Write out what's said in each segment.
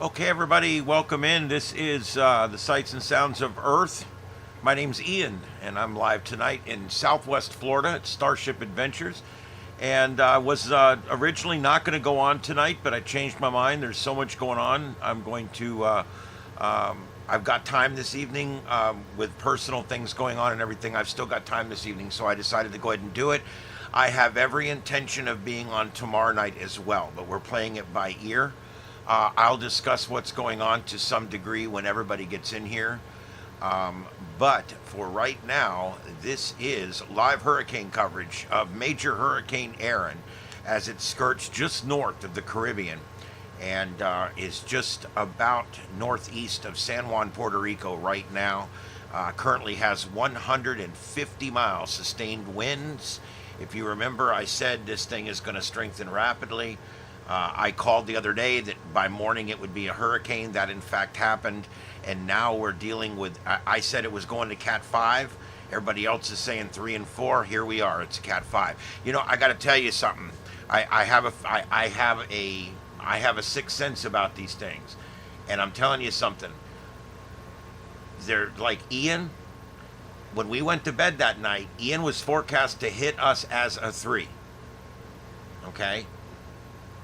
Okay, everybody, welcome in. This is the Sights and Sounds of Earth. My name's Ian, and I'm live tonight in Southwest Florida at Starship Adventures. And I was originally not going to go on tonight, but I changed my mind. There's so much going on. I've got time this evening with personal things going on and everything. I've still got time this evening, so I decided to go ahead and do it. I have every intention of being on tomorrow night as well, but we're playing it by ear. I'll discuss what's going on to some degree when everybody gets in here. But for right now, this is live hurricane coverage of Major Hurricane Erin as it skirts just north of the Caribbean and is just about northeast of San Juan, Puerto Rico right now. Currently has 150 miles sustained winds. If you remember, I said this thing is going to strengthen rapidly. I called the other day that by morning it would be a hurricane. That in fact happened, and now we're dealing with. I said it was going to Cat 5. Everybody else is saying 3 and 4. Here we are. It's Cat 5. You know, I got to tell you something. I have a sixth sense about these things, and I'm telling you something. They're like Ian. When we went to bed that night, Ian was forecast to hit us as a 3. Okay.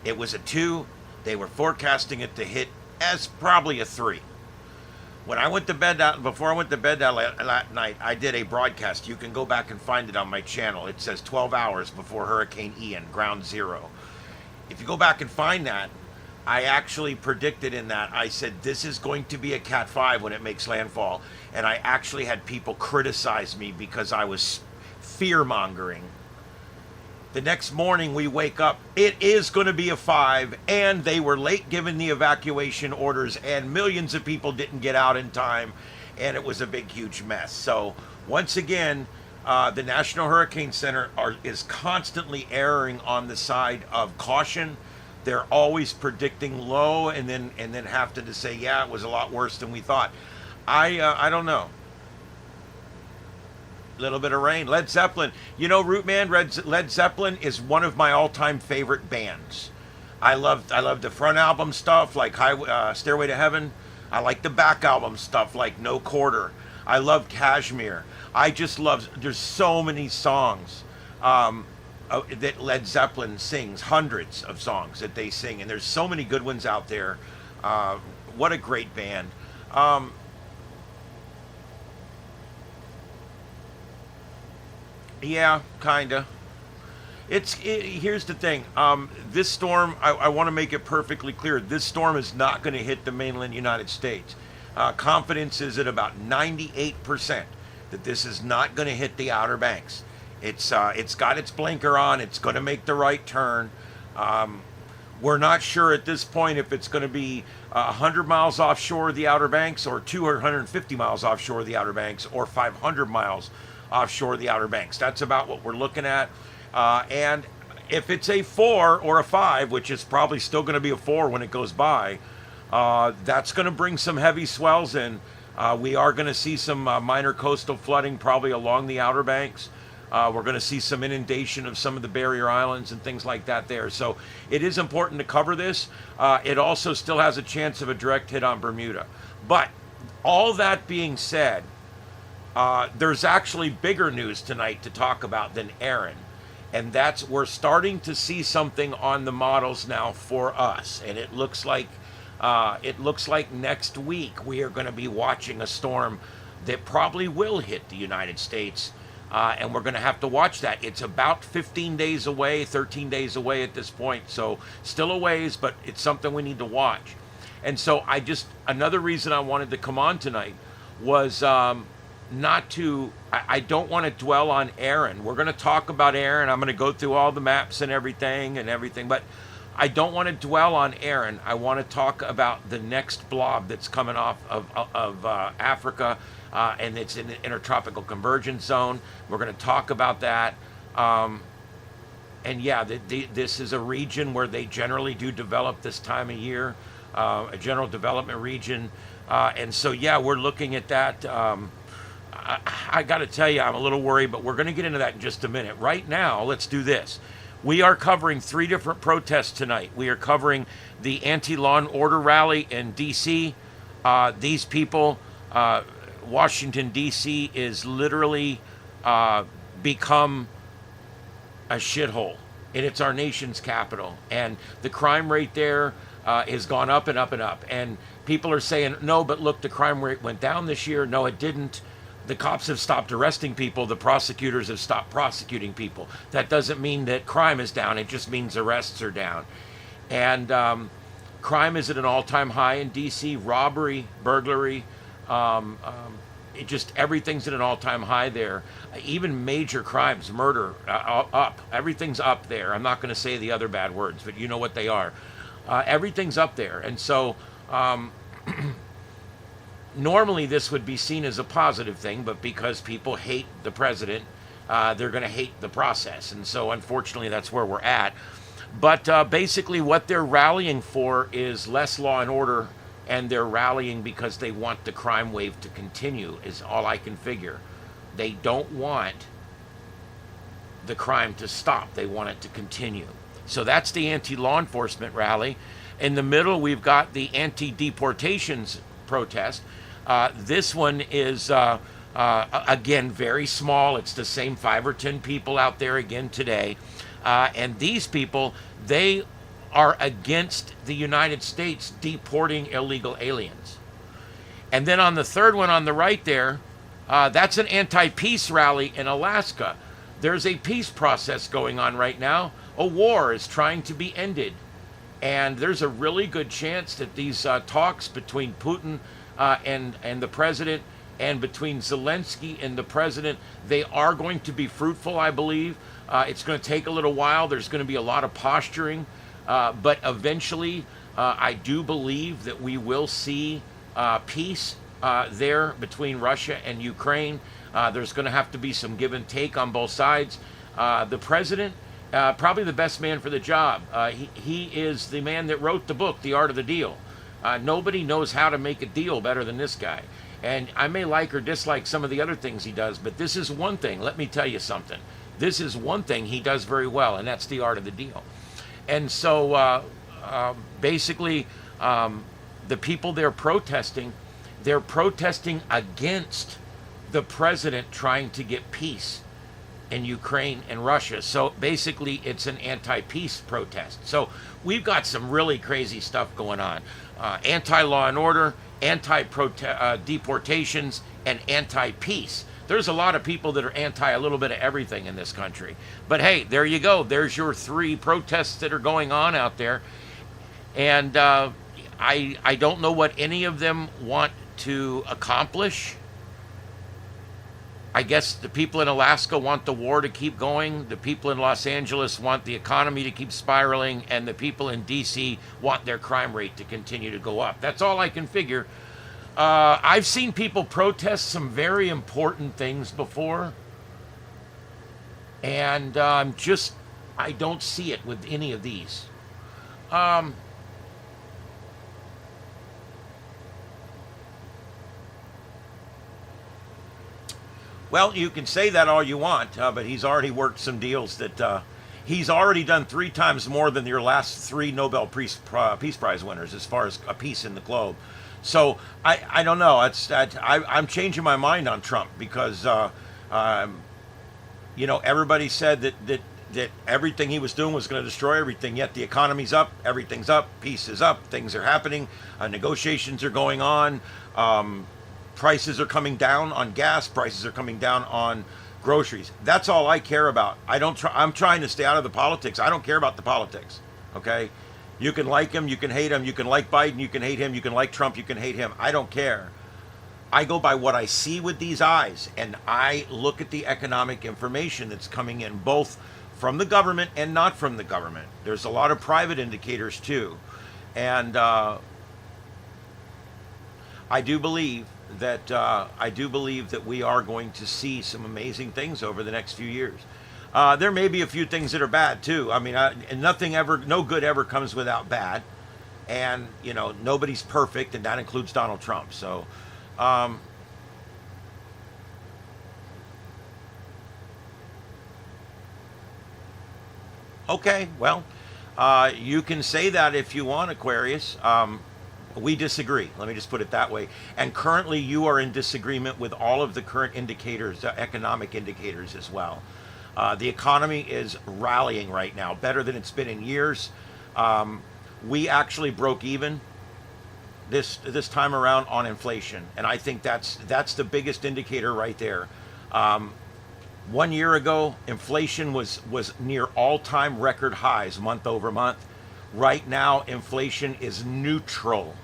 It was a 2. They were forecasting it to hit as probably a 3. When I went to bed before I went to bed that night, I did a broadcast. You can go back and find it on my channel. It says 12 hours before Hurricane Ian, ground zero. If you go back and find that, I actually predicted in that. I said this is going to be a Cat 5 when it makes landfall. And I actually had people criticize me because I was fear-mongering. The next morning we wake up, it is going to be a 5, and they were late giving the evacuation orders, and millions of people didn't get out in time, and it was a big, huge mess. So once again, the National Hurricane Center is constantly erring on the side of caution. They're always predicting low, and then have to say, yeah, it was a lot worse than we thought. I don't know. Little bit of rain. Led Zeppelin. You know, Rootman, Led Zeppelin is one of my all-time favorite bands. I love the front album stuff like Stairway to Heaven. I like the back album stuff like No Quarter. I love Kashmir. I just love. There's so many songs that Led Zeppelin sings. Hundreds of songs that they sing, and there's so many good ones out there. What a great band. Yeah, kinda. Here's the thing. This storm, I want to make it perfectly clear. This storm is not going to hit the mainland United States. Confidence is at about 98% that this is not going to hit the Outer Banks. It's got its blinker on. It's going to make the right turn. We're not sure at this point if it's going to be 100 miles offshore of the Outer Banks, or 250 miles offshore of the Outer Banks, or 500 miles offshore of the Outer Banks. That's about what we're looking at. And if it's a 4 or a 5, which is probably still going to be a 4 when it goes by, that's going to bring some heavy swells in. We are going to see some minor coastal flooding probably along the Outer Banks. We're going to see some inundation of some of the barrier islands and things like that there. So it is important to cover this. It also still has a chance of a direct hit on Bermuda. But all that being said, there's actually bigger news tonight to talk about than Erin, and that's we're starting to see something on the models now for us, and it looks like next week we are going to be watching a storm that probably will hit the United States, and we're going to have to watch that. It's about 15 days away, 13 days away at this point, so still a ways, but it's something we need to watch. And so another reason I wanted to come on tonight was I don't want to dwell on Erin. We're going to talk about Erin. I'm going to go through all the maps and everything, but I don't want to dwell on Erin. I want to talk about the next blob that's coming off of Africa, and it's in the intertropical convergence zone. We're going to talk about that. And yeah, this is a region where they generally do develop this time of year, a general development region. And so, yeah, we're looking at that. I got to tell you, I'm a little worried, but we're going to get into that in just a minute. Right now, let's do this. We are covering 3 different protests tonight. We are covering the anti-law and order rally in D.C. These people, Washington, D.C. is literally become a shithole. And it's our nation's capital. And the crime rate there has gone up and up and up. And people are saying, no, but look, the crime rate went down this year. No, it didn't. The cops have stopped arresting people. The prosecutors have stopped prosecuting people. That doesn't mean that crime is down. It just means arrests are down. And crime is at an all-time high in D.C. Robbery, burglary, it just everything's at an all-time high there. Even major crimes, murder, up. Everything's up there. I'm not going to say the other bad words, but you know what they are. Everything's up there. And so normally this would be seen as a positive thing, but because people hate the president, they're going to hate the process. And so unfortunately that's where we're at. But basically what they're rallying for is less law and order, and they're rallying because they want the crime wave to continue, is all I can figure. They don't want the crime to stop. They want it to continue. So that's the anti-law enforcement rally. In the middle, we've got the anti-deportations protest. This one is, again, very small. It's the same 5 or 10 people out there again today. And these people, they are against the United States deporting illegal aliens. And then on the third one on the right there, that's an anti-peace rally in Alaska. There's a peace process going on right now. A war is trying to be ended. And there's a really good chance that these talks between Putin and the president, and between Zelensky and the president, they are going to be fruitful, I believe. It's going to take a little while. There's going to be a lot of posturing. But eventually, I do believe that we will see peace there between Russia and Ukraine. There's going to have to be some give and take on both sides. The president, probably the best man for the job. He is the man that wrote the book, The Art of the Deal. Nobody knows how to make a deal better than this guy. And I may like or dislike some of the other things he does, but this is one thing. Let me tell you something. This is one thing he does very well, and that's the art of the deal. And so basically, the people they're protesting against the president trying to get peace in Ukraine and Russia. So basically, it's an anti-peace protest. So we've got some really crazy stuff going on. Anti-law and order, anti-deportations, and anti-peace. There's a lot of people that are anti a little bit of everything in this country. But hey, there you go. There's your 3 protests that are going on out there. And I don't know what any of them want to accomplish. I guess the people in Alaska want the war to keep going. The people in Los Angeles want the economy to keep spiraling. And the people in D.C. want their crime rate to continue to go up. That's all I can figure. I've seen people protest some very important things before. And I don't see it with any of these. Well, you can say that all you want, but he's already worked some deals that he's already done 3 times more than your last 3 Nobel Peace Prize winners as far as a peace in the globe. So I don't know. I'm changing my mind on Trump because everybody said that everything he was doing was going to destroy everything. Yet the economy's up, everything's up, peace is up, things are happening, negotiations are going on. Prices are coming down on gas. Prices are coming down on groceries. That's all I care about. I'm trying to stay out of the politics. I don't care about the politics. Okay? You can like him. You can hate him. You can like Biden. You can hate him. You can like Trump. You can hate him. I don't care. I go by what I see with these eyes, and I look at the economic information that's coming in, both from the government and not from the government. There's a lot of private indicators too, and I do believe that we are going to see some amazing things over the next few years. There may be a few things that are bad too. I mean, no good ever comes without bad, and nobody's perfect, and that includes Donald Trump. So, Okay, well, you can say that if you want, Aquarius. We disagree. Let me just put it that way. And currently, you are in disagreement with all of the current indicators, economic indicators as well. The economy is rallying right now, better than it's been in years. We actually broke even this time around on inflation, and I think that's the biggest indicator right there. 1 year ago, inflation was near all-time record highs month over month. Right now, inflation is neutral.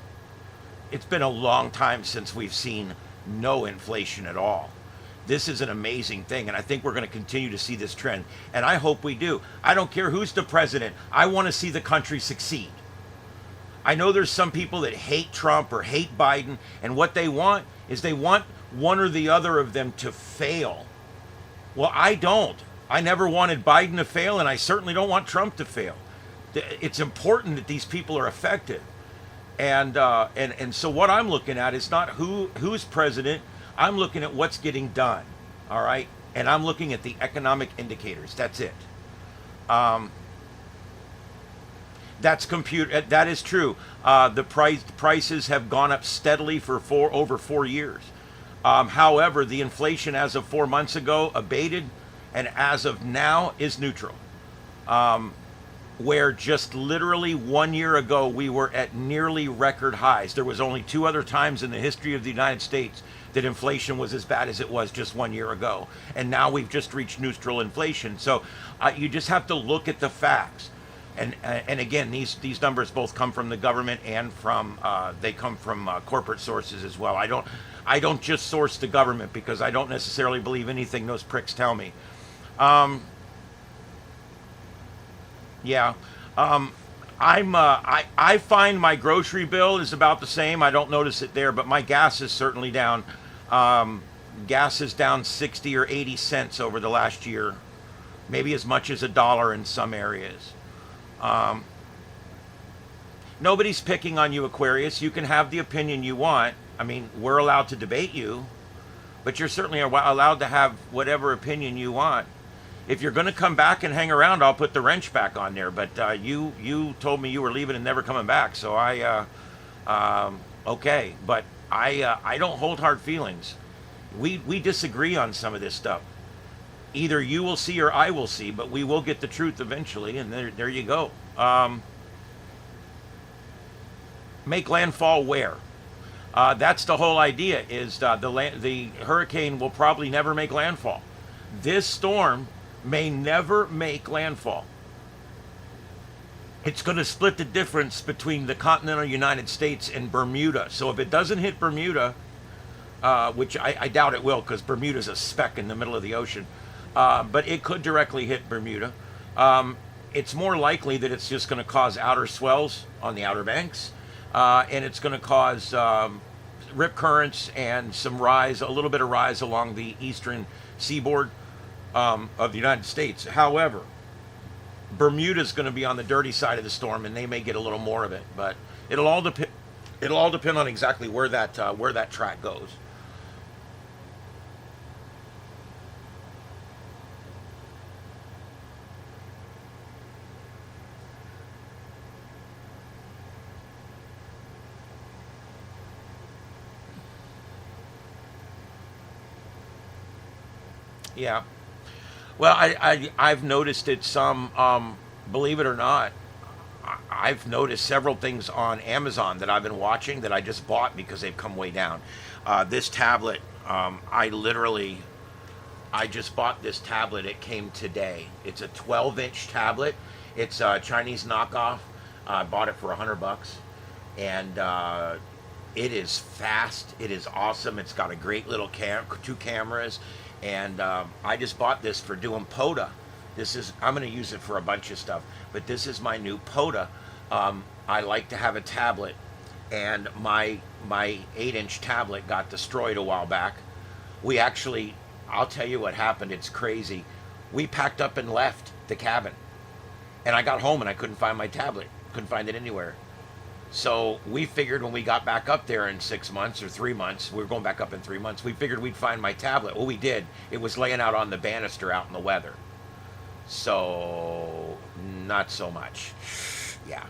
It's been a long time since we've seen no inflation at all. This is an amazing thing, and I think we're going to continue to see this trend, and I hope we do. I don't care who's the president. I want to see the country succeed. I know there's some people that hate Trump or hate Biden, and what they want is they want one or the other of them to fail. Well, I don't. I never wanted Biden to fail, and I certainly don't want Trump to fail. It's important that these people are effective. And so what I'm looking at is not who's president. I'm looking at what's getting done. All right? And I'm looking at the economic indicators. That's it. That is true. The prices have gone up steadily for over 4 years. However, the inflation as of 4 months ago abated, and as of now is neutral. Where just literally 1 year ago we were at nearly record highs. There was only 2 other times in the history of the United States that inflation was as bad as it was just 1 year ago, and now we've just reached neutral inflation. So you just have to look at the facts. And again, these numbers both come from the government and they come from corporate sources as well. I don't just source the government because I don't necessarily believe anything those pricks tell me. Yeah. I find my grocery bill is about the same. I don't notice it there, but my gas is certainly down. Gas is down 60 or 80 cents over the last year, maybe as much as $1 in some areas. Nobody's picking on you, Aquarius. You can have the opinion you want. I mean, we're allowed to debate you, but you're certainly allowed to have whatever opinion you want. If you're going to come back and hang around, I'll put the wrench back on there. But you told me you were leaving and never coming back, so okay. But I don't hold hard feelings. We disagree on some of this stuff. Either you will see or I will see, but we will get the truth eventually, and there you go. Make landfall where? That's the whole idea, is the hurricane will probably never make landfall. This storm may never make landfall. It's going to split the difference between the continental United States and Bermuda. So if it doesn't hit Bermuda, which I doubt it will, because Bermuda's a speck in the middle of the ocean, but it could directly hit Bermuda. It's more likely that it's just going to cause outer swells on the outer banks, and it's going to cause rip currents and a little bit of rise along the eastern seaboard of the United States. However, Bermuda's going to be on the dirty side of the storm, and they may get a little more of it. But it'll all depend on exactly where that track goes. Yeah. Well, I've noticed it some. Believe it or not, I've noticed several things on Amazon that I've been watching that I just bought because they've come way down. This tablet, I just bought this tablet. It came today. It's a 12-inch tablet. It's a Chinese knockoff. I bought it for $100, and it is fast. It is awesome. It's got a great little 2 cameras. And I just bought this for doing POTA. I'm going to use it for a bunch of stuff, but this is my new POTA. I like to have a tablet, and my 8-inch tablet got destroyed a while back. I'll tell you what happened. It's crazy. We packed up and left the cabin, and I got home and I couldn't find my tablet. Couldn't find it anywhere. So we figured when we got back up there in 6 months or 3 months, we were going back up in 3 months, we figured we'd find my tablet. Well, we did. It was laying out on the banister out in the weather. So not so much. Yeah.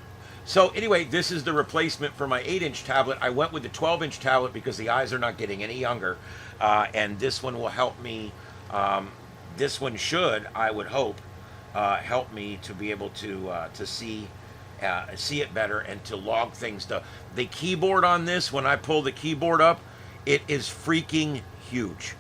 So anyway, this is the replacement for my 8-inch tablet. I went with the 12-inch tablet because the eyes are not getting any younger, and this one will help me. This one should, I would hope, help me to be able to see it better and to log things. The keyboard on this, when I pull the keyboard up, it is freaking huge.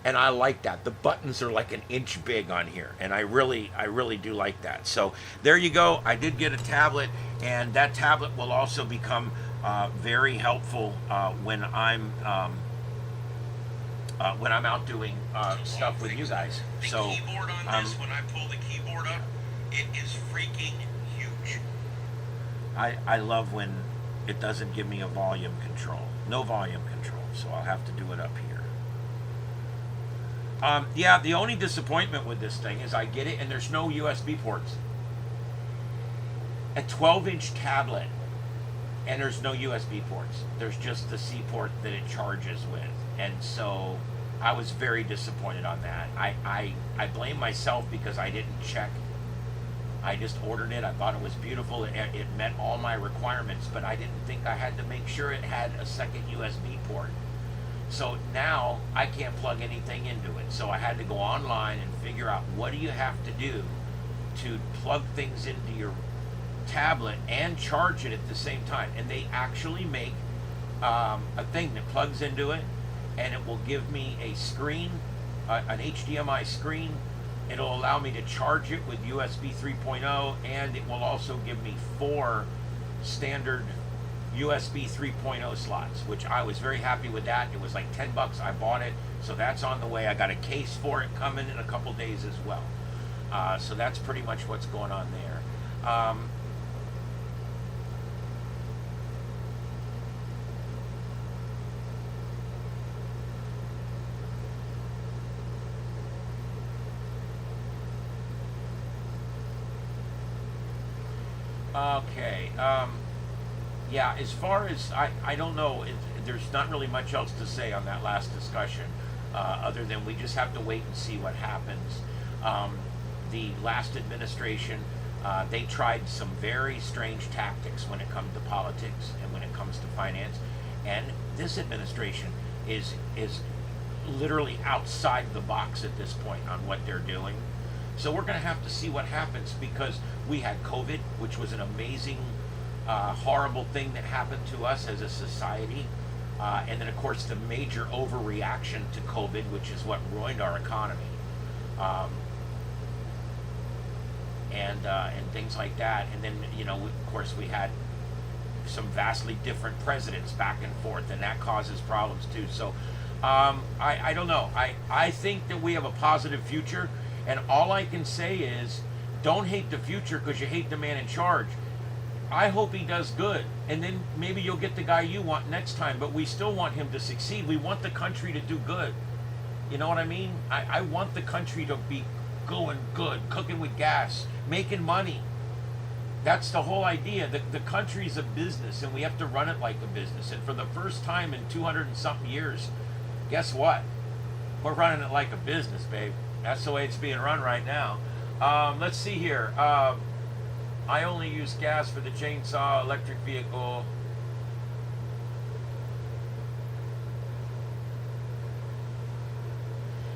And I like that. The buttons are like an inch big on here, and I really do like that. So there you go. I did get a tablet, and that tablet will also become very helpful when I'm out doing stuff with you guys. So the keyboard on this, when I pull the keyboard up, it is freaking huge. I love when it doesn't give me a volume control, no volume control. So I'll have to do it up here. Yeah, the only disappointment with this thing is I get it and there's no USB ports. A 12-inch tablet and there's no USB ports. There's just the C port that it charges with. And so I was very disappointed on that. I blame myself because I didn't check. I just ordered it. I thought it was beautiful. It met all my requirements, but I didn't think I had to make sure it had a second USB port. So now I can't plug anything into it. So I had to go online and figure out what do you have to do to plug things into your tablet and charge it at the same time. And they actually make a thing that plugs into it, and it will give me a screen, an HDMI screen. It'll allow me to charge it with USB 3.0, and it will also give me 4 standard USB 3.0 slots, which I was very happy with that. It was like $10. I bought it, so that's on the way. I got a case for it coming in a couple days as well. So that's pretty much what's going on there. Okay. Yeah, as far as, I don't know, there's not really much else to say on that last discussion, other than we just have to wait and see what happens. The last administration, they tried some very strange tactics when it comes to politics and when it comes to finance, and this administration is literally outside the box at this point on what they're doing. So we're going to have to see what happens, because we had COVID, which was an amazing horrible thing that happened to us as a society, and then of course the major overreaction to COVID, which is what ruined our economy, and things like that. And then of course we had some vastly different presidents back and forth, and that causes problems too. So I don't know. I think that we have a positive future, and all I can say is don't hate the future because you hate the man in charge. I hope he does good, and then maybe you'll get the guy you want next time, but we still want him to succeed. We want the country to do good. You know what I mean? I want the country to be going good, cooking with gas, making money. That's the whole idea. The country's a business, and we have to run it like a business. And for the first time in 200 and something years, guess what? We're running it like a business, babe. That's the way it's being run right now. Let's see here. I only use gas for the chainsaw, electric vehicle.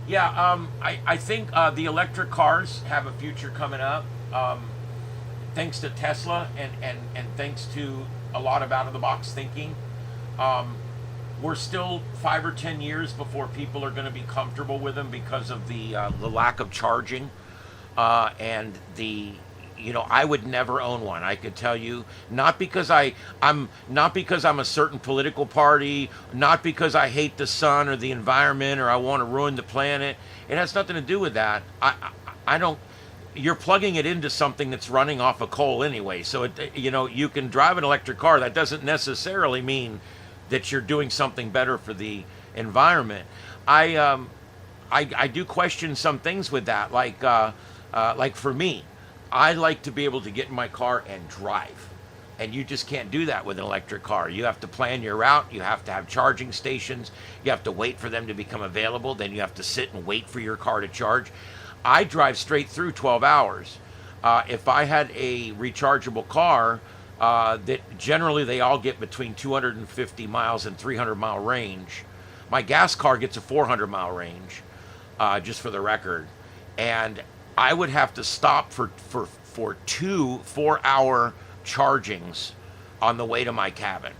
Yeah, I think the electric cars have a future coming up, thanks to Tesla and thanks to a lot of out-of-the-box thinking. We're still 5 or 10 years before people are going to be comfortable with them because of the lack of charging, and I would never own one. I could tell you, not because I'm a certain political party, not because I hate the sun or the environment or I want to ruin the planet. It has nothing to do with that. I don't. You're plugging it into something that's running off of coal anyway. So you can drive an electric car. That doesn't necessarily mean that you're doing something better for the environment. I do question some things with that, like for me. I like to be able to get in my car and drive. And you just can't do that with an electric car. You have to plan your route. You have to have charging stations. You have to wait for them to become available. Then you have to sit and wait for your car to charge. I drive straight through 12 hours. If I had a rechargeable car, that generally they all get between 250 miles and 300-mile range. My gas car gets a 400-mile range, just for the record. And I would have to stop for 2 4-hour chargings on the way to my cabin.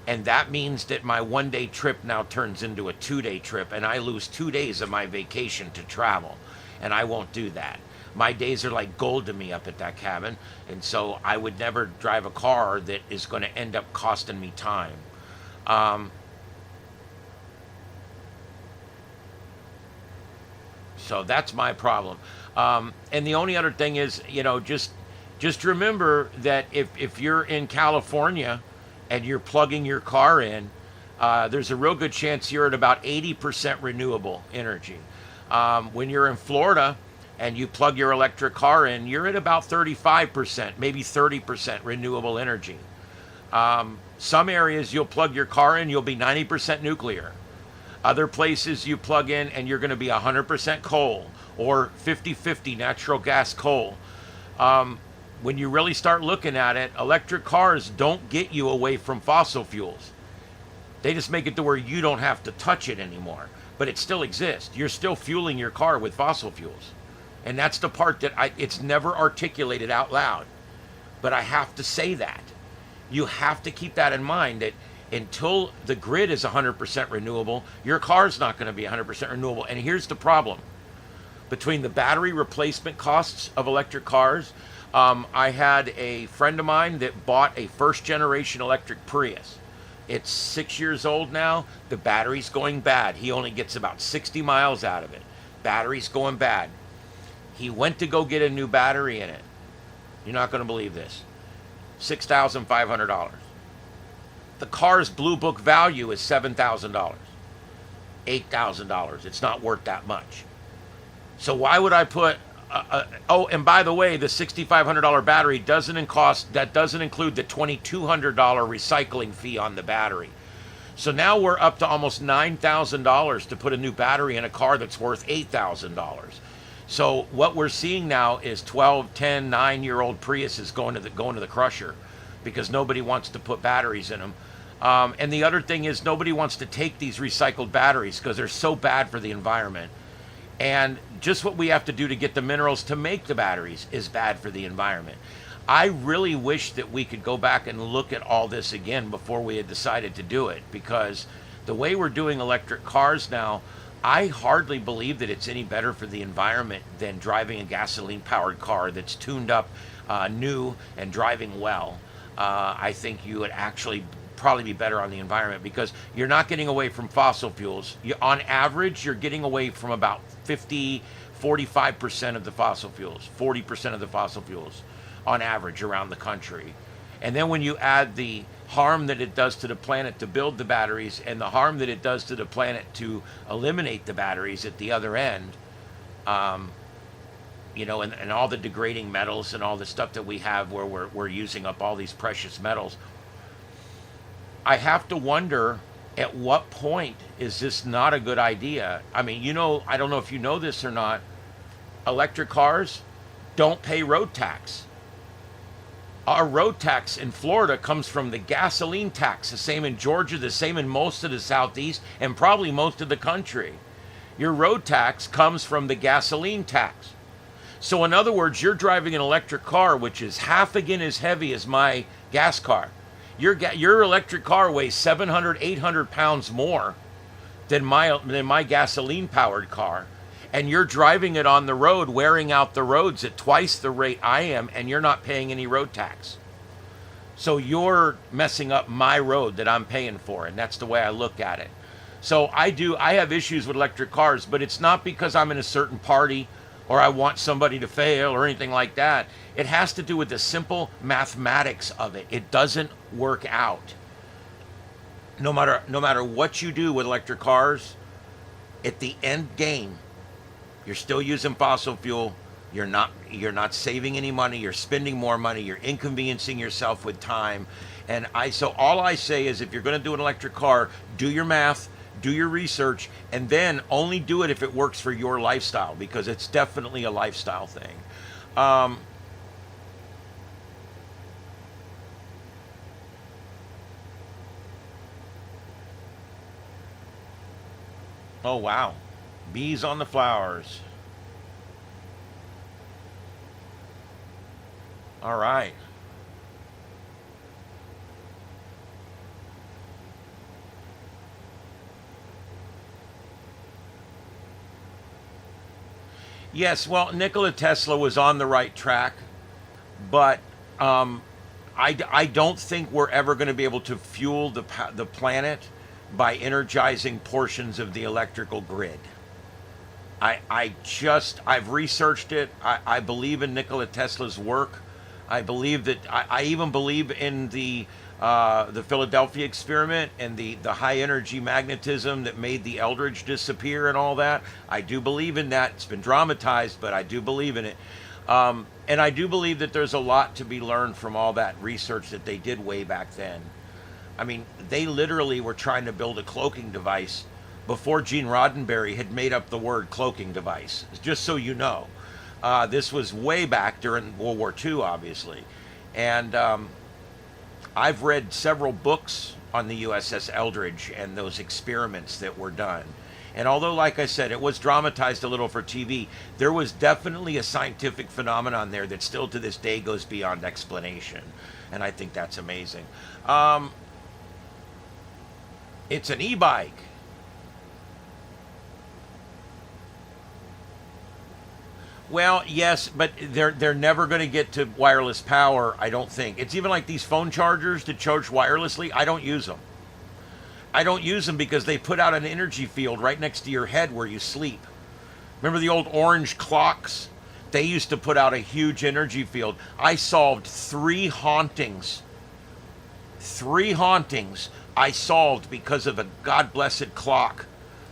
And that means that my 1-day trip now turns into a 2-day trip, and I lose 2 days of my vacation to travel. And I won't do that. My days are like gold to me up at that cabin, and so I would never drive a car that is going to end up costing me time. So that's my problem. And the only other thing is, just remember that if you're in California and you're plugging your car in, there's a real good chance you're at about 80% renewable energy. When you're in Florida and you plug your electric car in, you're at about 35%, maybe 30% renewable energy. Some areas you'll plug your car in, you'll be 90% nuclear. Other places you plug in and you're going to be 100% coal or 50-50 natural gas coal. When you really start looking at it, electric cars don't get you away from fossil fuels. They just make it to where you don't have to touch it anymore. But it still exists. You're still fueling your car with fossil fuels. And that's the part that it's never articulated out loud. But I have to say that. You have to keep that in mind, that until the grid is 100% renewable, your car's not going to be 100% renewable. And here's the problem. Between the battery replacement costs of electric cars, I had a friend of mine that bought a first generation electric Prius. It's 6 years old now. The battery's going bad. He only gets about 60 miles out of it. Battery's going bad. He went to go get a new battery in it. You're not going to believe this. $6,500. The car's blue book value is $7,000. $8,000. It's not worth that much. So why would I put oh, and by the way, the $6,500 battery doesn't include the $2,200 recycling fee on the battery. So now we're up to almost $9,000 to put a new battery in a car that's worth $8,000. So what we're seeing now is 12, 10, 9-year-old Priuses going to the crusher because nobody wants to put batteries in them. And the other thing is nobody wants to take these recycled batteries because they're so bad for the environment. And just what we have to do to get the minerals to make the batteries is bad for the environment. I really wish that we could go back and look at all this again before we had decided to do it, because the way we're doing electric cars now, I hardly believe that it's any better for the environment than driving a gasoline-powered car that's tuned up, new, and driving well. I think you would actually probably be better on the environment because you're not getting away from fossil fuels. On average, you're getting away from about 45% of the fossil fuels, 40% of the fossil fuels on average around the country. And then when you add the harm that it does to the planet to build the batteries and the harm that it does to the planet to eliminate the batteries at the other end, and all the degrading metals and all the stuff that we have where we're using up all these precious metals, I have to wonder, at what point is this not a good idea? I mean, I don't know if you know this or not, electric cars don't pay road tax. Our road tax in Florida comes from the gasoline tax, the same in Georgia, the same in most of the Southeast, and probably most of the country. Your road tax comes from the gasoline tax. So in other words, you're driving an electric car, which is half again as heavy as my gas car. Your electric car weighs 700, 800 pounds more than my gasoline-powered car, and you're driving it on the road, wearing out the roads at twice the rate I am, and you're not paying any road tax. So you're messing up my road that I'm paying for, and that's the way I look at it. So I have issues with electric cars, but it's not because I'm in a certain party or I want somebody to fail or anything like that. It has to do with the simple mathematics of it. It doesn't work out. No matter what you do with electric cars, at the end game, you're still using fossil fuel. You're not saving any money. You're spending more money. You're inconveniencing yourself with time. And so all I say is, if you're going to do an electric car, do your math, do your research, and then only do it if it works for your lifestyle, because it's definitely a lifestyle thing. Um, oh, wow. Bees on the flowers. All right. Yes, well, Nikola Tesla was on the right track, but um, I don't think we're ever going to be able to fuel the planet by energizing portions of the electrical grid. I've researched it. I believe in Nikola Tesla's work. I believe that I even believe in the Philadelphia experiment and the high energy magnetism that made the Eldridge disappear and all that. I do believe in that. It's been dramatized, but I do believe in it. And I do believe that there's a lot to be learned from all that research that they did way back then. I mean, they literally were trying to build a cloaking device before Gene Roddenberry had made up the word cloaking device, just so you know. This was way back during World War II, obviously. And I've read several books on the USS Eldridge and those experiments that were done. And although, like I said, it was dramatized a little for TV, there was definitely a scientific phenomenon there that still to this day goes beyond explanation. And I think that's amazing. Um, it's an e-bike. Well, yes, but they're never going to get to wireless power, I don't think. It's even like these phone chargers that charge wirelessly. I don't use them. I don't use them because they put out an energy field right next to your head where you sleep. Remember the old orange clocks? They used to put out a huge energy field. I solved three hauntings I solved because of a God blessed clock.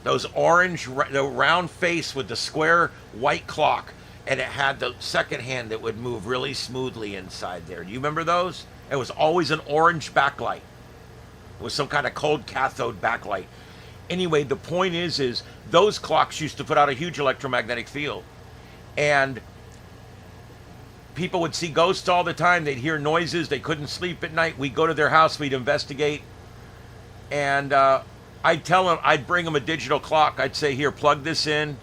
Those orange, the round face with the square white clock, and it had the second hand that would move really smoothly inside there. Do you remember those? It was always an orange backlight. It was some kind of cold cathode backlight. Anyway, the point is those clocks used to put out a huge electromagnetic field, and people would see ghosts all the time. They'd hear noises. They couldn't sleep at night. We'd go to their house. We'd investigate, and I'd tell them. I'd bring them a digital clock. I'd say, "Here, plug this in,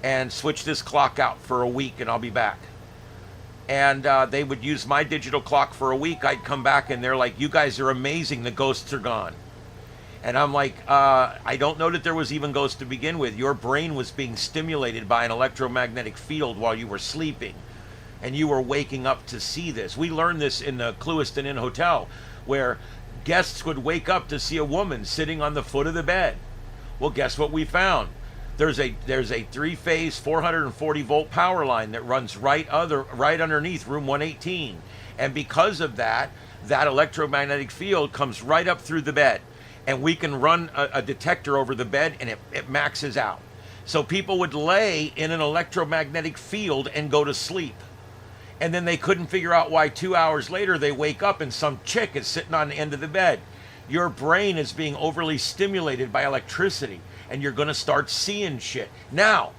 and switch this clock out for a week, and I'll be back." And they would use my digital clock for a week. I'd come back, and they're like, "You guys are amazing. The ghosts are gone." And I'm like, I don't know that there was even ghosts to begin with. Your brain was being stimulated by an electromagnetic field while you were sleeping, and you were waking up to see this. We learned this in the Clewiston Inn Hotel, where guests would wake up to see a woman sitting on the foot of the bed. Well, guess what we found? There's a three-phase 440-volt power line that runs right underneath room 118, and because of that, that electromagnetic field comes right up through the bed, and we can run a detector over the bed, and it maxes out. So people would lay in an electromagnetic field and go to sleep, and then they couldn't figure out why 2 hours later they wake up and some chick is sitting on the end of the bed. Your brain is being overly stimulated by electricity, and you're going to start seeing shit. Now,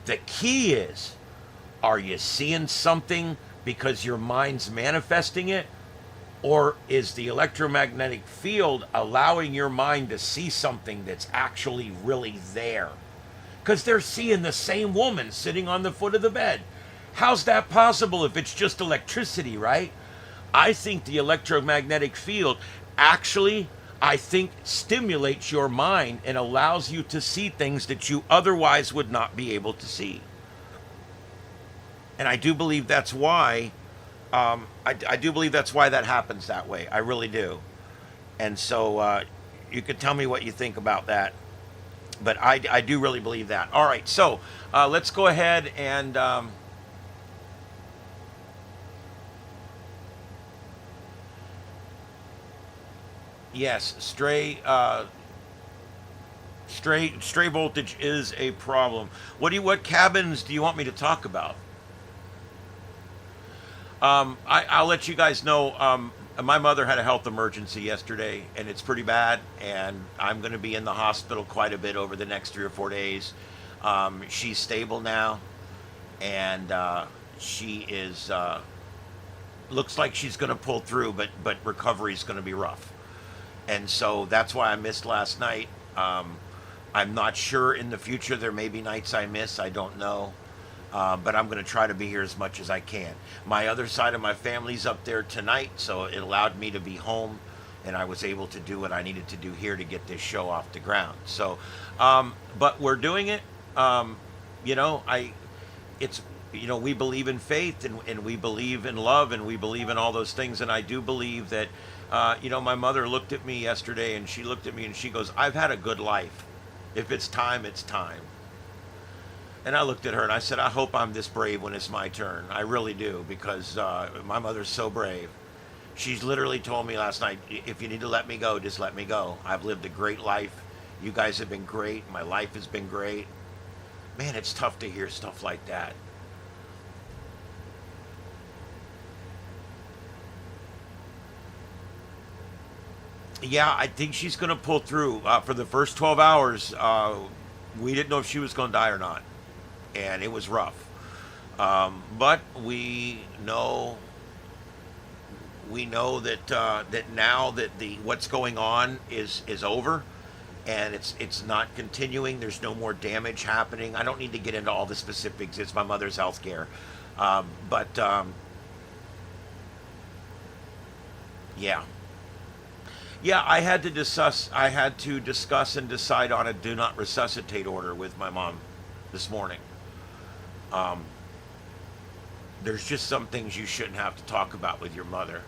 the key is, are you seeing something because your mind's manifesting it? Or is the electromagnetic field allowing your mind to see something that's actually really there? Because they're seeing the same woman sitting on the foot of the bed. How's that possible if it's just electricity, right? I think the electromagnetic field actually, I think, stimulates your mind and allows you to see things that you otherwise would not be able to see. And I do believe that's why, I do believe that's why that happens that way. I really do. And so you can tell me what you think about that. But I do really believe that. All right, so let's go ahead and yes, stray voltage is a problem. What cabins do you want me to talk about? I'll let you guys know. My mother had a health emergency yesterday, and it's pretty bad. And I'm going to be in the hospital quite a bit over the next 3 or 4 days. She's stable now, and she is looks like she's going to pull through, but recovery is going to be rough. And so that's why I missed last night. I'm not sure in the future. There may be nights I miss. I don't know. But I'm going to try to be here as much as I can. My other side of my family's up there tonight, so it allowed me to be home, and I was able to do what I needed to do here to get this show off the ground. So, but we're doing it. You know, it's, you know, we believe in faith, and we believe in love, and we believe in all those things. And I do believe that, you know, my mother looked at me yesterday, and she looked at me and she goes, "I've had a good life. If it's time, it's time." And I looked at her and I said, "I hope I'm this brave when it's my turn. I really do, because my mother's so brave." She's literally told me last night, "If you need to let me go, just let me go. I've lived a great life. You guys have been great. My life has been great." Man, it's tough to hear stuff like that. Yeah, I think she's going to pull through. For the first 12 hours, we didn't know if she was going to die or not. And it was rough. But we know that now that the what's going on is over, and it's not continuing. There's no more damage happening. I don't need to get into all the specifics. It's my mother's health care. But yeah. Yeah, I had to discuss and decide on a do not resuscitate order with my mom this morning. Um, there's just some things you shouldn't have to talk about with your mother.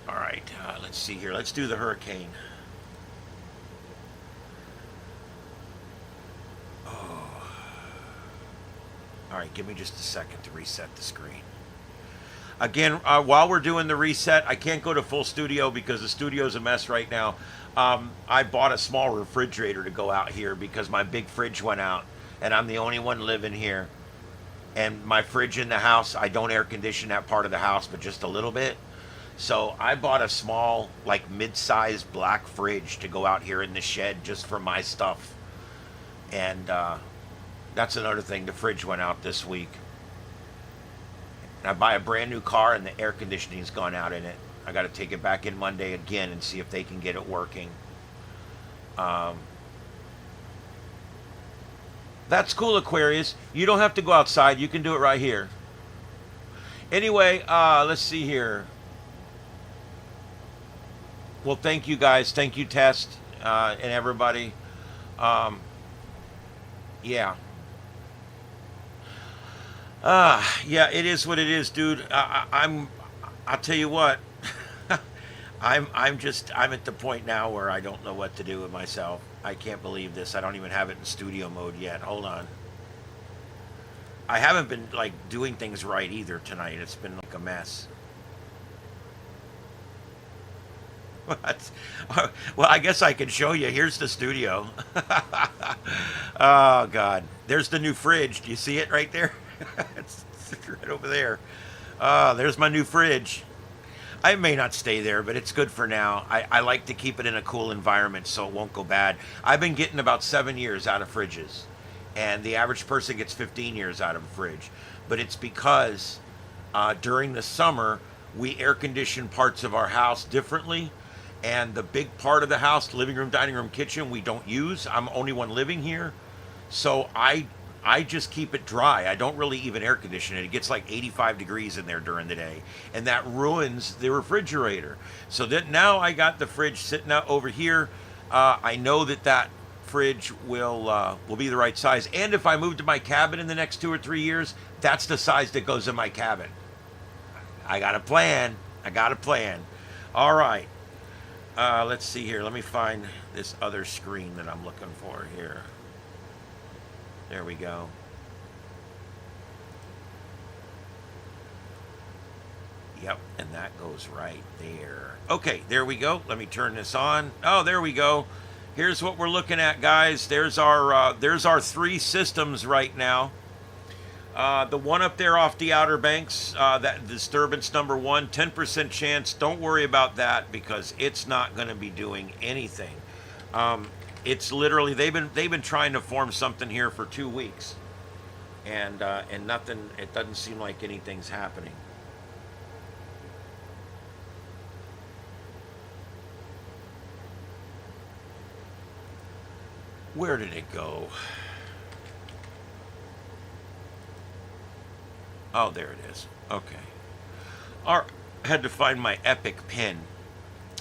All right, let's see here. Let's do the hurricane. Oh, all right, give me just a second to reset the screen. Again, while we're doing the reset, I can't go to full studio because the studio's a mess right now. I bought a small refrigerator to go out here because my big fridge went out, and I'm the only one living here. And my fridge in the house, I don't air condition that part of the house, but just a little bit. So I bought a small, like mid-sized black fridge to go out here in the shed just for my stuff. And that's another thing. The fridge went out this week. And I buy a brand new car and the air conditioning's gone out in it. I got to take it back in Monday again and see if they can get it working. Um, that's cool, Aquarius. You don't have to go outside. You can do it right here. Anyway, let's see here. Well, thank you guys. Thank you, Test, and everybody. Um, yeah. Yeah, it is what it is, dude. I'll tell you what. I'm at the point now where I don't know what to do with myself. I can't believe this. I don't even have it in studio mode yet. Hold on. I haven't been like doing things right either tonight. It's been like a mess. What? Well, I guess I can show you. Here's the studio. Oh God, there's the new fridge. Do you see it right there? It's right over there. There's my new fridge. I may not stay there, but it's good for now. I like to keep it in a cool environment so it won't go bad. I've been getting about 7 years out of fridges, and the average person gets 15 years out of a fridge. But it's because during the summer, we air condition parts of our house differently, and the big part of the house, living room, dining room, kitchen, we don't use. I'm the only one living here, so I just keep it dry. I don't really even air condition it. It gets like 85 degrees in there during the day, and that ruins the refrigerator. So that now I got the fridge sitting out over here. I know that fridge will be the right size. And if I move to my cabin in the next 2 or 3 years, that's the size that goes in my cabin. I got a plan. I got a plan. All right. Let's see here. Let me find this other screen that I'm looking for here. There we go. Yep, and that goes right there. Okay, there we go. Let me turn this on. Oh, there we go. Here's what we're looking at, guys. There's our 3 systems right now. The one up there off the Outer Banks, that disturbance number 1, 10% chance. Don't worry about that because it's not going to be doing anything. It's literally they've been trying to form something here for 2 weeks, and nothing. It doesn't seem like anything's happening. Where did it go? Oh, there it is. Okay. Had to find my epic pin.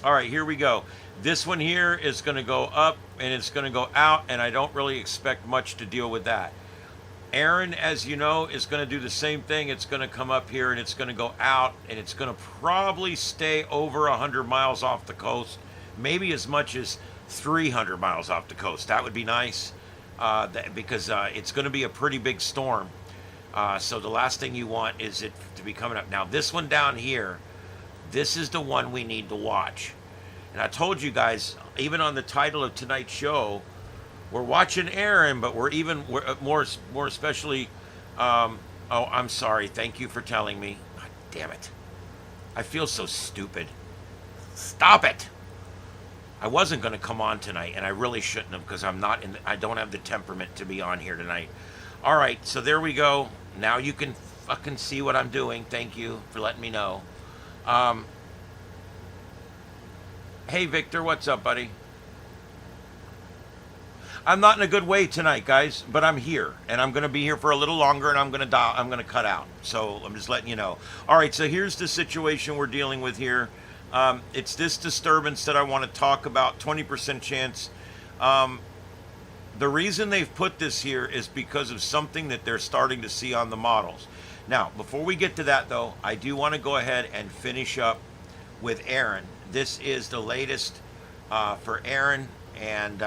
All right, here we go. This one here is going to go up and it's going to go out, and I don't really expect much to deal with that. Erin, as you know, is going to do the same thing. It's going to come up here and it's going to go out, and it's going to probably stay over 100 miles off the coast, maybe as much as 300 miles off the coast. That would be nice, because it's going to be a pretty big storm. So the last thing you want is it to be coming up. Now, this one down here, this is the one we need to watch. And I told you guys, even on the title of tonight's show, we're watching Erin, but we're more especially. Oh, I'm sorry. Thank you for telling me. God damn it! I feel so stupid. Stop it! I wasn't going to come on tonight, and I really shouldn't have, because I don't have the temperament to be on here tonight. All right, so there we go. Now you can fucking see what I'm doing. Thank you for letting me know. Hey, Victor, what's up, buddy? I'm not in a good way tonight, guys, but I'm here, and I'm going to be here for a little longer, and I'm going to cut out. So I'm just letting you know. All right, so here's the situation we're dealing with here. It's this disturbance that I want to talk about. 20% chance. The reason they've put this here is because of something that they're starting to see on the models. Now, before we get to that, though, I do want to go ahead and finish up with Erin. This is the latest for Erin, and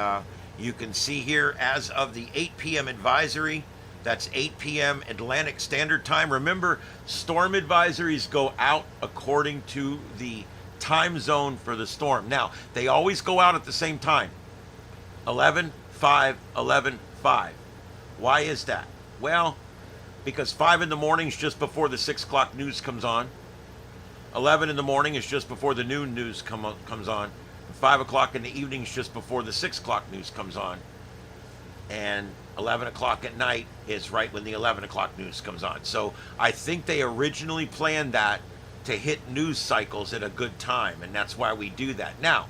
you can see here as of the 8 p.m. advisory, that's 8 p.m. Atlantic Standard Time. Remember, storm advisories go out according to the time zone for the storm. Now, they always go out at the same time. 11, 5, 11, 5. Why is that? Well, because 5 in the morning is just before the 6 o'clock news comes on. 11 in the morning is just before the noon news comes on. 5 o'clock in the evening is just before the 6 o'clock news comes on. And 11 o'clock at night is right when the 11 o'clock news comes on. So I think they originally planned that to hit news cycles at a good time, and that's why we do that. Now,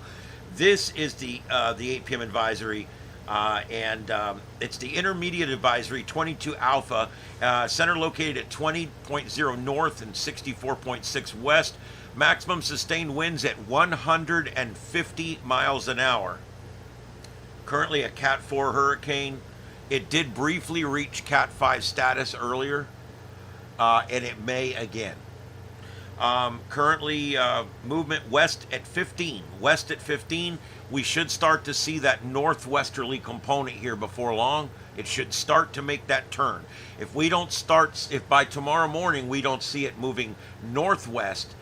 this is the 8 p.m. advisory, and it's the intermediate advisory, 22 alpha, center located at 20.0 north and 64.6 west. Maximum sustained winds at 150 miles an hour. Currently a Cat 4 hurricane. It did briefly reach Cat 5 status earlier, and it may again. Currently movement west at 15. West at 15. We should start to see that northwesterly component here before long. It should start to make that turn. If by tomorrow morning we don't see it moving northwest,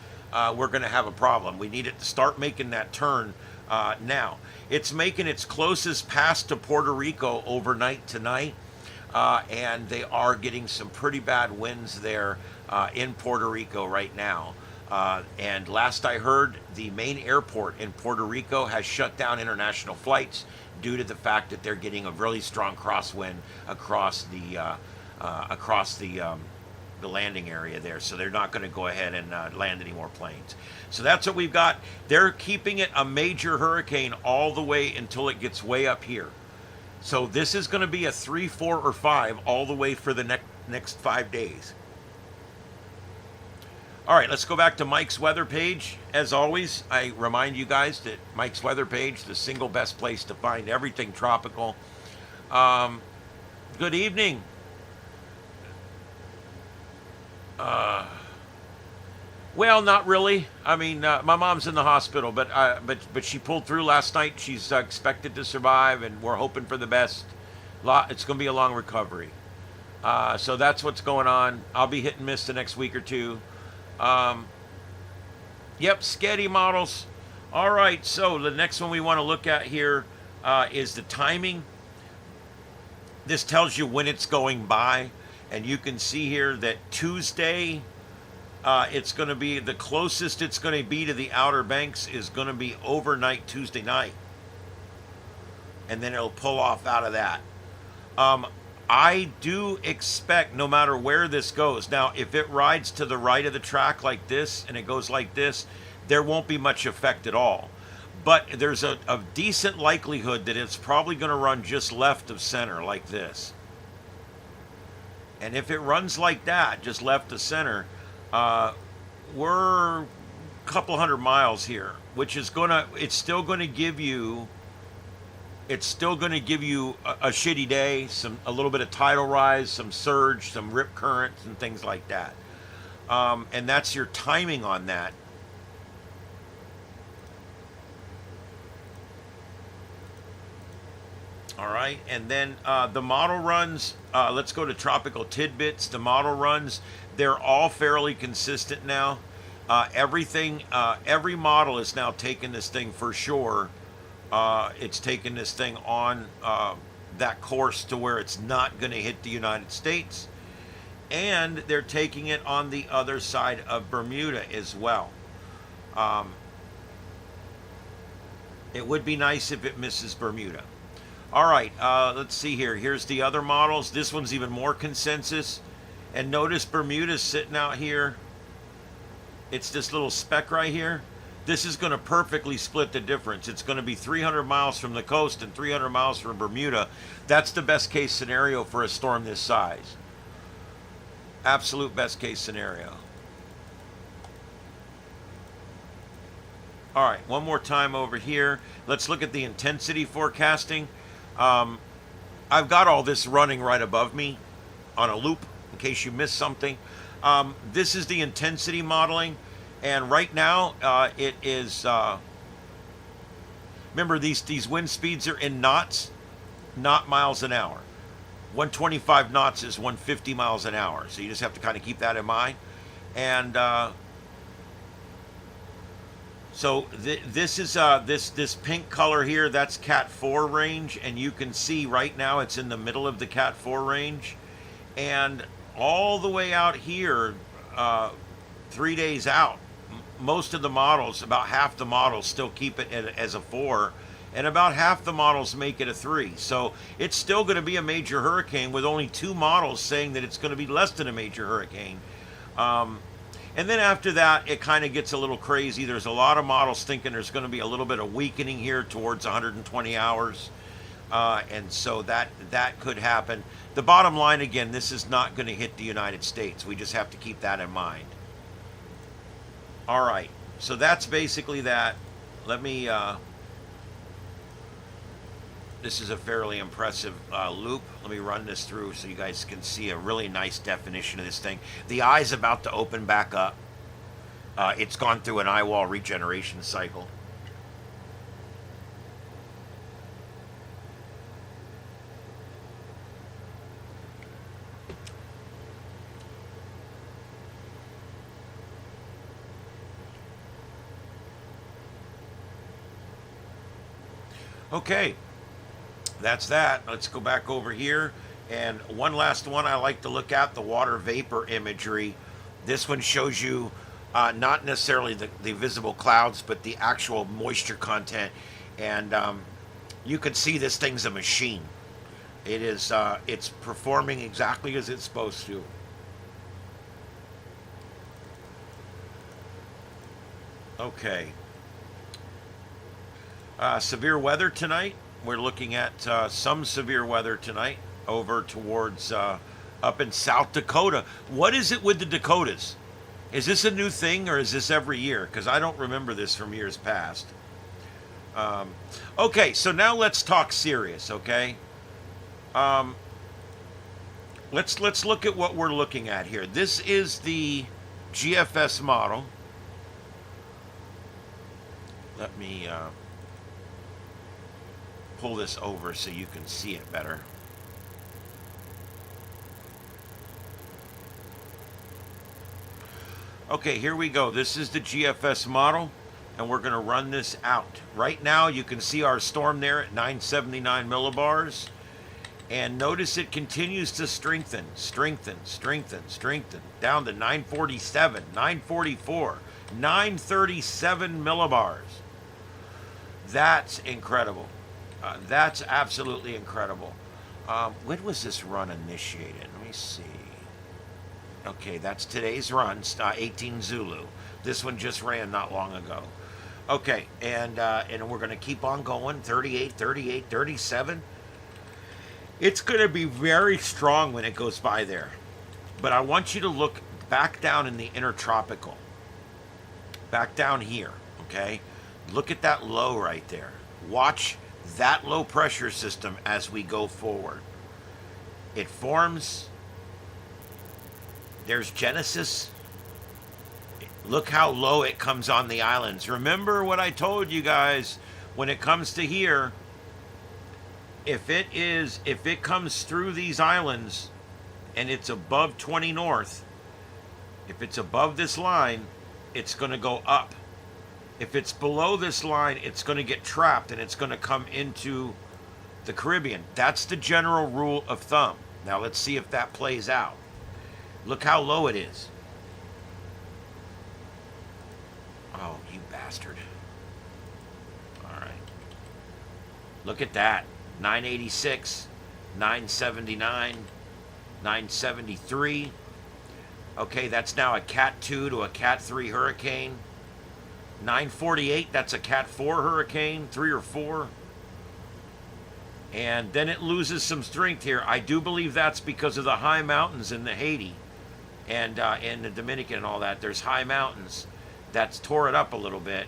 we're going to have a problem. We need it to start making that turn now. It's making its closest pass to Puerto Rico overnight tonight, and they are getting some pretty bad winds there in Puerto Rico right now. And last I heard, the main airport in Puerto Rico has shut down international flights due to the fact that they're getting a really strong crosswind across the landing area there. So they're not going to go ahead and land any more planes. So that's what we've got. They're keeping it a major hurricane all the way until it gets way up here. So this is going to be a 3, 4, or 5 all the way for the next 5 days. All right, let's go back to Mike's weather page. As always, I remind you guys that Mike's weather page, the single best place to find everything tropical. Good evening. Well, not really. I mean, my mom's in the hospital, but she pulled through last night. She's expected to survive, and we're hoping for the best. It's going to be a long recovery. So that's what's going on. I'll be hit and miss the next week or two. Yep, Sketty models. All right, so the next one we want to look at here is the timing. This tells you when it's going by, and you can see here that Tuesday, it's going to be the closest it's going to be to the Outer Banks is going to be overnight Tuesday night. and then it'll pull off out of that. Um, I do expect, no matter where this goes, now if it rides to the right of the track like this and it goes like this, there won't be much effect at all. But there's a decent likelihood that it's probably going to run just left of center like this. And if it runs like that, just left of center, we're a couple hundred miles here, which is it's still going to give you a shitty day, a little bit of tidal rise, some surge, some rip currents, and things like that. And that's your timing on that. All right, and then the model runs. Let's go to Tropical Tidbits. The model runs, they're all fairly consistent now. Every model is now taking this thing for sure. It's taking this thing on that course to where it's not going to hit the United States. And they're taking it on the other side of Bermuda as well. It would be nice if it misses Bermuda. All right, let's see here. Here's the other models. This one's even more consensus. And notice Bermuda's sitting out here. It's this little speck right here. This is going to perfectly split the difference. It's going to be 300 miles from the coast and 300 miles from Bermuda. That's the best case scenario for a storm this size. Absolute best case scenario. All right, one more time over here. Let's look at the intensity forecasting. I've got all this running right above me on a loop in case you missed something. This is the intensity modeling, and right now it is. Remember, these wind speeds are in knots, not miles an hour. 125 knots is 150 miles an hour, so you just have to kind of keep that in mind. And so this is this pink color here. That's Cat 4 range, and you can see right now it's in the middle of the Cat 4 range, and all the way out here, 3 days out, most of the models, about half the models, still keep it as a 4, and about half the models make it a 3. So it's still going to be a major hurricane, with only 2 models saying that it's going to be less than a major hurricane. And then after that, it kind of gets a little crazy. There's a lot of models thinking there's going to be a little bit of weakening here towards 120 hours. And so that could happen. The bottom line, again, this is not going to hit the United States. We just have to keep that in mind. All right. So that's basically that. Let me... this is a fairly impressive loop. Let me run this through so you guys can see a really nice definition of this thing. The eye's about to open back up. It's gone through an eye wall regeneration cycle. Okay. That's that. Let's go back over here. And one last one I like to look at, the water vapor imagery. This one shows you not necessarily the visible clouds, but the actual moisture content. And you can see this thing's a machine. It is, it's performing exactly as it's supposed to. Okay. Severe weather tonight. We're looking at some severe weather tonight over towards up in South Dakota. What is it with the Dakotas? Is this a new thing, or is this every year? Because I don't remember this from years past. Okay, so now let's talk serious, okay? Let's look at what we're looking at here. This is the GFS model. Let me... pull this over so you can see it better. Okay, here we go. This is the GFS model, and we're going to run this out. Right now, you can see our storm there at 979 millibars, and notice it continues to strengthen, down to 947, 944, 937 millibars. That's incredible. That's absolutely incredible. When was this run initiated? Let me see. Okay, that's today's run, 18 Zulu. This one just ran not long ago. Okay, and we're going to keep on going. 38, 38, 37. It's going to be very strong when it goes by there. But I want you to look back down in the intertropical. Back down here, okay? Look at that low right there. Watch that low pressure system as we go forward. It forms. There's Genesis. Look how low it comes on the islands. Remember what I told you guys when it comes to here. If it comes through these islands and it's above 20 north, if it's above this line, it's going to go up. If it's below this line, it's going to get trapped and it's going to come into the Caribbean. That's the general rule of thumb. Now let's see if that plays out. Look how low it is. Oh, you bastard. All right. Look at that. 986, 979, 973. Okay, that's now a Cat 2 to a Cat 3 hurricane. 948, that's a Cat 4 hurricane, 3 or 4. And then it loses some strength here. I do believe that's because of the high mountains in the Haiti and in the Dominican and all that. There's high mountains. That's tore it up a little bit.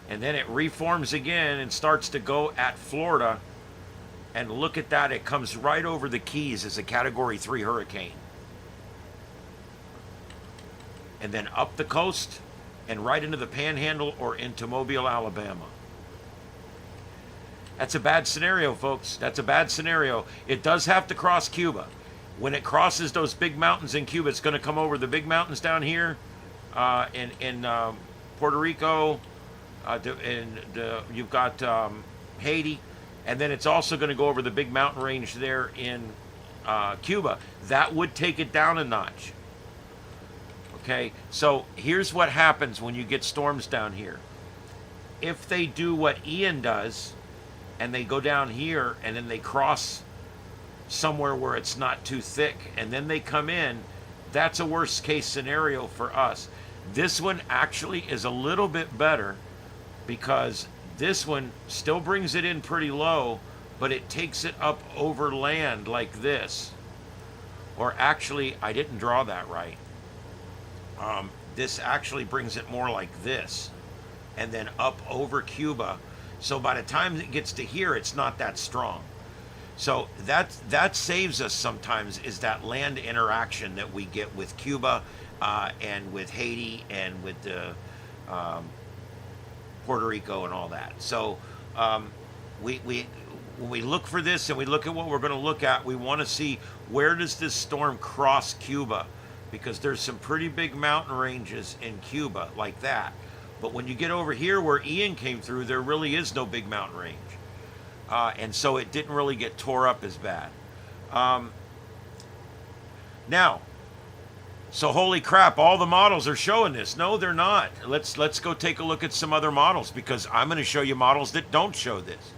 And then it reforms again and starts to go at Florida. And look at that. It comes right over the Keys as a Category 3 hurricane. And then up the coast and right into the Panhandle or into Mobile, Alabama. That's a bad scenario, folks. That's a bad scenario. It does have to cross Cuba. When it crosses those big mountains in Cuba, it's going to come over the big mountains down here in Puerto Rico. You've got Haiti. And then it's also going to go over the big mountain range there in Cuba. That would take it down a notch. Okay, so here's what happens when you get storms down here. If they do what Ian does, and they go down here, and then they cross somewhere where it's not too thick, and then they come in, that's a worst case scenario for us. This one actually is a little bit better because this one still brings it in pretty low, but it takes it up over land like this. Or actually, I didn't draw that right. This actually brings it more like this, and then up over Cuba. So by the time it gets to here, it's not that strong. So that saves us sometimes, is that land interaction that we get with Cuba and with Haiti and with the Puerto Rico and all that. So when we look for this and we look at what we're going to look at, we want to see where does this storm cross Cuba, because there's some pretty big mountain ranges in Cuba like that. But when you get over here where Ian came through, there really is no big mountain range. And so it didn't really get tore up as bad. Now, so holy crap, all the models are showing this. No, they're not. Let's go take a look at some other models, because I'm going to show you models that don't show this.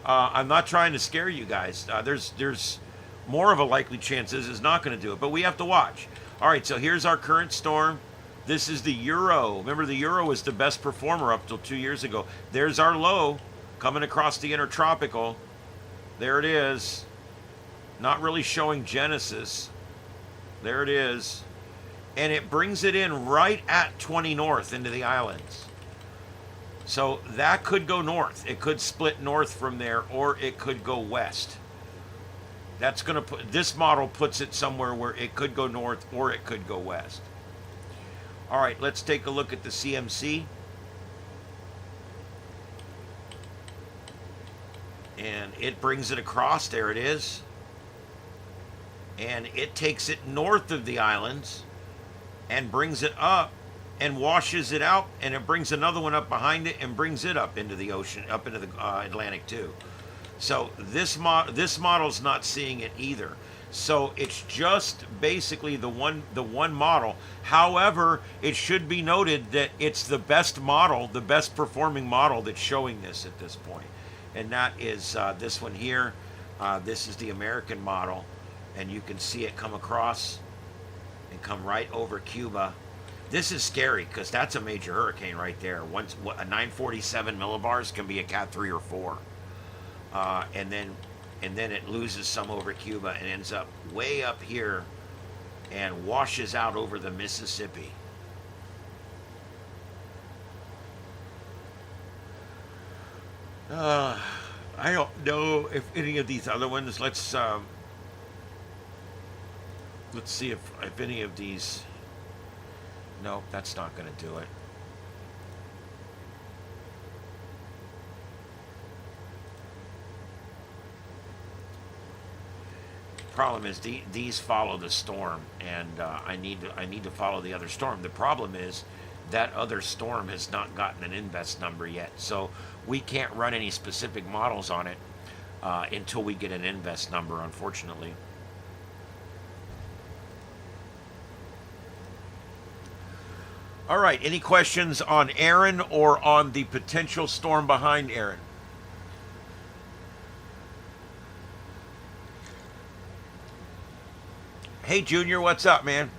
I'm not trying to scare you guys. There's more of a likely chance this is not going to do it, but we have to watch. All right, so here's our current storm. This is the Euro. Remember, the Euro was the best performer up till 2 years ago. There's our low coming across the intertropical. There it is. Not really showing Genesis. There it is. And it brings it in right at 20 north into the islands. So that could go north. It could split north from there, or it could go west. That's going to put, this model puts it somewhere where it could go north or it could go west. All right, let's take a look at the CMC. And it brings it across. There it is. And it takes it north of the islands and brings it up and washes it out, and it brings another one up behind it and brings it up into the ocean, up into the Atlantic too. So this model's not seeing it either. So it's just basically the one model. However, it should be noted that it's the best model, the best performing model that's showing this at this point. and that is this one here. This is the American model, and you can see it come across and come right over Cuba. This is scary because that's a major hurricane right there. Once a 947 millibars can be a Cat 3 or 4, and then it loses some over Cuba and ends up way up here and washes out over the Mississippi. I don't know if any of these other ones. Let's see if any of these. No, that's not going to do it. Problem is these follow the storm, and I need to follow the other storm. The problem is that other storm has not gotten an invest number yet, so we can't run any specific models on it until we get an invest number, unfortunately. All right, any questions on Erin or on the potential storm behind Erin? Hey, Junior, what's up, man?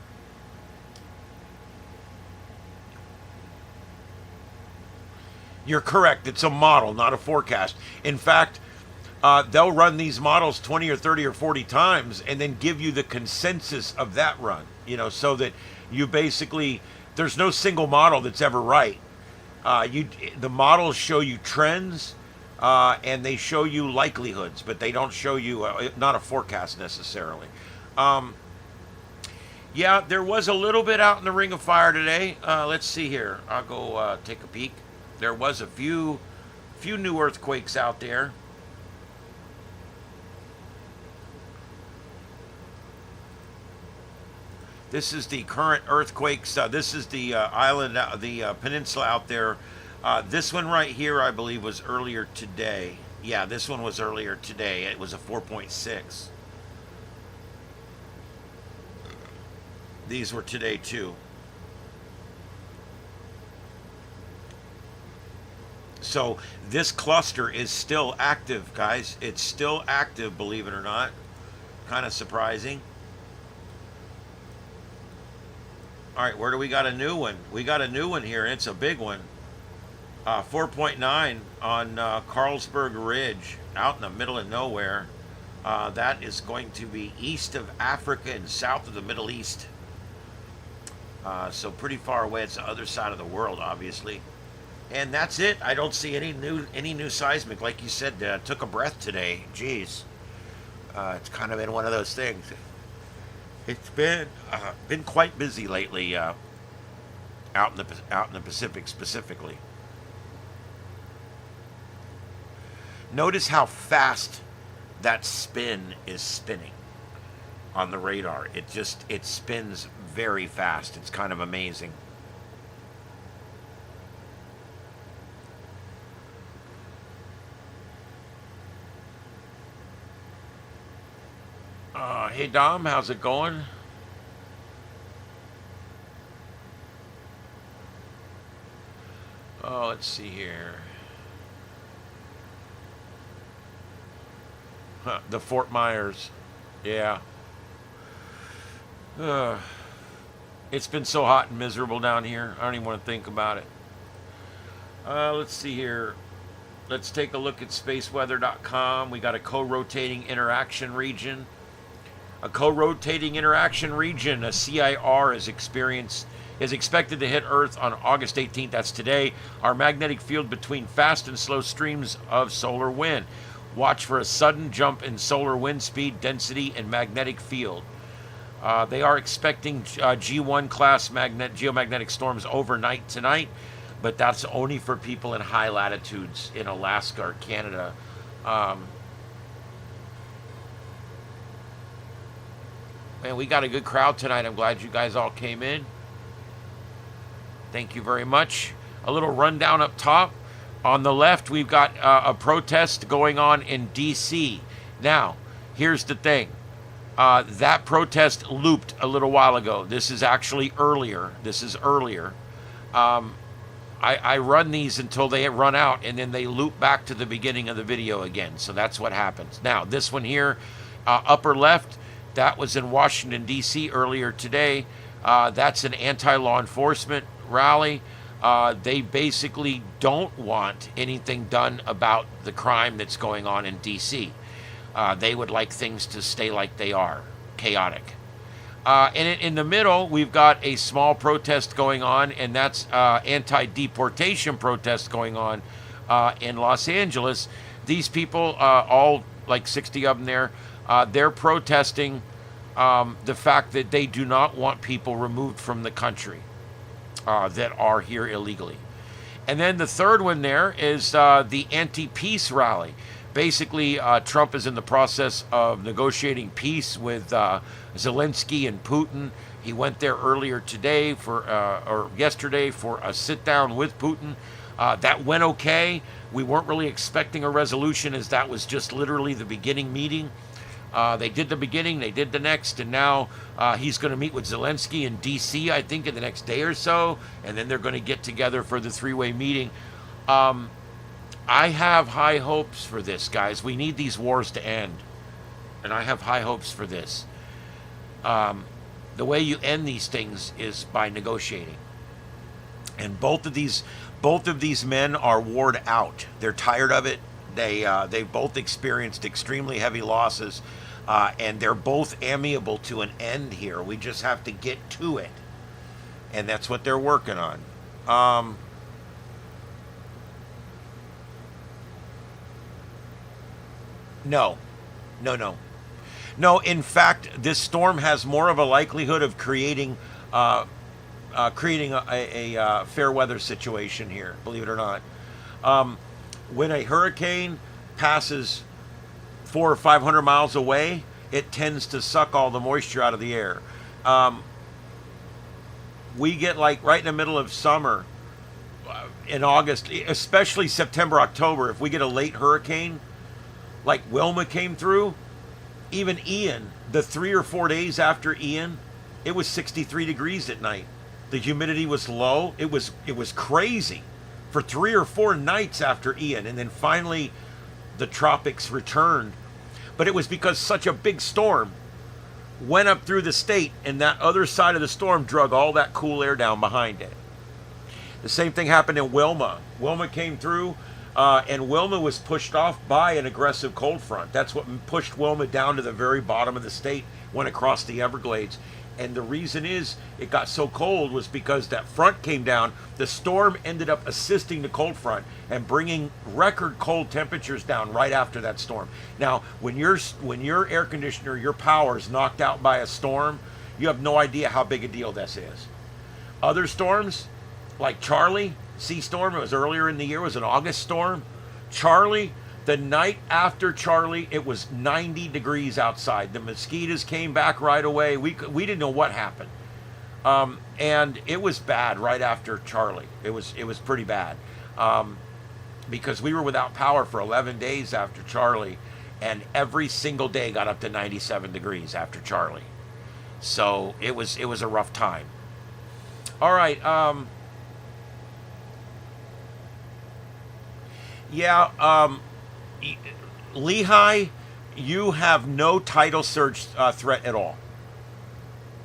You're correct. It's a model, not a forecast. In fact, they'll run these models 20 or 30 or 40 times and then give you the consensus of that run, so that you basically, there's no single model that's ever right. The models show you trends, and they show you likelihoods, but they don't show you, not a forecast necessarily. Yeah, there was a little bit out in the Ring of Fire today. Let's see here. I'll go take a peek. There was a few new earthquakes out there. This is the current earthquakes. This is the island, the peninsula out there. This one right here, I believe, was earlier today. Yeah, this one was earlier today. It was a 4.6. These were today too. So this cluster is still active, guys. It's still active, believe it or not. Kind of surprising. All right, where do we got a new one? We got a new one here, and it's a big one. 4.9 on Carlsberg Ridge, out in the middle of nowhere. That is going to be east of Africa and south of the Middle East. So pretty far away. It's the other side of the world, obviously. And that's it. I don't see any new seismic. Like you said, took a breath today. Jeez, it's kind of been one of those things. It's been quite busy lately, out in the Pacific specifically. Notice how fast that spin is spinning on the radar. It spins very fast. It's kind of amazing. Hey Dom, how's it going? Oh, let's see here. The Fort Myers. Yeah. It's been so hot and miserable down here. I don't even want to think about it. Let's see here. Let's take a look at spaceweather.com. We got a co-rotating interaction region. A co-rotating interaction region, a CIR, is expected to hit Earth on August 18th. That's today. Our magnetic field between fast and slow streams of solar wind. Watch for a sudden jump in solar wind speed, density, and magnetic field. They are expecting G1 class geomagnetic storms overnight tonight, but that's only for people in high latitudes in Alaska or Canada. Man, we got a good crowd tonight. I'm glad you guys all came in. Thank you very much. A little rundown up top. On the left, we've got a protest going on in D.C. Now, here's the thing. That protest looped a little while ago. This is actually earlier. I I run these until they run out, and then they loop back to the beginning of the video again. So that's what happens. Now, this one here, upper left, that was in Washington, D.C. earlier today. That's an anti-law enforcement rally. They basically don't want anything done about the crime that's going on in D.C. They would like things to stay like they are, chaotic. And in the middle, we've got a small protest going on, and that's anti-deportation protest going on in Los Angeles. These people, all like 60 of them there, they're protesting the fact that they do not want people removed from the country that are here illegally. And then the third one there is the anti-peace rally. Basically, Trump is in the process of negotiating peace with Zelensky and Putin. He went there earlier today or yesterday for a sit down with Putin. That went okay. We weren't really expecting a resolution, as that was just literally the beginning meeting. They did the beginning, they did the next, and now he's going to meet with Zelensky in D.C., I think, in the next day or so, and then they're going to get together for the three-way meeting. I have high hopes for this, guys. We need these wars to end, and I have high hopes for this. The way you end these things is by negotiating. And both of these men are worn out. They're tired of it. They've both experienced extremely heavy losses, and they're both amiable to an end here. We just have to get to it, and that's what they're working on. No. In fact, this storm has more of a likelihood of creating a fair weather situation here, believe it or not. When a hurricane passes 400 or 500 miles away, it tends to suck all the moisture out of the air. We get like right in the middle of summer in August, especially September, October, if we get a late hurricane, like Wilma came through, even Ian, the 3 or 4 days after Ian, it was 63 degrees at night. The humidity was low. It was crazy for 3 or 4 nights after Ian, and then finally the tropics returned. But it was because such a big storm went up through the state, and that other side of the storm drug all that cool air down behind it. The same thing happened in Wilma. Wilma came through, and Wilma was pushed off by an aggressive cold front. That's what pushed Wilma down to the very bottom of the state, went across the Everglades. And the reason is it got so cold was because that front came down. The storm ended up assisting the cold front and bringing record cold temperatures down right after that storm. Now, when your air conditioner, your power is knocked out by a storm, you have no idea how big a deal this is. Other storms, like Charlie, sea storm, it was earlier in the year, it was an August storm. Charlie, the night after Charlie, it was 90 degrees outside. The mosquitoes came back right away. We didn't know what happened. And it was bad right after Charlie. It was pretty bad. Because we were without power for 11 days after Charlie, and every single day got up to 97 degrees after Charlie. So it was a rough time. All right, Lehigh, you have no tidal surge threat at all.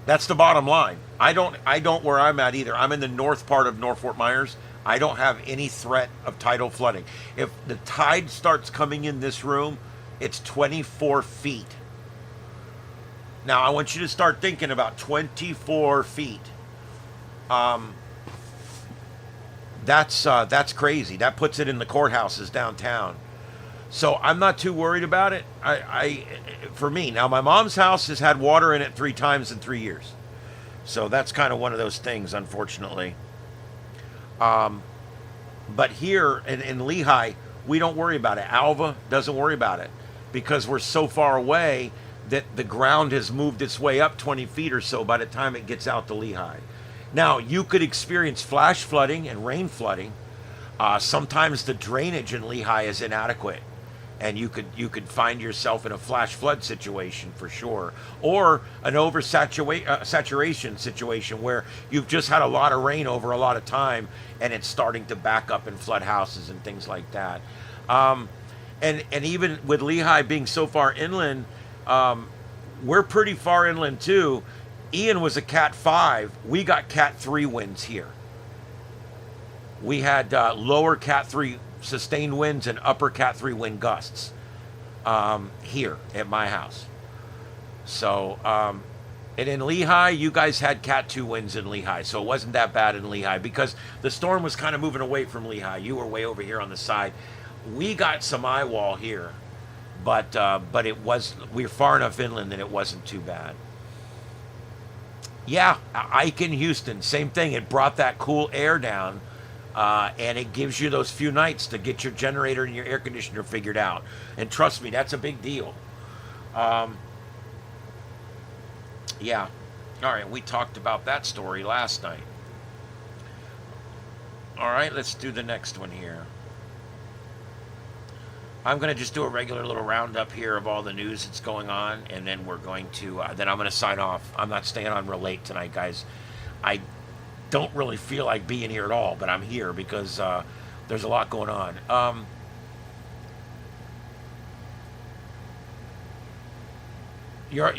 That's the bottom line. I don't where I'm at either. I'm in the north part of North Fort Myers. I don't have any threat of tidal flooding. If the tide starts coming in this room, it's 24 feet. Now, I want you to start thinking about 24 feet. That's crazy. That puts it in the courthouses downtown. So I'm not too worried about it. For me, now my mom's house has had water in it 3 times in 3 years. So that's kind of one of those things, unfortunately. But here in Lehigh, we don't worry about it. Alva doesn't worry about it because we're so far away that the ground has moved its way up 20 feet or so by the time it gets out to Lehigh. Now, you could experience flash flooding and rain flooding. Sometimes the drainage in Lehigh is inadequate. and you could find yourself in a flash flood situation for sure, or an saturation situation where you've just had a lot of rain over a lot of time, and it's starting to back up and flood houses and things like that. And even with Lehigh being so far inland, we're pretty far inland too. Ian was a Cat 5. We got Cat 3 winds here. We had lower Cat 3 sustained winds and upper Cat 3 wind gusts here at my house. So, and in Lehigh, you guys had Cat 2 winds in Lehigh, so it wasn't that bad in Lehigh because the storm was kind of moving away from Lehigh. You were way over here on the side. We got some eye wall here, but we were far enough inland that it wasn't too bad. Yeah, Ike in Houston, same thing. It brought that cool air down, and it gives you those few nights to get your generator and your air conditioner figured out. And trust me, that's a big deal. Yeah. All right, we talked about that story last night. All right, let's do the next one here. I'm going to just do a regular little roundup here of all the news that's going on, and then we're going to, then I'm going to sign off. I'm not staying on real late tonight, guys. I don't really feel like being here at all, but I'm here because there's a lot going on. You're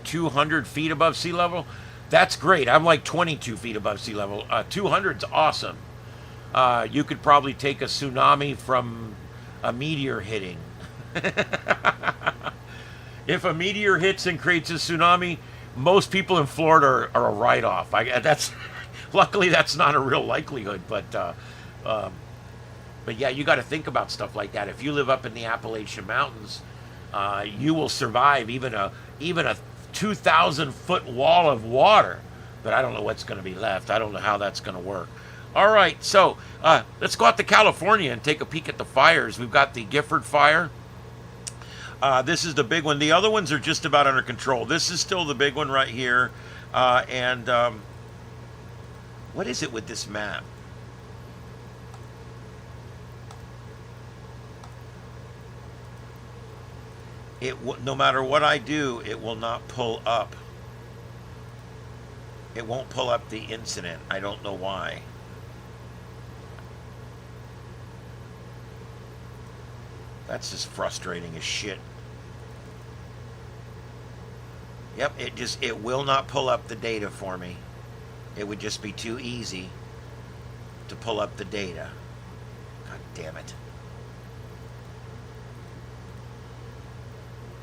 200 feet above sea level? That's great. I'm like 22 feet above sea level. 200's awesome. You could probably take a tsunami from a meteor hitting. If a meteor hits and creates a tsunami, most people in Florida are a write-off. Luckily that's not a real likelihood, but yeah, you got to think about stuff like that. If you live up in the Appalachian Mountains, you will survive even a 2,000-foot wall of water. But I don't know what's going to be left. I don't know how that's going to work. All right, so let's go out to California and take a peek at the fires. We've got the Gifford fire. This is the big one. The other ones are just about under control. This is still the big one right here. And what is it with this map? No matter what I do, it will not pull up. It won't pull up the incident. I don't know why. That's just frustrating as shit. Yep, it will not pull up the data for me. It would just be too easy to pull up the data. God damn it.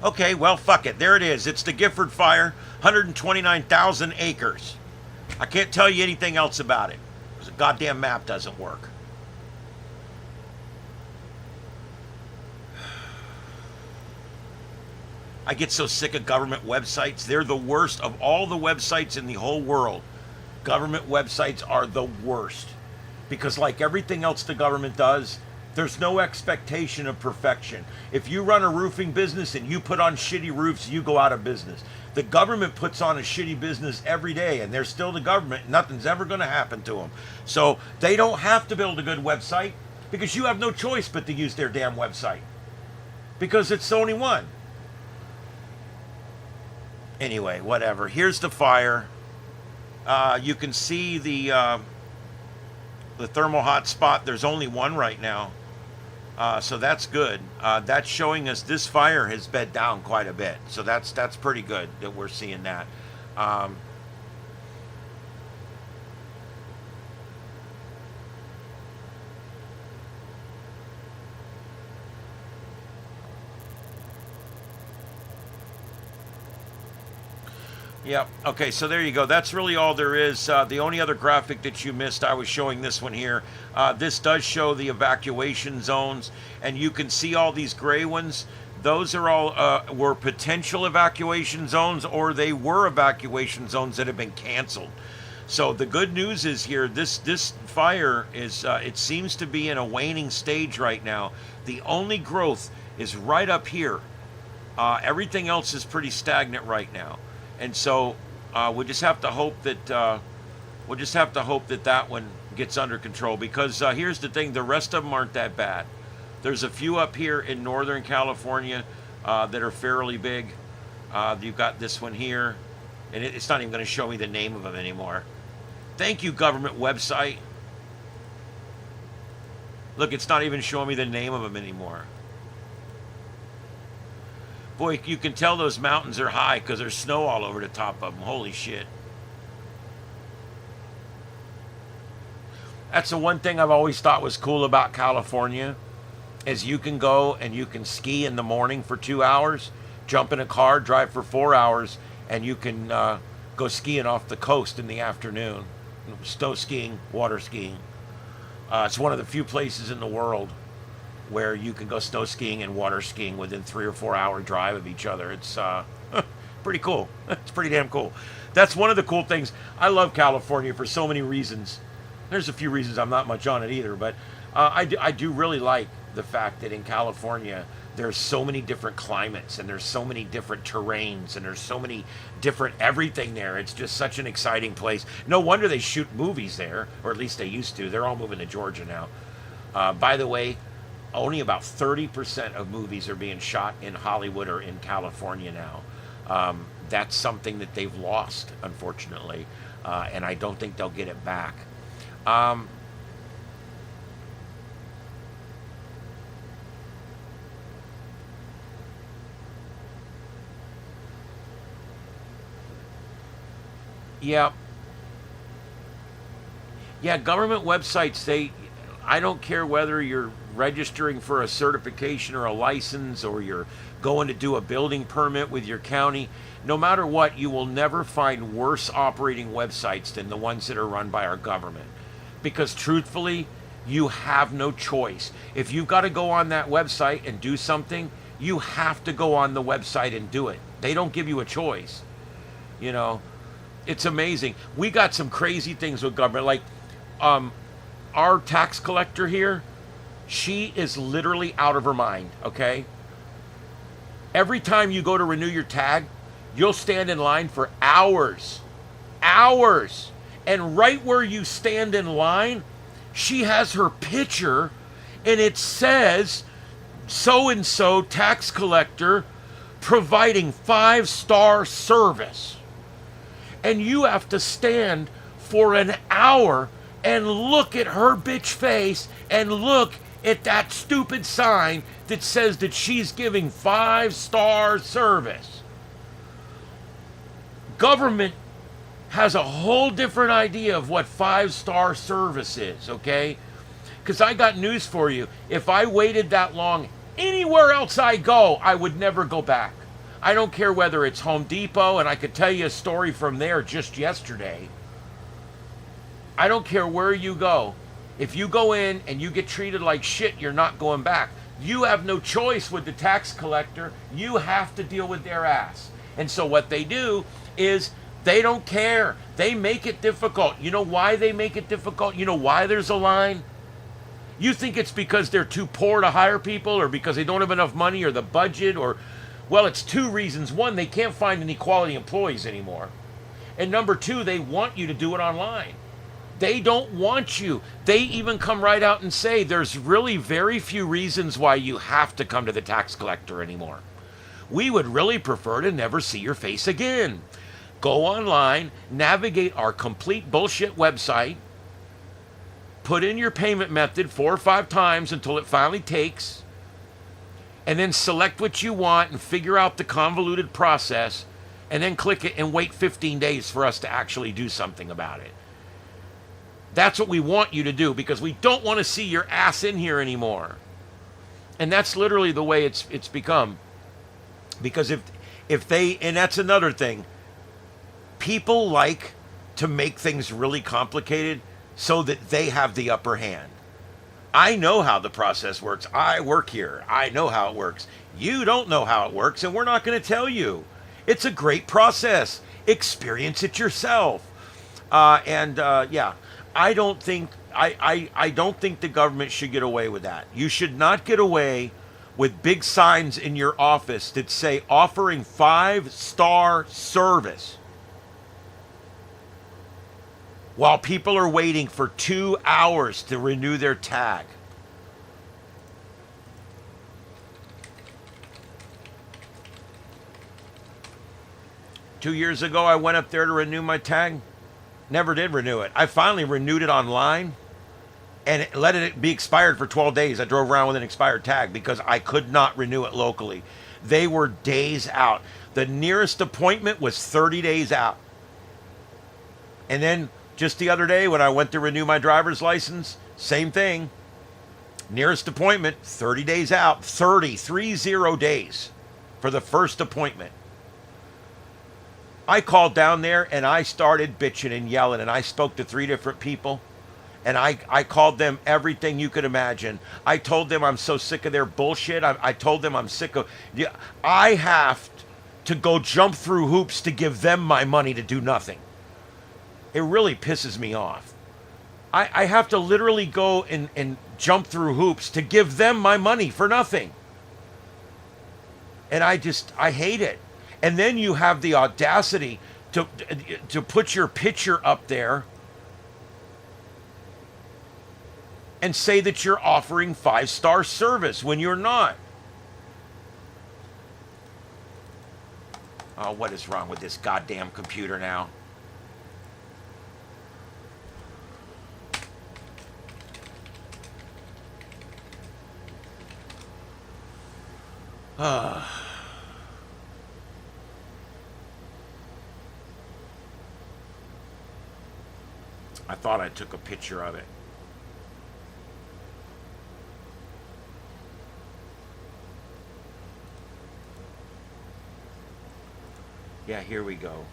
Okay, well, fuck it. There it is. It's the Gifford fire, 129,000 acres. I can't tell you anything else about it, because the goddamn map doesn't work. I get so sick of government websites. They're the worst of all the websites in the whole world. Government websites are the worst. Because like everything else the government does, there's no expectation of perfection. If you run a roofing business and you put on shitty roofs, you go out of business. The government puts on a shitty business every day, and they're still the government. Nothing's ever going to happen to them. So they don't have to build a good website because you have no choice but to use their damn website. Because it's the only one. Anyway, whatever. Here's the fire. You can see the thermal hot spot. There's only one right now. So that's good. That's showing us this fire has bed down quite a bit. So that's pretty good that we're seeing that. Yep. Okay, so there you go. That's really all there is. The only other graphic that you missed, I was showing this one here. This does show the evacuation zones, and you can see all these gray ones. Those are all were potential evacuation zones, or they were evacuation zones that have been canceled. So the good news is here, this fire is, it seems to be in a waning stage right now. The only growth is right up here. Everything else is pretty stagnant right now. And so we just have to hope that that one gets under control, because here's the thing: the rest of them aren't that bad. There's a few up here in Northern California that are fairly big. You've got this one here, and it's not even going to show me the name of them anymore. Thank you, government website. Look, it's not even showing me the name of them anymore. Boy, you can tell those mountains are high because there's snow all over the top of them. Holy shit. That's the one thing I've always thought was cool about California, is you can go and you can ski in the morning for 2 hours, jump in a car, drive for 4 hours, and you can go skiing off the coast in the afternoon. Snow skiing, water skiing. It's one of the few places in the world where you can go snow skiing and water skiing within 3 or 4 hour drive of each other. It's pretty cool. It's pretty damn cool. That's one of the cool things. I love California for so many reasons. There's a few reasons I'm not much on it either, but I do really like the fact that in California there's so many different climates and there's so many different terrains and there's so many different everything there. It's just such an exciting place. No wonder they shoot movies there, or at least they used to. They're all moving to Georgia now. By the way, only about 30% of movies are being shot in Hollywood or in California now. That's something that they've lost, unfortunately, and I don't think they'll get it back. Yeah. Yeah, government websites, I don't care whether you're registering for a certification or a license or you're going to do a building permit with your county. No matter what, you will never find worse operating websites than the ones that are run by our government. Because truthfully, you have no choice. If you've got to go on that website and do something, you have to go on the website and do it. They don't give you a choice. You know, it's amazing. We got some crazy things with government. Like, our tax collector here, she is literally out of her mind, okay? Every time you go to renew your tag, you'll stand in line for hours. Hours. And right where you stand in line, she has her picture and it says, so-and-so tax collector providing 5-star service. And you have to stand for an hour and look at her bitch face and look at that stupid sign that says that she's giving 5-star service. Government has a whole different idea of what 5-star service is, okay? Because I got news for you. If I waited that long anywhere else I go, I would never go back. I don't care whether it's Home Depot, and I could tell you a story from there just yesterday. I don't care where you go. If you go in and you get treated like shit, you're not going back. You have no choice with the tax collector. You have to deal with their ass. And so what they do is they don't care. They make it difficult. You know why they make it difficult? You know why there's a line? You think it's because they're too poor to hire people, or because they don't have enough money, or the budget, or... Well, it's two reasons. One, they can't find any quality employees anymore. And number two, they want you to do it online. They don't want you. They even come right out and say there's really very few reasons why you have to come to the tax collector anymore. We would really prefer to never see your face again. Go online, navigate our complete bullshit website, put in your payment method 4 or 5 times until it finally takes, and then select what you want and figure out the convoluted process, and then click it and wait 15 days for us to actually do something about it. That's what we want you to do, because we don't want to see your ass in here anymore. And that's literally the way it's become. Because if they, and that's another thing, people like to make things really complicated so that they have the upper hand. I know how the process works. I work here. I know how it works. You don't know how it works, and we're not going to tell you. It's a great process. Experience it yourself. Yeah, I don't think the government should get away with that. You should not get away with big signs in your office that say offering 5-star service while people are waiting for 2 hours to renew their tag. 2 years ago, I went up there to renew my tag. Never did renew it. I finally renewed it online and let it be expired for 12 days. I drove around with an expired tag because I could not renew it locally. They were days out. The nearest appointment was 30 days out. And then just the other day when I went to renew my driver's license, same thing. Nearest appointment, 30 days out. 30 days for the first appointment. I called down there and I started bitching and yelling, and I spoke to 3 different people. And I called them everything you could imagine. I told them I'm so sick of their bullshit. I told them I'm sick of... I have to go jump through hoops to give them my money to do nothing. It really pisses me off. I have to literally go and jump through hoops to give them my money for nothing. And I hate it. And then you have the audacity to put your picture up there and say that you're offering 5-star service when you're not. Oh, what is wrong with this goddamn computer now? I thought I took a picture of it. Yeah, here we go.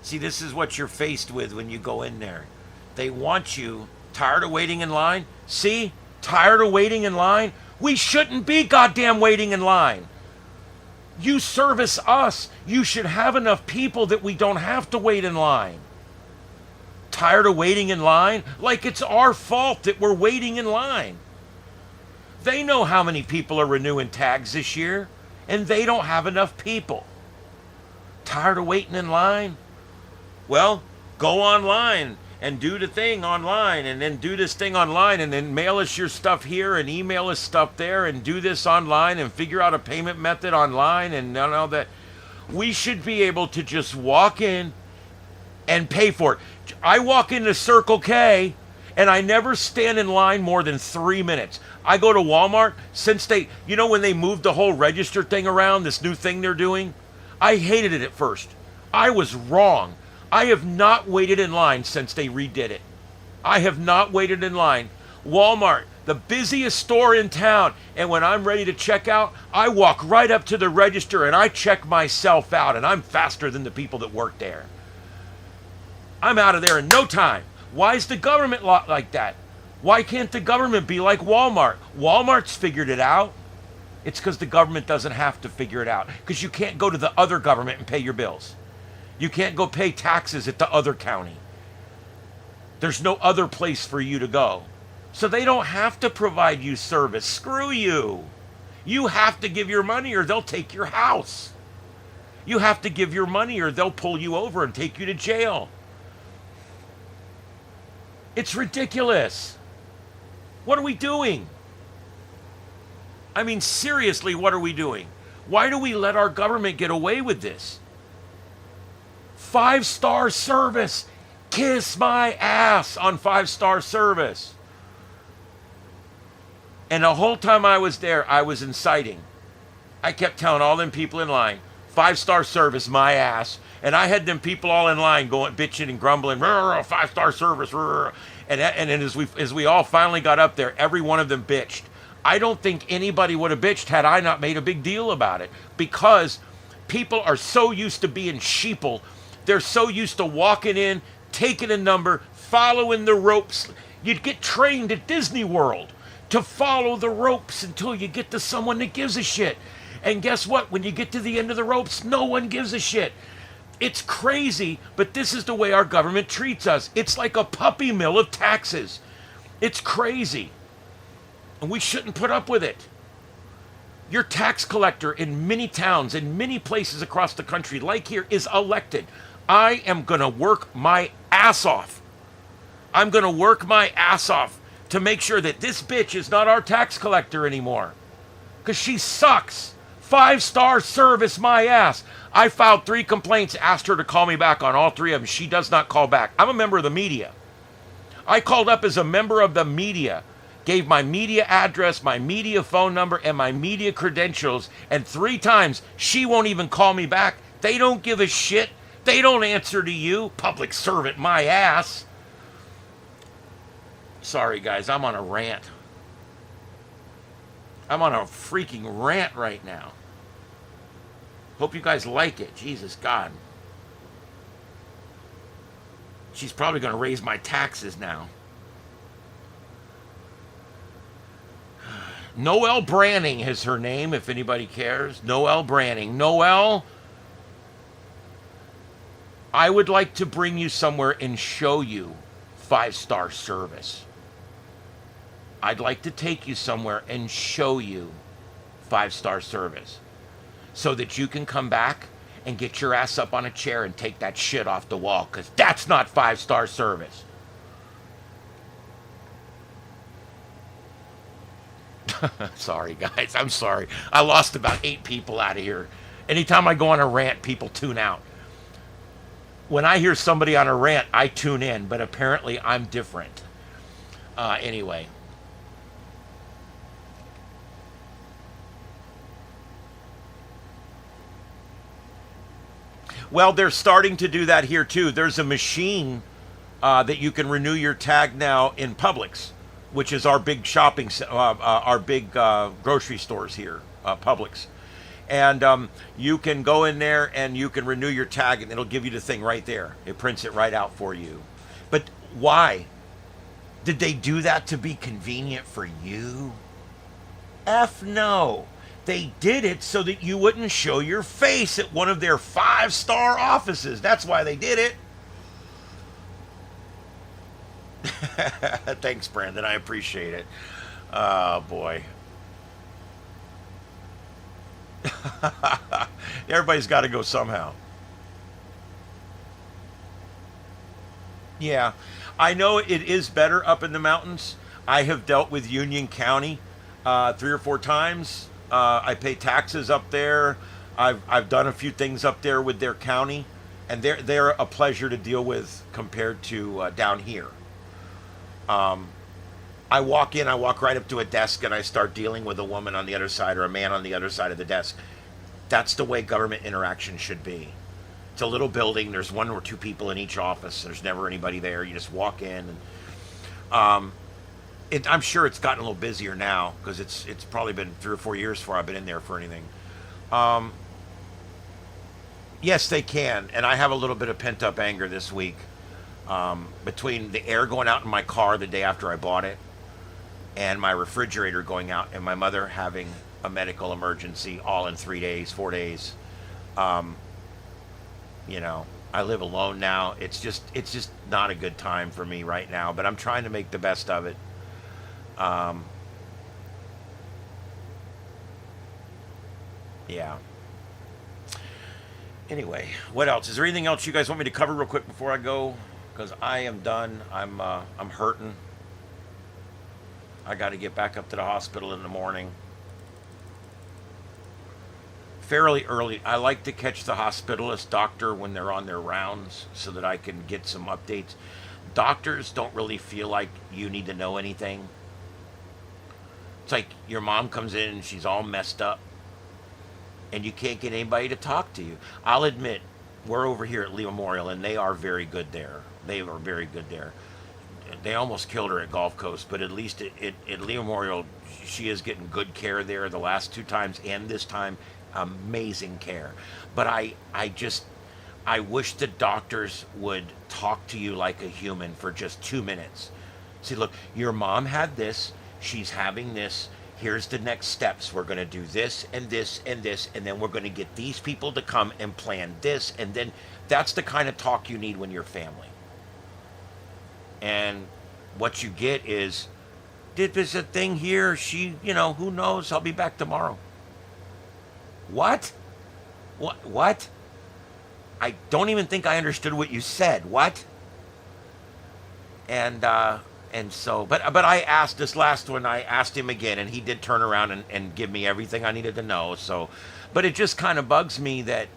See, this is what you're faced with when you go in there. They want you, tired of waiting in line? See? Tired of waiting in line? We shouldn't be goddamn waiting in line. You service us. You should have enough people that we don't have to wait in line. Tired of waiting in line? Like it's our fault that we're waiting in line. They know how many people are renewing tags this year, and they don't have enough people. Tired of waiting in line? Well, go online and do the thing online, and then do this thing online, and then mail us your stuff here and email us stuff there, and do this online and figure out a payment method online and all that. We should be able to just walk in and pay for it. I walk into Circle K and I never stand in line more than 3 minutes. I go to Walmart, since they, when they moved the whole register thing around, this new thing they're doing, I hated it at first. I was wrong. I have not waited in line since they redid it. I have not waited in line. Walmart, the busiest store in town, and when I'm ready to check out, I walk right up to the register and I check myself out, and I'm faster than the people that work there. I'm out of there in no time. Why is the government like that? Why can't the government be like Walmart? Walmart's figured it out. It's because the government doesn't have to figure it out, because you can't go to the other government and pay your bills. You can't go pay taxes at the other county. There's no other place for you to go. So they don't have to provide you service. Screw you. You have to give your money or they'll take your house. You have to give your money or they'll pull you over and take you to jail. It's ridiculous. What are we doing? I mean, seriously, what are we doing? Why do we let our government get away with this? 5-star service. Kiss my ass on 5-star service. And the whole time I was there, I was inciting. I kept telling all them people in line, 5-star service, my ass. And I had them people all in line going, bitching and grumbling, 5-star service. And as we all finally got up there, every one of them bitched. I don't think anybody would have bitched had I not made a big deal about it, because people are so used to being sheeple. They're so used to walking in, taking a number, following the ropes. You'd get trained at Disney World to follow the ropes until you get to someone that gives a shit. And guess what? When you get to the end of the ropes, no one gives a shit. It's crazy, but this is the way our government treats us. It's like a puppy mill of taxes. It's crazy. And we shouldn't put up with it. Your tax collector in many towns, in many places across the country, like here, is elected. I am going to work my ass off. I'm going to work my ass off to make sure that this bitch is not our tax collector anymore. Because she sucks. 5-star service, my ass. I filed 3 complaints, asked her to call me back on all 3 of them. She does not call back. I'm a member of the media. I called up as a member of the media, gave my media address, my media phone number, and my media credentials, and 3 times she won't even call me back. They don't give a shit. They don't answer to you. Public servant, my ass. Sorry, guys, I'm on a rant. I'm on a freaking rant right now. Hope you guys like it. Jesus God. She's probably going to raise my taxes now. Noelle Branning is her name, if anybody cares. Noelle Branning. Noelle, I would like to bring you somewhere and show you 5-star service. I'd like to take you somewhere and show you 5-star service so that you can come back and get your ass up on a chair and take that shit off the wall, because that's not 5-star service. Sorry, guys. I'm sorry. I lost about 8 people out of here. Anytime I go on a rant, people tune out. When I hear somebody on a rant, I tune in, but apparently I'm different. Anyway. Well, they're starting to do that here too. There's a machine that you can renew your tag now in Publix, which is our big our big grocery stores here, Publix. And you can go in there and you can renew your tag, and it'll give you the thing right there. It prints it right out for you. But why? Did they do that to be convenient for you? F no. They did it so that you wouldn't show your face at one of their 5-star offices. That's why they did it. Thanks, Brandon. I appreciate it. Oh, boy. Everybody's got to go somehow. Yeah. I know it is better up in the mountains. I have dealt with Union County 3 or 4 times. I pay taxes up there. I've done a few things up there with their county, and they're a pleasure to deal with compared to down here. I walk right up to a desk, and I start dealing with a woman on the other side or a man on the other side of the desk. That's the way government interaction should be. It's a little building. There's 1 or 2 people in each office. There's never anybody there. You just walk in, and I'm sure it's gotten a little busier now, because it's probably been 3 or 4 years before I've been in there for anything. Yes, they can, and I have a little bit of pent-up anger this week between the air going out in my car the day after I bought it, and my refrigerator going out, and my mother having a medical emergency all in 3 days, 4 days. You know, I live alone now. It's just not a good time for me right now, but I'm trying to make the best of it. Yeah. Anyway, what else? Is there anything else you guys want me to cover real quick before I go? Because I am done. I'm hurting. I got to get back up to the hospital in the morning. Fairly early. I like to catch the hospitalist doctor when they're on their rounds so that I can get some updates. Doctors don't really feel like you need to know anything. It's like your mom comes in and she's all messed up, and you can't get anybody to talk to you. I'll admit, we're over here at Lee Memorial, and they are very good there. They are very good there. They almost killed her at Gulf Coast, but at least at Lee Memorial, she is getting good care there the last 2 times, and this time, amazing care. But I wish the doctors would talk to you like a human for just 2 minutes. See, look, your mom had this. She's having this. Here's the next steps. We're going to do this and this and this, and then we're going to get these people to come and plan this, and then that's the kind of talk you need when you're family. And what you get is, there's a thing here. She, who knows? I'll be back tomorrow. What? What? I don't even think I understood what you said. What? And so, but I asked this last one. I asked him again, and he did turn around and give me everything I needed to know. So, but it just kind of bugs me that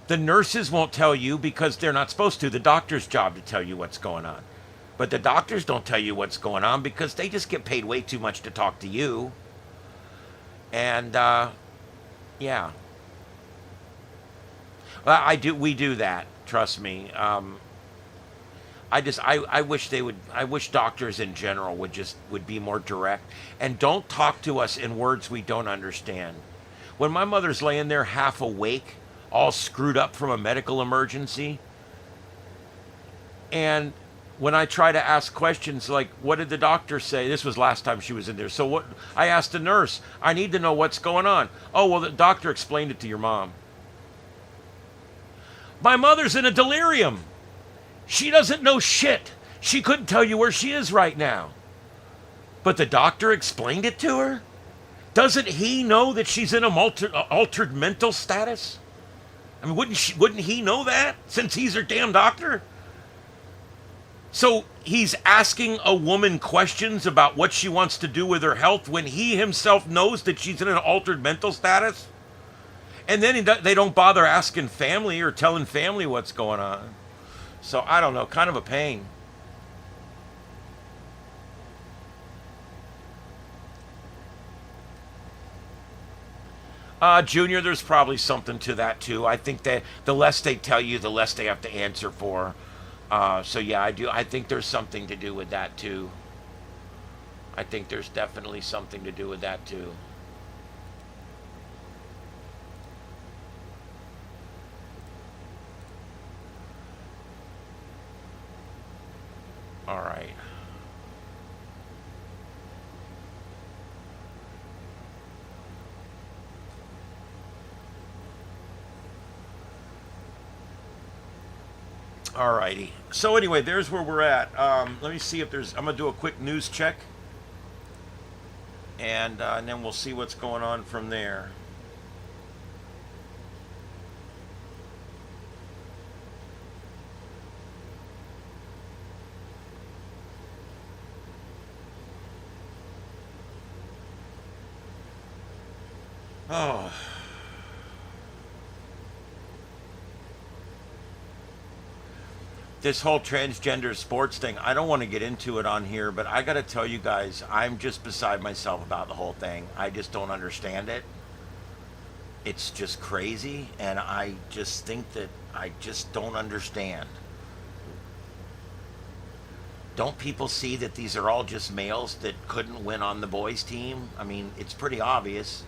the nurses won't tell you because they're not supposed to. The doctor's job to tell you what's going on, but the doctors don't tell you what's going on because they just get paid way too much to talk to you. And yeah, I do. We do that. Trust me. I wish they would. I wish doctors in general would be more direct and don't talk to us in words we don't understand. When my mother's laying there half awake, all screwed up from a medical emergency, and when I try to ask questions like, "What did the doctor say?" This was last time she was in there. So what? I asked the nurse. I need to know what's going on. Oh well, the doctor explained it to your mom. My mother's in a delirium. She doesn't know shit. She couldn't tell you where she is right now. But the doctor explained it to her? Doesn't he know that she's in a altered mental status? I mean, wouldn't he know that since he's her damn doctor? So he's asking a woman questions about what she wants to do with her health when he himself knows that she's in an altered mental status? And then they don't bother asking family or telling family what's going on. So I don't know, kind of a pain. Junior, there's probably something to that too. I think that the less they tell you, the less they have to answer for. So yeah, I do. I think there's something to do with that too. I think there's definitely something to do with that too. All right. All righty. So anyway, there's where we're at. Let me see if there's. I'm gonna do a quick news check, and then we'll see what's going on from there. Oh, this whole transgender sports thing. I don't want to get into it on here, but I got to tell you guys, I'm just beside myself about the whole thing. I just don't understand it. It's just crazy, and I just think that I just don't understand. Don't people see that these are all just males that couldn't win on the boys' team? I mean, it's pretty obvious.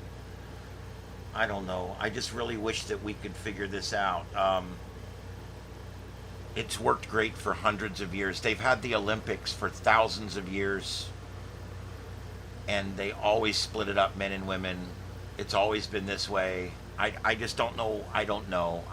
I don't know. I just really wish that we could figure this out. It's worked great for hundreds of years. They've had the Olympics for thousands of years, and they always split it up, men and women. It's always been this way. I just don't know. I don't know.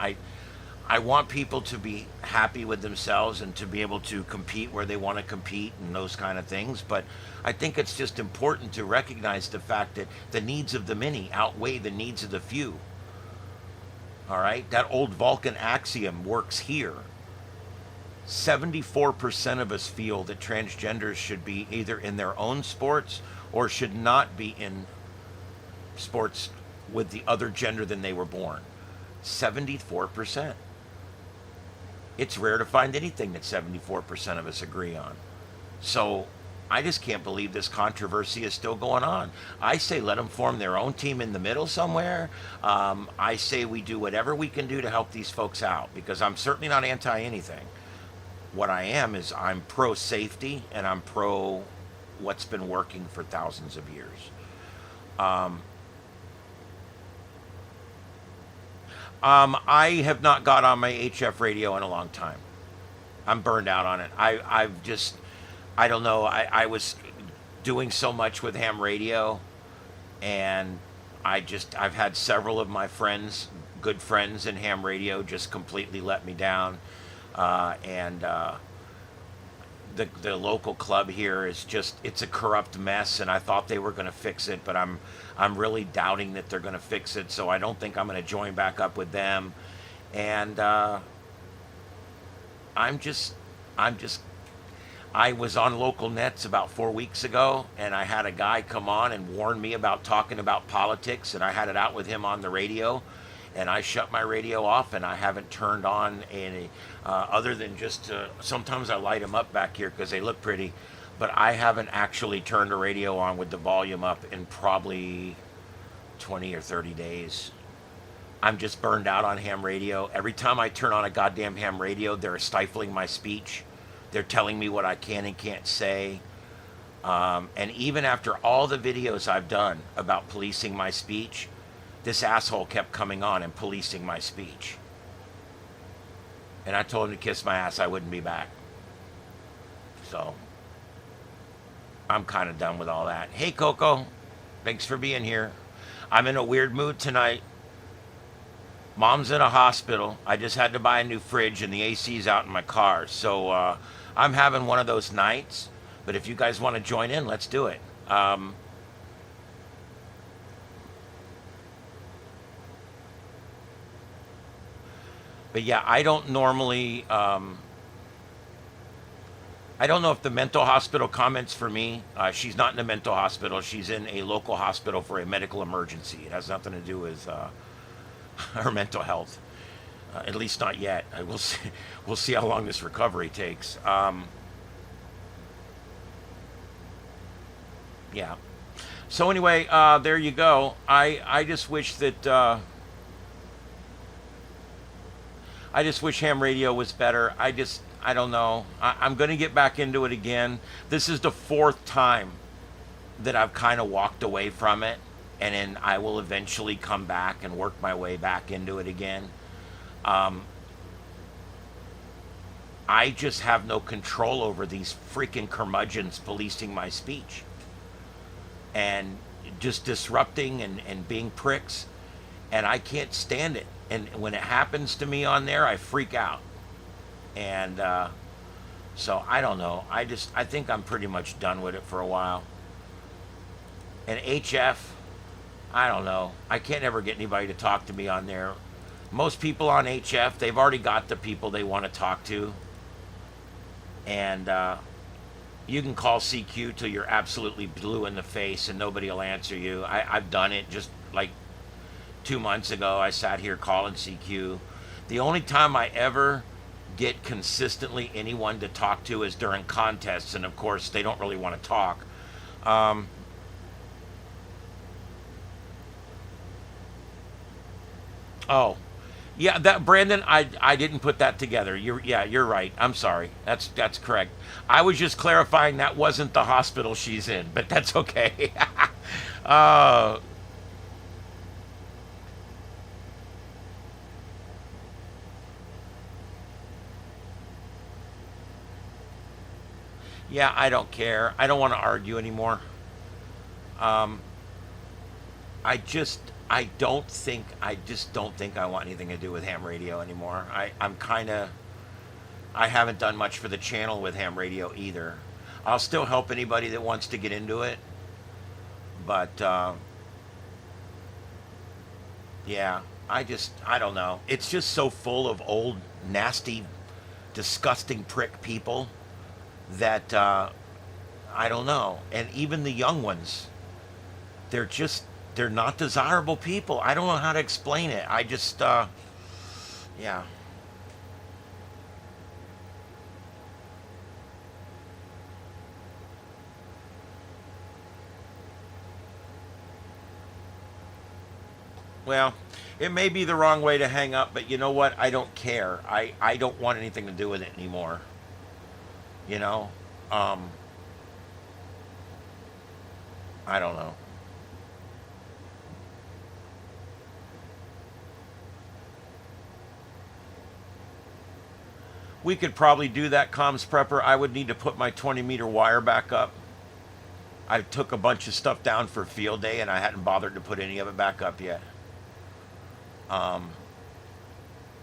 I want people to be happy with themselves and to be able to compete where they want to compete and those kind of things. But I think it's just important to recognize the fact that the needs of the many outweigh the needs of the few. All right? That old Vulcan axiom works here. 74% of us feel that transgenders should be either in their own sports or should not be in sports with the other gender than they were born. 74%. It's rare to find anything that 74% of us agree on. So I just can't believe this controversy is still going on. I say let them form their own team in the middle somewhere. I say we do whatever we can do to help these folks out because I'm certainly not anti anything. What I am is I'm pro safety and I'm pro what's been working for thousands of years. Um, I have not got on my HF radio in a long time. I'm burned out on it. I've just, I don't know. I was doing so much with ham radio, and I've had several of my friends, good friends in ham radio, just completely let me down. And the local club here is just, it's a corrupt mess, and I thought they were going to fix it, but I'm really doubting that they're going to fix it, so I don't think I'm going to join back up with them. And I'm just, I'm just, I was on local nets about 4 weeks ago, and I had a guy come on and warn me about talking about politics, and I had it out with him on the radio, and I shut my radio off, and I haven't turned on any, other than just sometimes I light them up back here because they look pretty, but I haven't actually turned the radio on with the volume up in probably 20 or 30 days. I'm just burned out on ham radio. Every time I turn on a goddamn ham radio, they're stifling my speech. They're telling me what I can and can't say. And even after all the videos I've done about policing my speech, this asshole kept coming on and policing my speech. And I told him to kiss my ass, I wouldn't be back. So, I'm kind of done with all that. Hey, Coco. Thanks for being here. I'm in a weird mood tonight. Mom's in a hospital. I just had to buy a new fridge and the AC's out in my car. So I'm having one of those nights. But if you guys want to join in, let's do it. But yeah, I don't normally. I don't know if the mental hospital comments for me. She's not in a mental hospital. She's in a local hospital for a medical emergency. It has nothing to do with her mental health. At least not yet. I will see. We'll see how long this recovery takes. Yeah. So anyway, there you go. I just wish that I just wish ham radio was better. I don't know. I'm gonna get back into it again. This is the fourth time that I've kind of walked away from it, and then I will eventually come back and work my way back into it again. I just have no control over these freaking curmudgeons policing my speech and just disrupting and being pricks, and I can't stand it. And when it happens to me on there, I freak out. And so I don't know. I think I'm pretty much done with it for a while. And HF, I don't know. I can't ever get anybody to talk to me on there. Most people on HF, they've already got the people they want to talk to. And you can call CQ till you're absolutely blue in the face and nobody will answer you. I've done it just like 2 months ago. I sat here calling CQ. The only time I ever get consistently anyone to talk to is during contests, and of course they don't really want to talk. Oh, yeah, that Brandon, I didn't put that together. You're right. I'm sorry. That's correct. I was just clarifying that wasn't the hospital she's in, but that's okay. uh, yeah, I don't care. I don't want to argue anymore. Um, I just don't think I want anything to do with ham radio anymore. I'm kind of, I haven't done much for the channel with ham radio either. I'll still help anybody that wants to get into it, but yeah, I don't know. It's just so full of old, nasty, disgusting prick people that I don't know. And even the young ones, they're just, they're not desirable people. I don't know how to explain it. I just, yeah. Well, it may be the wrong way to hang up, but you know what? I don't care. I don't want anything to do with it anymore. You know? Um, I don't know. We could probably do that, comms prepper. I would need to put my 20-meter wire back up. I took a bunch of stuff down for field day and I hadn't bothered to put any of it back up yet. Um,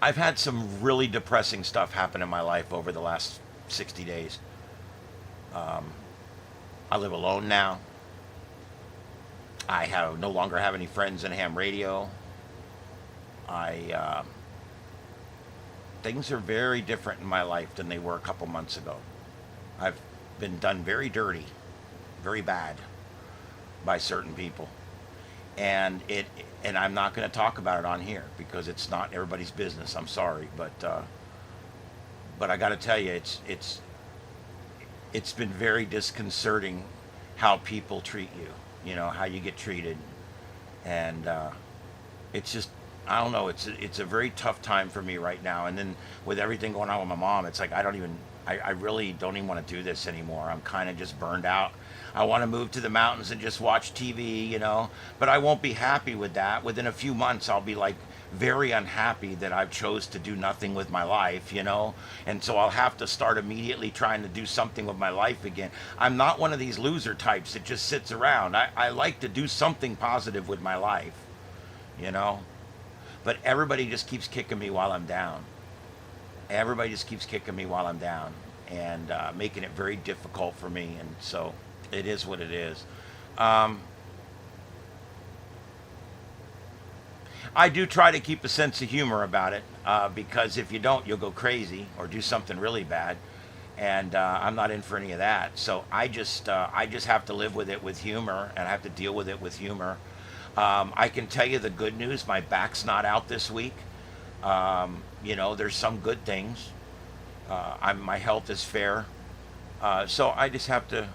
I've had some really depressing stuff happen in my life over the last 60 days. Um, I live alone now. I have no longer have any friends in ham radio. I things are very different in my life than they were a couple months ago. I've been done very dirty, very bad by certain people, and I'm not going to talk about it on here because it's not everybody's business. I'm sorry, but I got to tell you, it's been very disconcerting how people treat you. You know how you get treated, and it's just, I don't know. It's a very tough time for me right now. And then with everything going on with my mom, it's like I really don't even want to do this anymore. I'm kind of just burned out. I want to move to the mountains and just watch TV, but I won't be happy with that. Within a few months, I'll be like very unhappy that I've chose to do nothing with my life, and so I'll have to start immediately trying to do something with my life again. I'm not one of these loser types that just sits around. I like to do something positive with my life, you know. But everybody just keeps kicking me while I'm down. Everybody just keeps kicking me while I'm down and making it very difficult for me. And so it is what it is. I do try to keep a sense of humor about it because if you don't, you'll go crazy or do something really bad. And I'm not in for any of that. So I just have to live with it with humor, and I have to deal with it with humor. I can tell you the good news. My back's not out this week. There's some good things. My health is fair. So I just have to,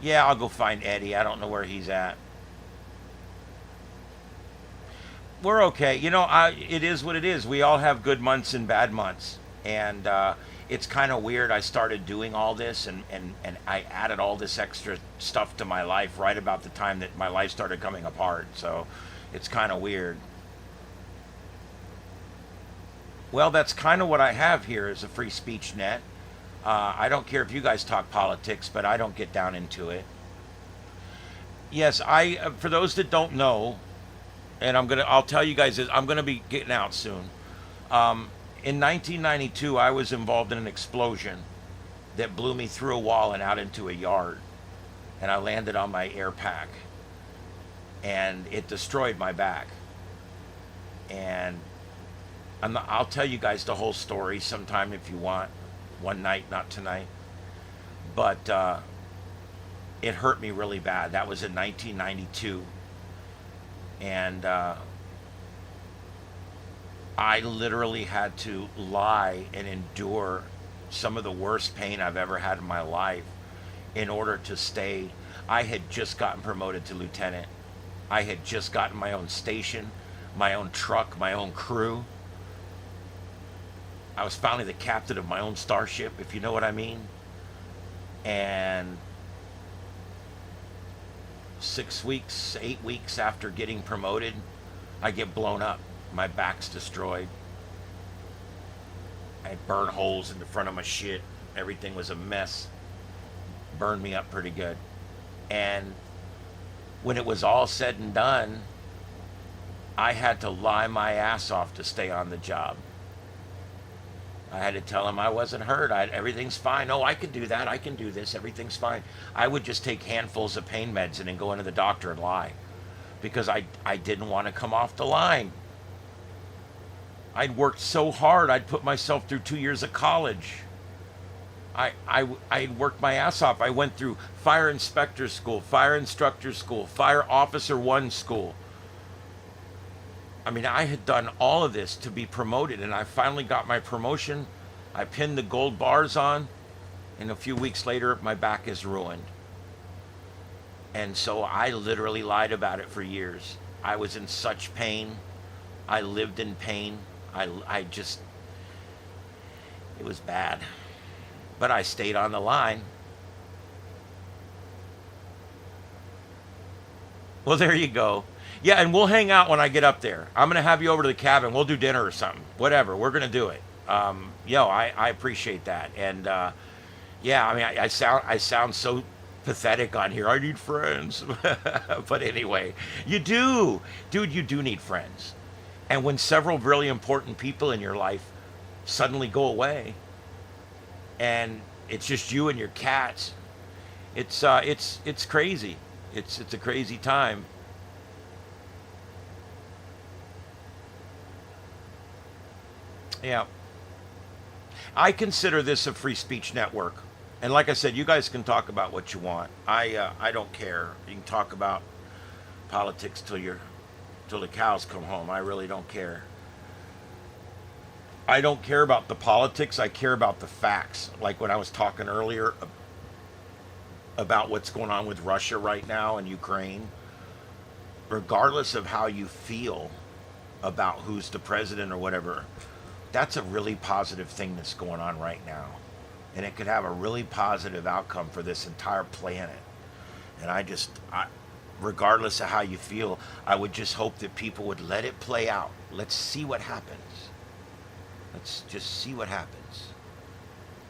I'll go find Eddie. I don't know where he's at. We're okay. It is what it is. We all have good months and bad months. And it's kind of weird. I started doing all this and I added all this extra stuff to my life right about the time that my life started coming apart. So it's kind of weird. Well, that's kind of what I have here is a free speech net. I don't care if you guys talk politics, but I don't get down into it. Yes, for those that don't know, and I'll tell you guys this, I'm gonna be getting out soon. In 1992, I was involved in an explosion that blew me through a wall and out into a yard. And I landed on my air pack. And it destroyed my back. And I'll tell you guys the whole story sometime if you want. One night, not tonight. But it hurt me really bad. That was in 1992. And I literally had to lie and endure some of the worst pain I've ever had in my life in order to stay. I had just gotten promoted to lieutenant. I had just gotten my own station, my own truck, my own crew. I was finally the captain of my own Starship, if you know what I mean. And 6 weeks, 8 weeks after getting promoted, I get blown up. My back's destroyed. I had burn holes in the front of my shit. Everything was a mess. Burned me up pretty good. And when it was all said and done, I had to lie my ass off to stay on the job. I had to tell him I wasn't hurt. Everything's fine. Oh, I can do that. I can do this. Everything's fine. I would just take handfuls of pain meds and then go into the doctor and lie because I didn't want to come off the line. I'd worked so hard. I'd put myself through 2 years of college. I worked my ass off. I went through fire inspector school, fire instructor school, fire officer 1 school. I mean, I had done all of this to be promoted, and I finally got my promotion. I pinned the gold bars on, and a few weeks later, my back is ruined. And so I literally lied about it for years. I was in such pain. I lived in pain. It was bad. But I stayed on the line. Well, there you go. Yeah, and we'll hang out when I get up there. I'm going to have you over to the cabin. We'll do dinner or something. Whatever. We're going to do it. I appreciate that. And, I mean, I sound so pathetic on here. I need friends. But anyway, you do. Dude, you do need friends. And when several really important people in your life suddenly go away, and it's just you and your cats, it's crazy. It's a crazy time. Yeah. I consider this a free speech network. And like I said, you guys can talk about what you want. I don't care. You can talk about politics till the cows come home. I really don't care. I don't care about the politics. I care about the facts. Like when I was talking earlier about what's going on with Russia right now and Ukraine, regardless of how you feel about who's the president or whatever, that's a really positive thing that's going on right now. And it could have a really positive outcome for this entire planet. And regardless of how you feel, I would just hope that people would let it play out. Let's see what happens. Let's just see what happens.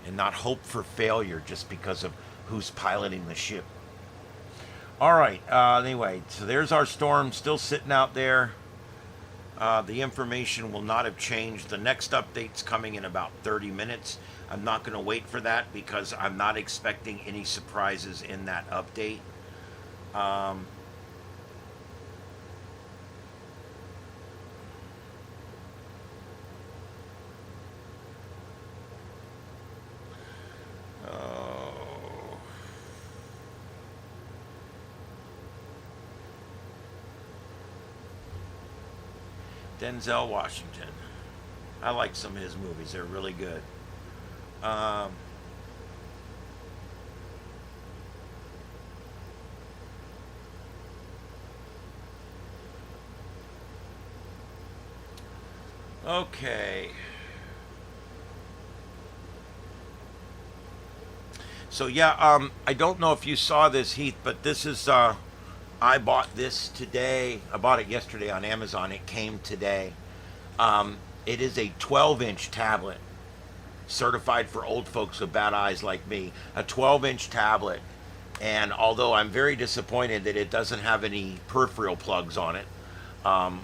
And not hope for failure just because of who's piloting the ship. All right. Anyway, so there's our storm still sitting out there. The information will not have changed. The next update's coming in about 30 minutes. I'm not going to wait for that because I'm not expecting any surprises in that update. Denzel Washington. I like some of his movies. They're really good. Um, okay. So yeah, I don't know if you saw this, Heath, but this is I bought this today. I bought it yesterday on Amazon. It came today. It is a 12-inch tablet, certified for old folks with bad eyes like me. A 12-inch tablet. And although I'm very disappointed that it doesn't have any peripheral plugs on it, I've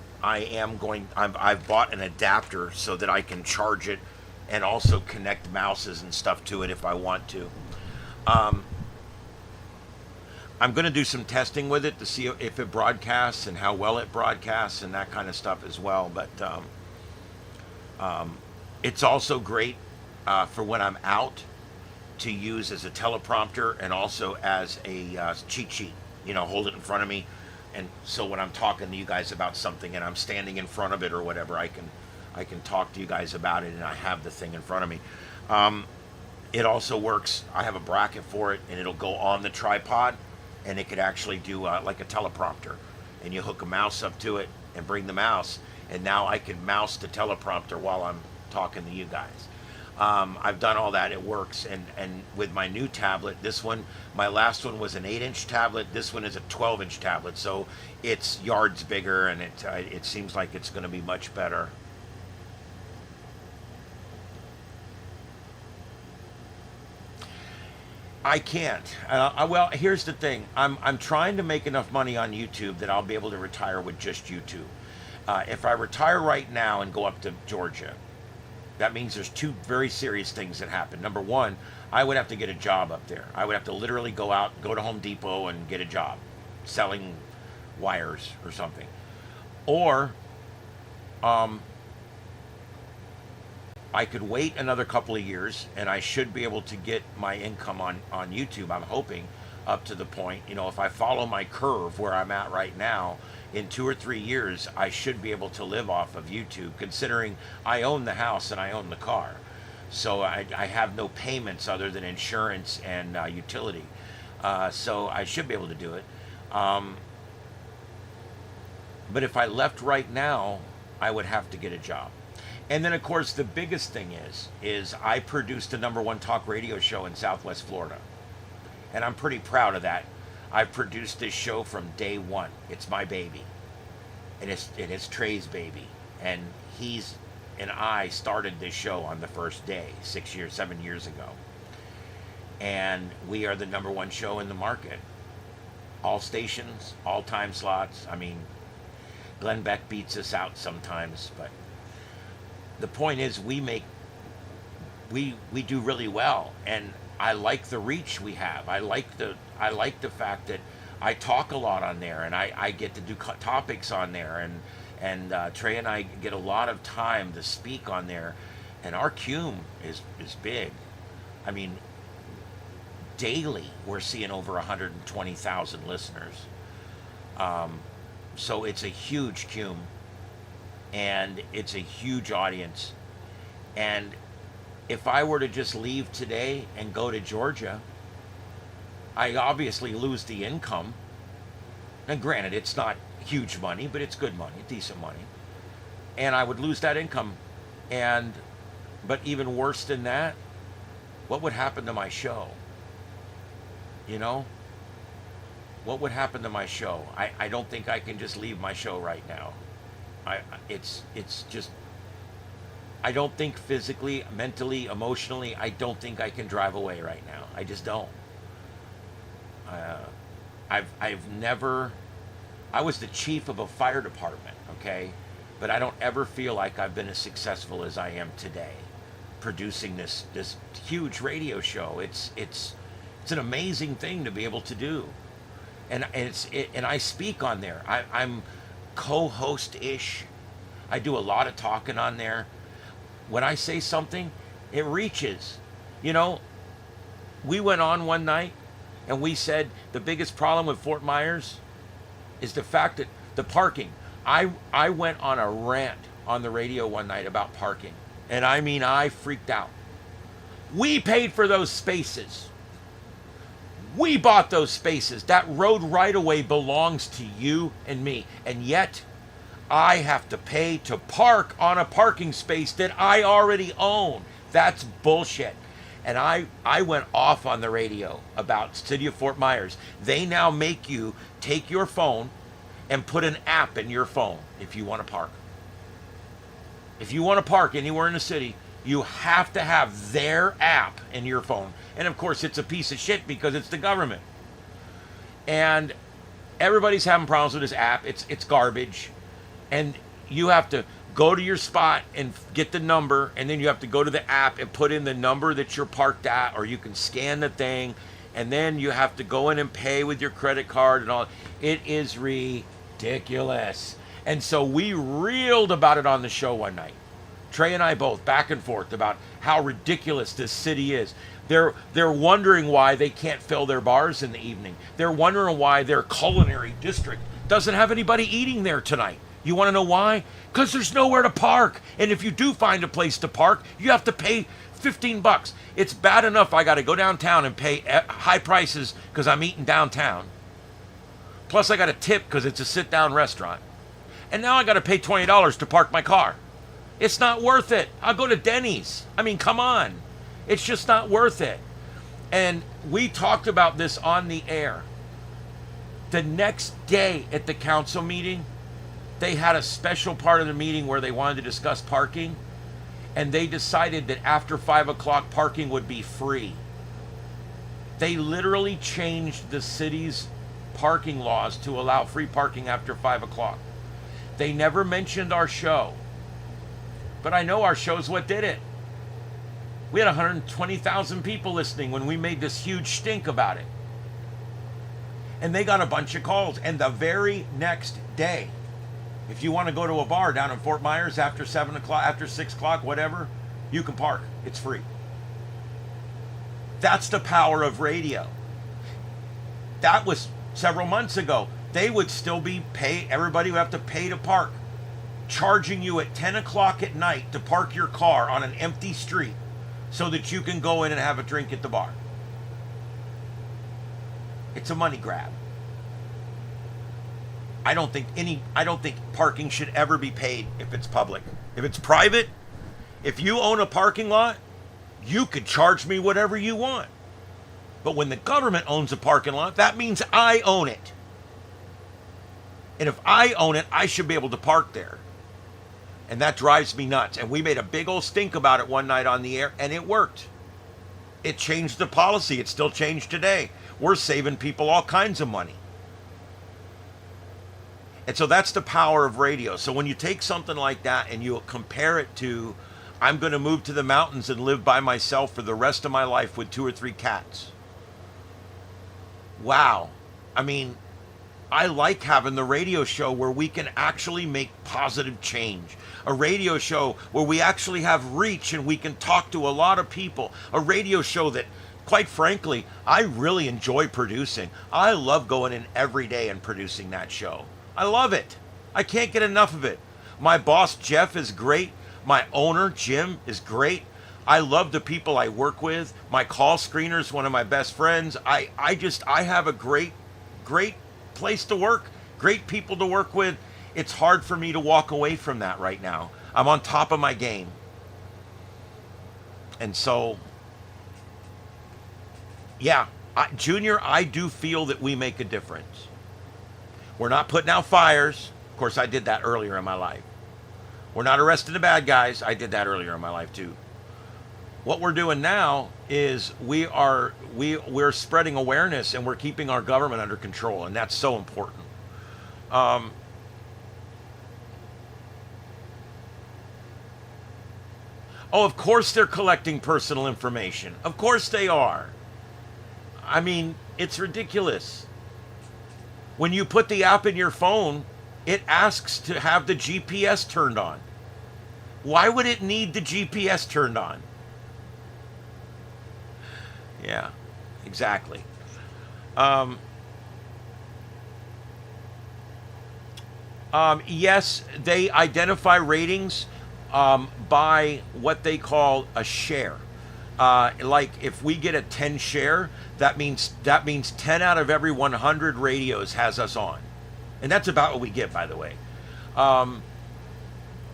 bought an adapter so that I can charge it and also connect mouses and stuff to it if I want to. Um, I'm going to do some testing with it to see if it broadcasts and how well it broadcasts and that kind of stuff as well. But it's also great for when I'm out to use as a teleprompter and also as a cheat sheet. You know, hold it in front of me, and so when I'm talking to you guys about something and I'm standing in front of it or whatever, I can talk to you guys about it and I have the thing in front of me. It also works. I have a bracket for it, and it'll go on the tripod, and it could actually do like a teleprompter. And you hook a mouse up to it and bring the mouse, and now I can mouse the teleprompter while I'm talking to you guys. I've done all that. It works. And with my new tablet, this one, my last one was an 8-inch tablet. This one is a 12-inch tablet, so it's yards bigger, and it seems like it's going to be much better. I can't. Well, here's the thing. I'm trying to make enough money on YouTube that I'll be able to retire with just YouTube. If I retire right now and go up to Georgia, that means there's two very serious things that happen. Number one, I would have to get a job up there. I would have to literally go to Home Depot and get a job selling wires or something. Or um, I could wait another couple of years and I should be able to get my income on YouTube, I'm hoping, up to the point, if I follow my curve where I'm at right now, in 2 or 3 years, I should be able to live off of YouTube, considering I own the house and I own the car. So I have no payments other than insurance and utility. So I should be able to do it. But if I left right now, I would have to get a job. And then, of course, the biggest thing is I produced the #1 talk radio show in Southwest Florida. And I'm pretty proud of that. I've produced this show from day one. It's my baby. And it's Trey's baby. And I started this show on the first day, 7 years ago. And we are the #1 show in the market. All stations, all time slots. I mean, Glenn Beck beats us out sometimes, but the point is we do really well, and I like the reach we have. I like the fact that I talk a lot on there, and I get to do topics on there, And Trey and I get a lot of time to speak on there, and our cume is big. I mean, daily we're seeing over 120,000 listeners. So it's a huge cume, and it's a huge audience. And if I were to just leave today and go to Georgia, I obviously lose the income. And granted, it's not huge money, but it's good money, decent money. And I would lose that income. But even worse than that, what would happen to my show? You know? What would happen to my show? I don't think I can just leave my show right now. It's just, I don't think physically, mentally, emotionally, I don't think I can drive away right now. I just don't. I've never, I was the chief of a fire department, okay? But I don't ever feel like I've been as successful as I am today, producing this huge radio show. It's an amazing thing to be able to do. And I speak on there. I'm co-host-ish. I do a lot of talking on there. When I say something, it reaches. You know, we went on one night and we said the biggest problem with Fort Myers is the fact that the parking. I went on a rant on the radio one night about parking. And I mean, I freaked out. We paid for those spaces. We bought those spaces. That road right away belongs to you and me. And yet, I have to pay to park on a parking space that I already own. That's bullshit. And I went off on the radio about City of Fort Myers. They now make you take your phone and put an app in your phone if you want to park. If you want to park anywhere in the city, you have to have their app in your phone. And of course, it's a piece of shit because it's the government. And everybody's having problems with this app. It's garbage. And you have to go to your spot and get the number, and then you have to go to the app and put in the number that you're parked at, or you can scan the thing, and then you have to go in and pay with your credit card and all. It is ridiculous. And so we reeled about it on the show one night. Trey and I both, back and forth, about how ridiculous this city is. They're wondering why they can't fill their bars in the evening. They're wondering why their culinary district doesn't have anybody eating there tonight. You want to know why? Because there's nowhere to park. And if you do find a place to park, you have to pay $15. It's bad enough I got to go downtown and pay high prices because I'm eating downtown. Plus I got to tip because it's a sit-down restaurant. And now I got to pay $20 to park my car. It's not worth it. I'll go to Denny's. I mean, come on. It's just not worth it. And we talked about this on the air. The next day at the council meeting, they had a special part of the meeting where they wanted to discuss parking, and they decided that after 5 o'clock parking would be free. They literally changed the city's parking laws to allow free parking after 5 o'clock. They never mentioned our show, but I know our show's what did it. We had 120,000 people listening when we made this huge stink about it. And they got a bunch of calls. And the very next day, if you want to go to a bar down in Fort Myers after 7 o'clock, after 6 o'clock, whatever, you can park. It's free. That's the power of radio. That was several months ago. They would still be everybody would have to pay to park, charging you at 10 o'clock at night to park your car on an empty street so that you can go in and have a drink at the bar. It's a money grab. I don't think parking should ever be paid if it's public. If it's private, if you own a parking lot, you could charge me whatever you want. But when the government owns a parking lot, that means I own it. And if I own it, I should be able to park there. And that drives me nuts. And we made a big old stink about it one night on the air, and it worked. It changed the policy. It's still changed today. We're saving people all kinds of money. And so that's the power of radio. So when you take something like that and you compare it to, I'm going to move to the mountains and live by myself for the rest of my life with 2 or 3 cats. Wow. I mean, I like having the radio show where we can actually make positive change. A radio show where we actually have reach and we can talk to a lot of people. A radio show that, quite frankly, I really enjoy producing. I love going in every day and producing that show. I love it. I can't get enough of it. My boss, Jeff, is great. My owner, Jim, is great. I love the people I work with. My call screener is one of my best friends. I have a great place to work, great people to work with. It's hard for me to walk away from that right now. I'm on top of my game. And so, yeah, Junior, I do feel that we make a difference. We're not putting out fires. Of course, I did that earlier in my life. We're not arresting the bad guys. I did that earlier in my life too. What we're doing now is we're spreading awareness and we're keeping our government under control, and that's so important. Oh, of course they're collecting personal information. Of course they are. I mean, it's ridiculous. When you put the app in your phone, it asks to have the GPS turned on. Why would it need the GPS turned on? Yeah, exactly. Yes, they identify ratings by what they call a share. Like if we get a 10 share, that means 10 out of every 100 radios has us on. And that's about what we get, by the way.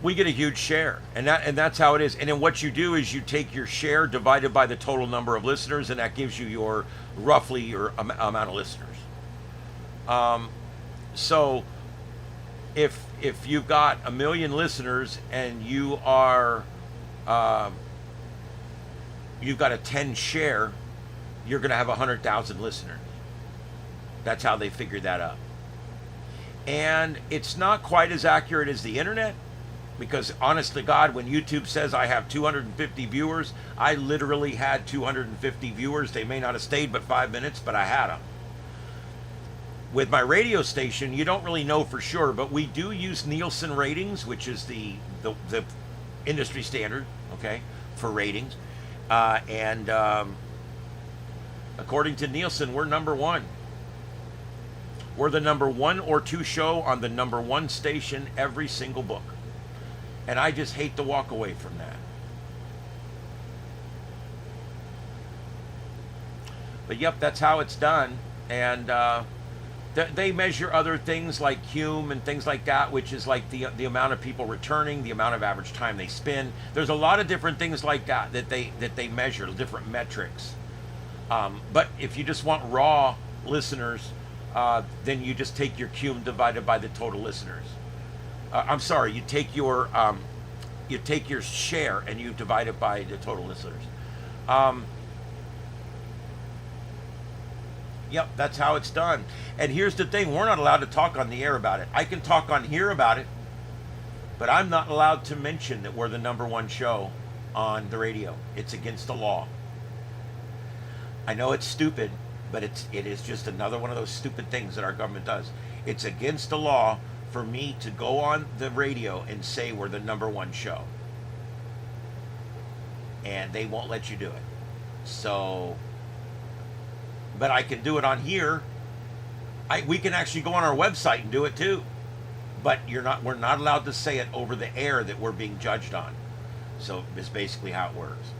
We get a huge share, and that's how it is. And then what you do is you take your share divided by the total number of listeners, and that gives you your roughly your amount of listeners. So if you've got 1 million listeners and you've got a 10 share, you're going to have 100,000 listeners. That's how they figured that out. And it's not quite as accurate as the internet. Because honest to God, when YouTube says I have 250 viewers, I literally had 250 viewers. They may not have stayed but 5 minutes, but I had them. With my radio station, you don't really know for sure, but we do use Nielsen ratings, which is the industry standard, okay, for ratings. And according to Nielsen, we're number one. We're the number 1 or 2 show on the number 1 station every single book. And I just hate to walk away from that. But yep, that's how it's done. And they measure other things like Hume and things like that, which is like the amount of people returning, the amount of average time they spend. There's a lot of different things like that they measure, different metrics. But if you just want raw listeners, then you just take your Hume divided by the total listeners. I'm sorry, you take your share and you divide it by the total listeners. Yep, that's how it's done. And here's the thing, we're not allowed to talk on the air about it. I can talk on here about it, but I'm not allowed to mention that we're the number 1 show on the radio. It's against the law. I know it's stupid, but it is just another one of those stupid things that our government does. It's against the law for me to go on the radio and say we're the number 1 show. And they won't let you do it. So, but I can do it on here. We can actually go on our website and do it too. But we're not allowed to say it over the air that we're being judged on. So it's basically how it works.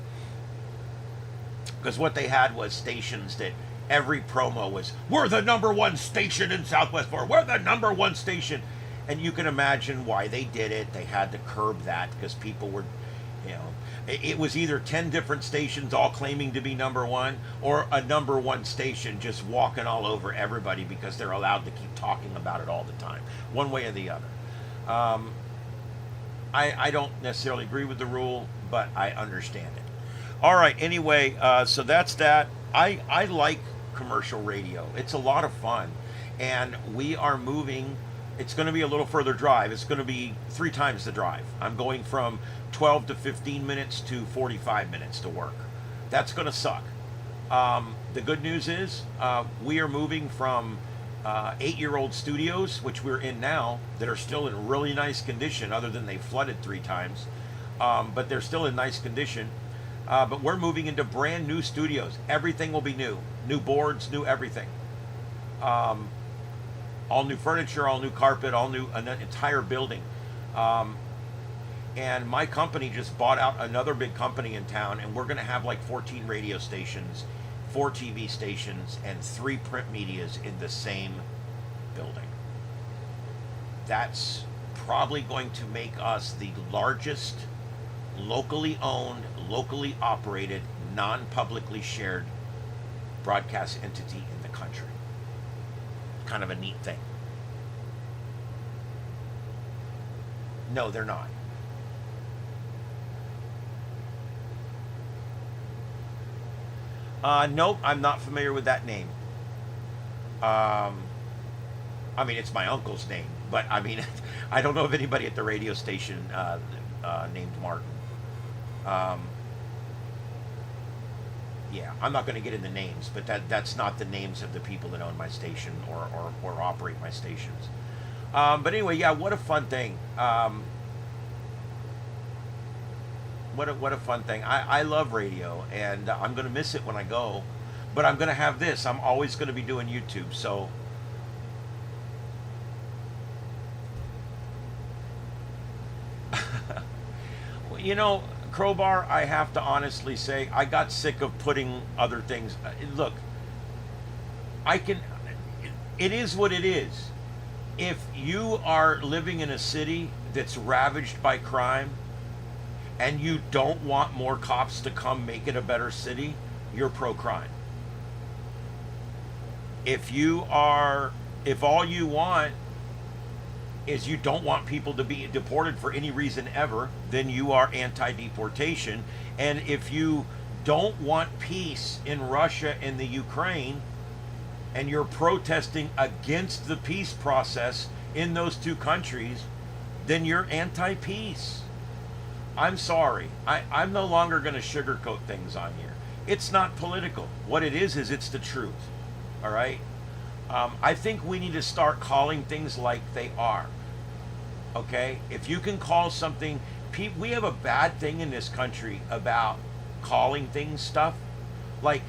Because what they had was stations that every promo was, we're the number 1 station in Southwest Florida. We're the number 1 station. And you can imagine why they did it. They had to curb that because people were, it was either 10 different stations all claiming to be number 1 or a number 1 station just walking all over everybody because they're allowed to keep talking about it all the time, one way or the other. I don't necessarily agree with the rule, but I understand it. All right, anyway, so that's that. I like commercial radio. It's a lot of fun. And we are moving. It's going to be a little further drive. It's going to be 3 times the drive. I'm going from 12 to 15 minutes to 45 minutes to work. That's going to suck. The good news is we are moving from 8-year-old studios, which we're in now, that are still in really nice condition, other than they flooded 3 times. But they're still in nice condition. But we're moving into brand new studios. Everything will be new. New boards, new everything. All new furniture, all new carpet, all new, an entire building. And my company just bought out another big company in town, and we're going to have like 14 radio stations, 4 TV stations, and 3 print medias in the same building. That's probably going to make us the largest locally owned, locally operated, non-publicly shared broadcast entity in the country. Kind of a neat thing. No, they're not. Nope, I'm not familiar with that name. I mean, it's my uncle's name, but I mean, I don't know of anybody at the radio station named Martin. Yeah, I'm not going to get into names, but that's not the names of the people that own my station or operate my stations. But anyway, yeah, what a fun thing. What a fun thing. I love radio, and I'm going to miss it when I go. But I'm going to have this. I'm always going to be doing YouTube, so... You know, Crowbar, I have to honestly say, I got sick of putting other things... Look, it is what it is. If you are living in a city that's ravaged by crime, and you don't want more cops to come make it a better city, you're pro-crime. If all you want is you don't want people to be deported for any reason ever, then you are anti-deportation. And if you don't want peace in Russia and the Ukraine, and you're protesting against the peace process in those 2 countries, then you're anti-peace. I'm sorry. I'm no longer going to sugarcoat things on here. It's not political. What it is it's the truth. All right? I think we need to start calling things like they are. Okay? If you can call something... We have a bad thing in this country about calling things stuff. Like,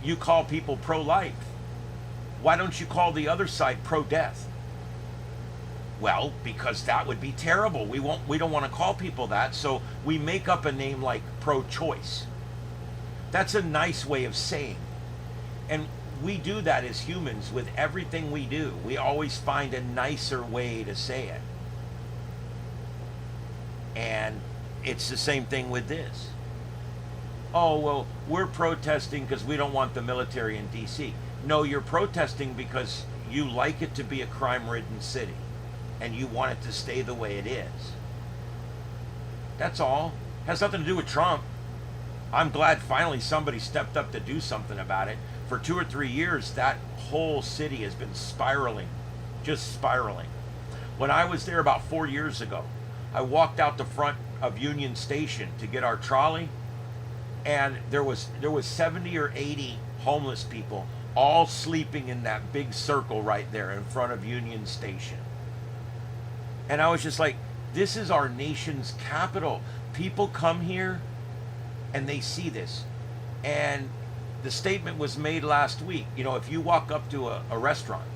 you call people pro-life. Why don't you call the other side pro-death? Well, because that would be terrible. We don't want to call people that, so we make up a name like pro-choice. That's a nice way of saying. And we do that as humans with everything we do. We always find a nicer way to say it. And it's the same thing with this. Oh, well, we're protesting because we don't want the military in D.C. No, you're protesting because you like it to be a crime-ridden city. And you want it to stay the way it is. That's all. Has nothing to do with Trump. I'm glad finally somebody stepped up to do something about it. For 2 or 3 years, that whole city has been spiraling. Just spiraling. When I was there about 4 years ago, I walked out the front of Union Station to get our trolley, and there was 70 or 80 homeless people all sleeping in that big circle right there in front of Union Station. And I was just like, this is our nation's capital. People come here and they see this. And the statement was made last week. You know, if you walk up to a restaurant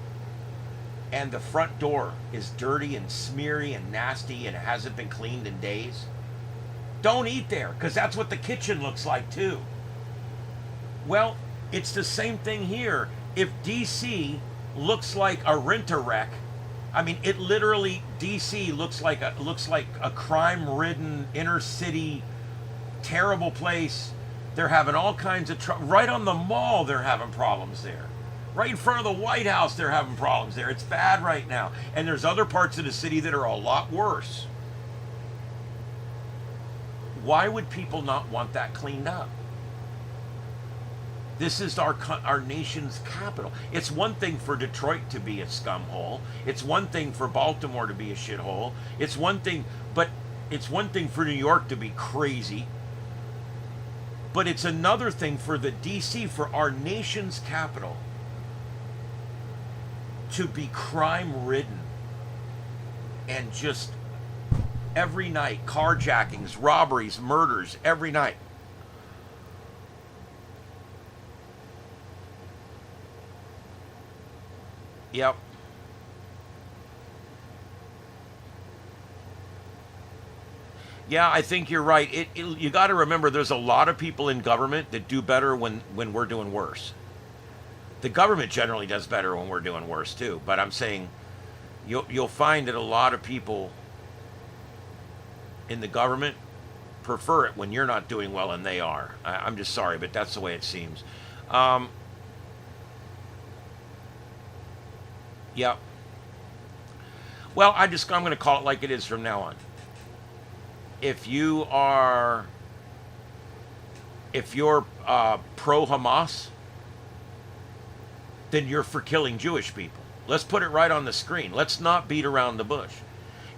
and the front door is dirty and smeary and nasty and it hasn't been cleaned in days, don't eat there, because that's what the kitchen looks like too. Well, it's the same thing here. If DC looks like a rent-a-wreck, I mean, it literally, DC looks like a crime-ridden inner city, terrible place. They're having all kinds of trouble. Right on the mall, they're having problems there. Right in front of the White House, they're having problems there. It's bad right now. And there's other parts of the city that are a lot worse. Why would people not want that cleaned up? This is our nation's capital. It's one thing for Detroit to be a scum hole. It's one thing for Baltimore to be a shithole. It's one thing for New York to be crazy. But it's another thing for the DC, for our nation's capital, to be crime ridden and just every night, carjackings, robberies, murders, every night. Yep. Yeah, I think you're right. You got to remember there's a lot of people in government that do better when we're doing worse. The government generally does better when we're doing worse too, but I'm saying you'll find that a lot of people in the government prefer it when you're not doing well and they are. I'm just sorry, but that's the way it seems. Um, yeah. Well, I'm going to call it like it is from now on. If you are, if you're pro Hamas, then you're for killing Jewish people. Let's put it right on the screen. Let's not beat around the bush.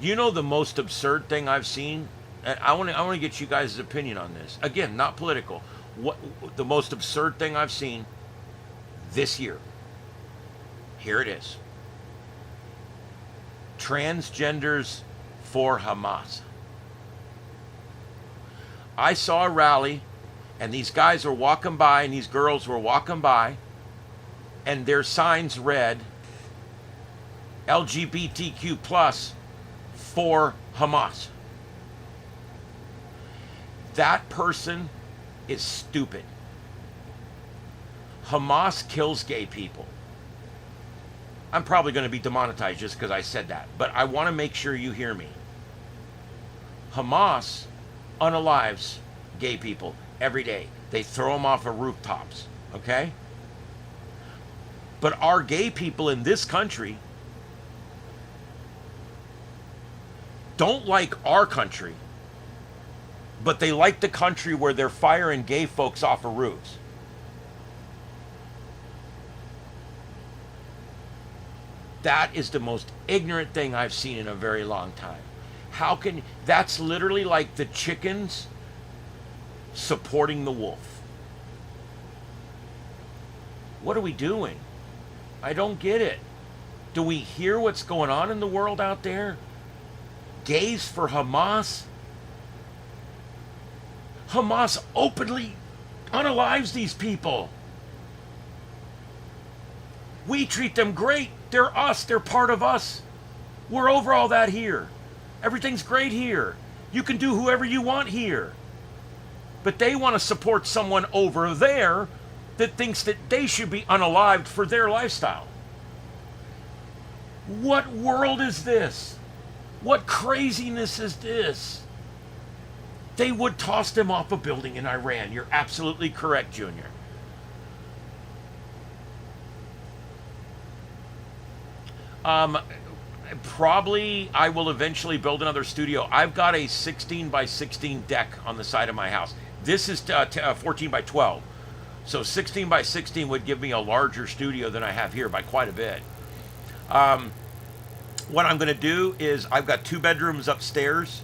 You know the most absurd thing I've seen, and I want to get you guys' opinion on this. Again, not political. What the most absurd thing I've seen this year? Here it is. Transgenders for Hamas. I saw a rally, and these guys were walking by, and these girls were walking by, and their signs read LGBTQ plus for Hamas. That person is stupid. Hamas kills gay people. I'm probably going to be demonetized just because I said that, but I want to make sure you hear me. Hamas unalives gay people every day. They throw them off of rooftops, okay? But our gay people in this country don't like our country, but they like the country where they're firing gay folks off of roofs. That is the most ignorant thing I've seen in a very long time. How can, that's literally like the chickens supporting the wolf. What are we doing? I don't get it. Do we hear what's going on in the world out there? Gays for Hamas? Hamas openly unalives these people. We treat them great. They're us. They're part of us. We're over all that here. Everything's great here. You can do whoever you want here. But they want to support someone over there that thinks that they should be unalived for their lifestyle. What world is this? What craziness is this? They would toss them off a building in Iran. You're absolutely correct, Junior. Probably I will eventually build another studio. I've got a 16 by 16 deck on the side of my house. This is 14 by 12. So 16 by 16 would give me a larger studio than I have here by quite a bit. What I'm going to do is I've got 2 bedrooms upstairs.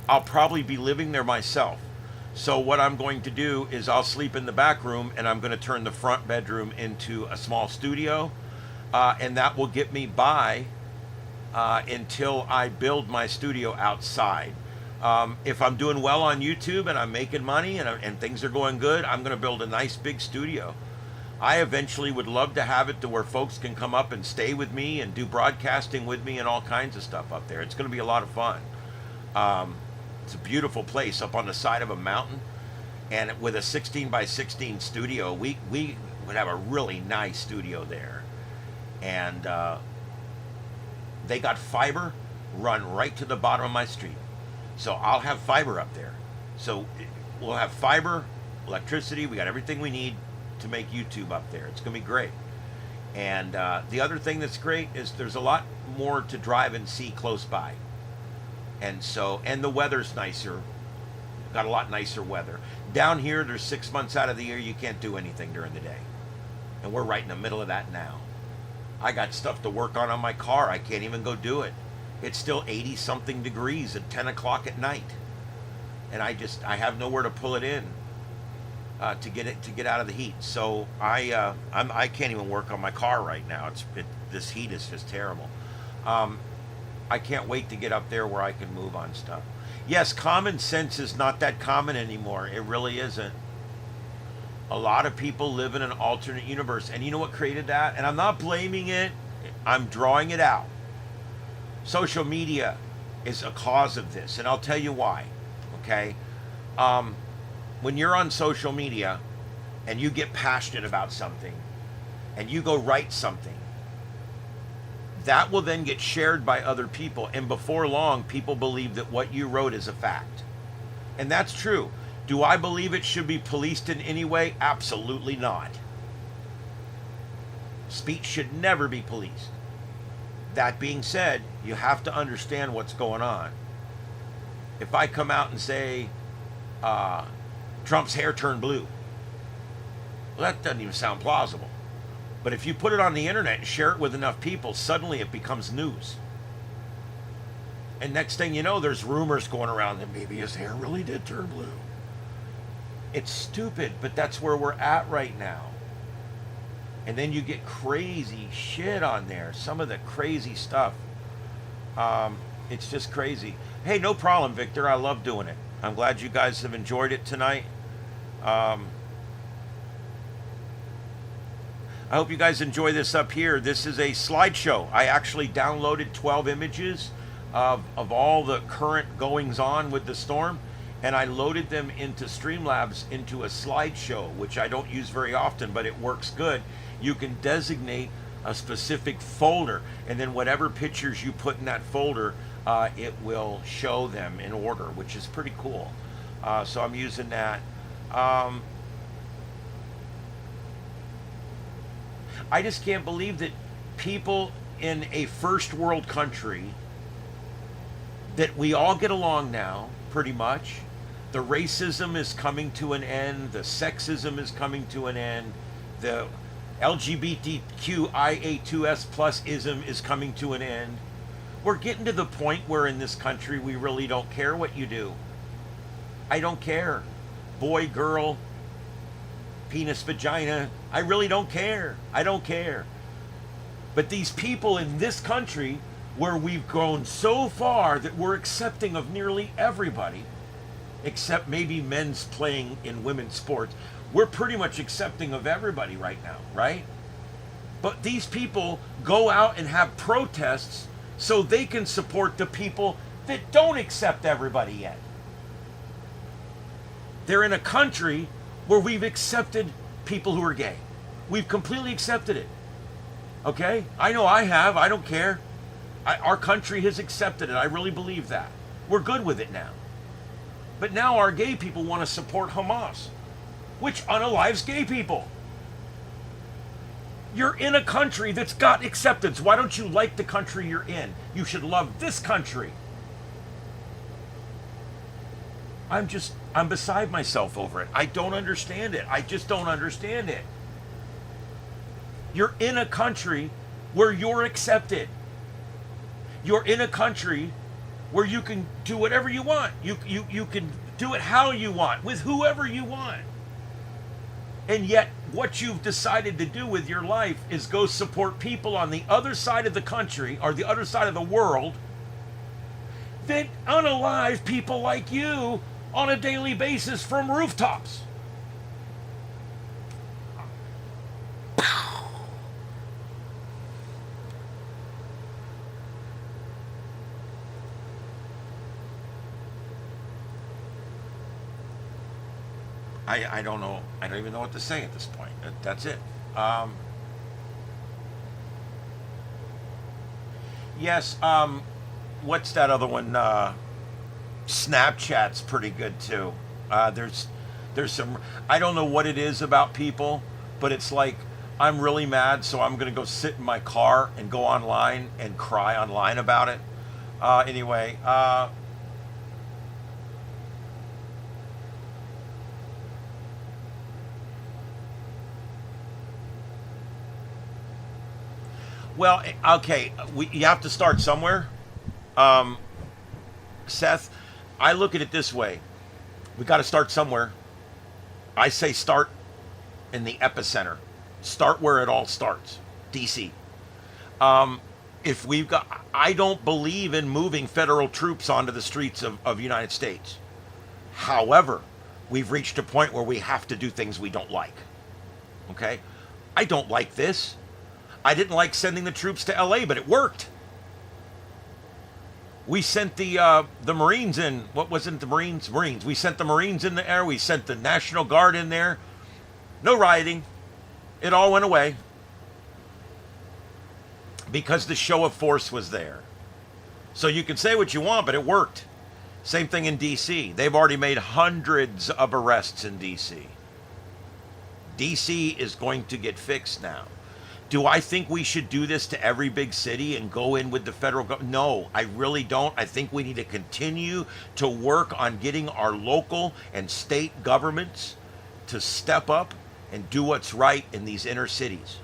I'll probably be living there myself. So what I'm going to do is I'll sleep in the back room, and I'm going to turn the front bedroom into a small studio. And that will get me by until I build my studio outside. If I'm doing well on YouTube and I'm making money and things are going good, I'm going to build a nice big studio. I eventually would love to have it to where folks can come up and stay with me and do broadcasting with me and all kinds of stuff up there. It's going to be a lot of fun. It's a beautiful place up on the side of a mountain, and with a 16 by 16 studio, we would have a really nice studio there. And they got fiber run right to the bottom of my street. So I'll have fiber up there. So we'll have fiber, electricity, we got everything we need to make YouTube up there. It's going to be great. And the other thing that's great is there's a lot more to drive and see close by. And so, and the weather's nicer. Got a lot nicer weather. Down here, there's 6 months out of the year you can't do anything during the day. And we're right in the middle of that now. I got stuff to work on my car. I can't even go do it. It's still 80 something degrees at 10 o'clock at night. And I have nowhere to pull it in. to get out of the heat. So I can't even work on my car right now. This heat is just terrible. Um, I can't wait to get up there where I can move on stuff. Yes, common sense is not that common anymore. It really isn't. A lot of people live in an alternate universe, and you know what created that? And I'm not blaming it. I'm drawing it out. Social media is a cause of this, and I'll tell you why. Okay. Um, when you're on social media and you get passionate about something and you go write something, that will then get shared by other people. And before long, people believe that what you wrote is a fact. And that's true. Do I believe it should be policed in any way? Absolutely not. Speech should never be policed. That being said, you have to understand what's going on. If I come out and say, Trump's hair turned blue, well, that doesn't even sound plausible. But if you put it on the internet and share it with enough people, suddenly it becomes news. And next thing you know, there's rumors going around that maybe his hair really did turn blue. It's stupid, but that's where we're at right now. And then you get crazy shit on there. Some of the crazy stuff. It's just crazy. Hey, no problem, Victor. I love doing it. I'm glad you guys have enjoyed it tonight. I hope you guys enjoy this up here. This is a slideshow. I actually downloaded 12 images of all the current goings on with the storm, and I loaded them into Streamlabs into a slideshow, which I don't use very often, but it works good. You can designate a specific folder, and then whatever pictures you put in that folder, it will show them in order, which is pretty cool. So I'm using that. I just can't believe that people in a first world country, that we all get along now, pretty much. The racism is coming to an end. The sexism is coming to an end. The LGBTQIA2S plus ism is coming to an end. We're getting to the point where in this country we really don't care what you do. I don't care. Boy, girl, penis, vagina. I really don't care. I don't care. But these people in this country, where we've grown so far that we're accepting of nearly everybody, except maybe men's playing in women's sports, we're pretty much accepting of everybody right now, right? But these people go out and have protests so they can support the people that don't accept everybody yet. They're in a country where we've accepted people who are gay. We've completely accepted it. Okay? I know I have. I don't care. Our country has accepted it. I really believe that. We're good with it now. But now our gay people want to support Hamas, which unalives gay people. You're in a country that's got acceptance. Why don't you like the country you're in? You should love this country. I'm beside myself over it. I don't understand it. I just don't understand it. You're in a country where you're accepted. You're in a country where you can do whatever you want. You can do it how you want, with whoever you want. And yet, what you've decided to do with your life is go support people on the other side of the country, or the other side of the world, that unalive people like you on a daily basis from rooftops. I don't know. I don't even know what to say at this point. That's it. Yes. What's that other one? Snapchat's pretty good too. There's some. I don't know what it is about people, but it's like I'm really mad, so I'm gonna go sit in my car and go online and cry online about it. Anyway. Well, okay, you have to start somewhere. Seth, I look at it this way. We got to start somewhere. I say start in the epicenter. Start where it all starts, DC. If we've got, I don't believe in moving federal troops onto the streets of United States. However, we've reached a point where we have to do things we don't like. Okay? I don't like this. I didn't like sending the troops to LA, but it worked. We sent the Marines in. What wasn't the Marines? Marines. We sent the Marines in the air. We sent the National Guard in there. No rioting. It all went away because the show of force was there. So you can say what you want, but it worked. Same thing in DC. They've already made hundreds of arrests in DC. DC is going to get fixed now. Do I think we should do this to every big city and go in with the federal government? No, I really don't. I think we need to continue to work on getting our local and state governments to step up and do what's right in these inner cities.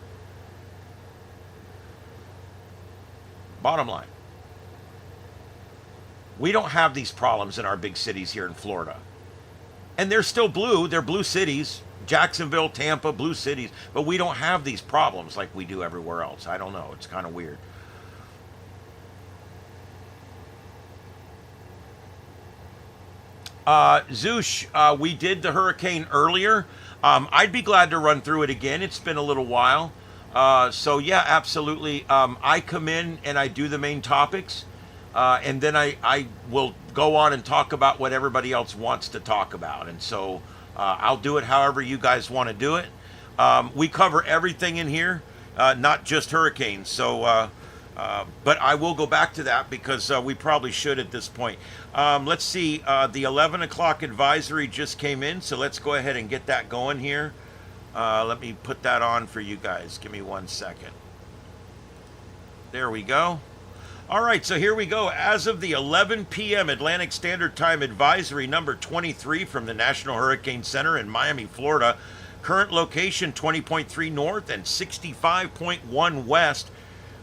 Bottom line, we don't have these problems in our big cities here in Florida. And they're still blue. They're blue cities. Jacksonville, Tampa, blue cities. But we don't have these problems like we do everywhere else. I don't know. It's kind of weird. Zoosh, we did the hurricane earlier. I'd be glad to run through it again. It's been a little while. So yeah, absolutely. I come in and I do the main topics. And then I will go on and talk about what everybody else wants to talk about. And so I'll do it however you guys want to do it. We cover everything in here, not just hurricanes. So, but I will go back to that because we probably should at this point. Let's see, the 11 o'clock advisory just came in, so let's go ahead and get that going here. Let me put that on for you guys. Give me 1 second. There we go. All right, so here we go. As of the 11 p.m. Atlantic Standard Time advisory number 23 from the National Hurricane Center in Miami, Florida. Current location 20.3 north and 65.1 west.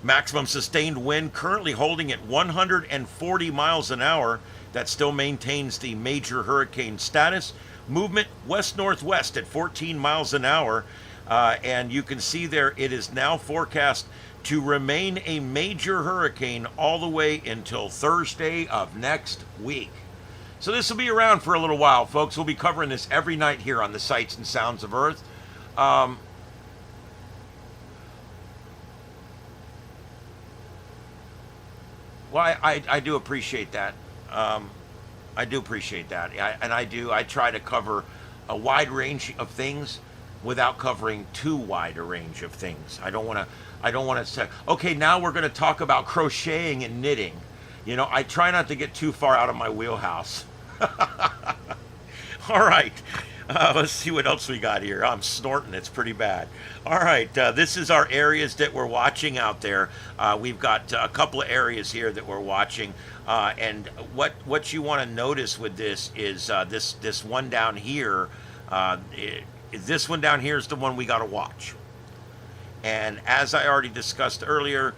Maximum sustained wind currently holding at 140 miles an hour. That still maintains the major hurricane status. Movement west-northwest at 14 miles an hour. And you can see there it is now forecast to remain a major hurricane all the way until Thursday of next week. So this will be around for a little while, folks. We'll be covering this every night here on the Sights and Sounds of Earth. Well, I do appreciate that. I do appreciate that. I try to cover a wide range of things without covering too wide a range of things. I don't want to say, okay, now we're going to talk about crocheting and knitting. You know, I try not to get too far out of my wheelhouse. All right. Let's see what else we got here. I'm snorting. It's pretty bad. All right. This is our areas that we're watching out there. We've got a couple of areas here that we're watching. And what you want to notice with this is this one down here. This one down here is the one we got to watch. And as I already discussed earlier,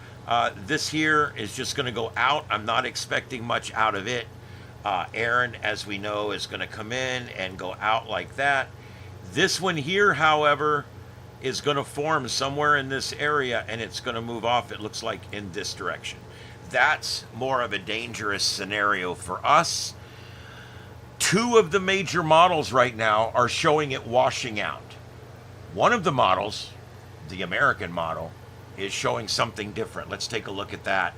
this here is just going to go out. I'm not expecting much out of it. Erin, as we know, is going to come in and go out like that. This one here, however, is going to form somewhere in this area, and it's going to move off, it looks like, in this direction. That's more of a dangerous scenario for us. Two of the major models right now are showing it washing out. One of the models, the American model, is showing something different. Let's take a look at that.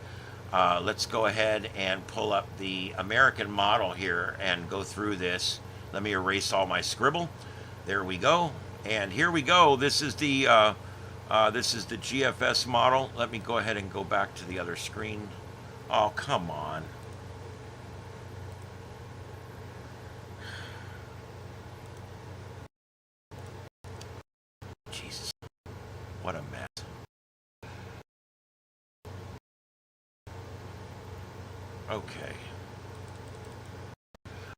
Let's go ahead and pull up the American model here and go through this. Let me erase all my scribble. There we go. And here we go. This is the GFS model. Let me go ahead and go back to the other screen. Oh, come on. Jesus, what a mess.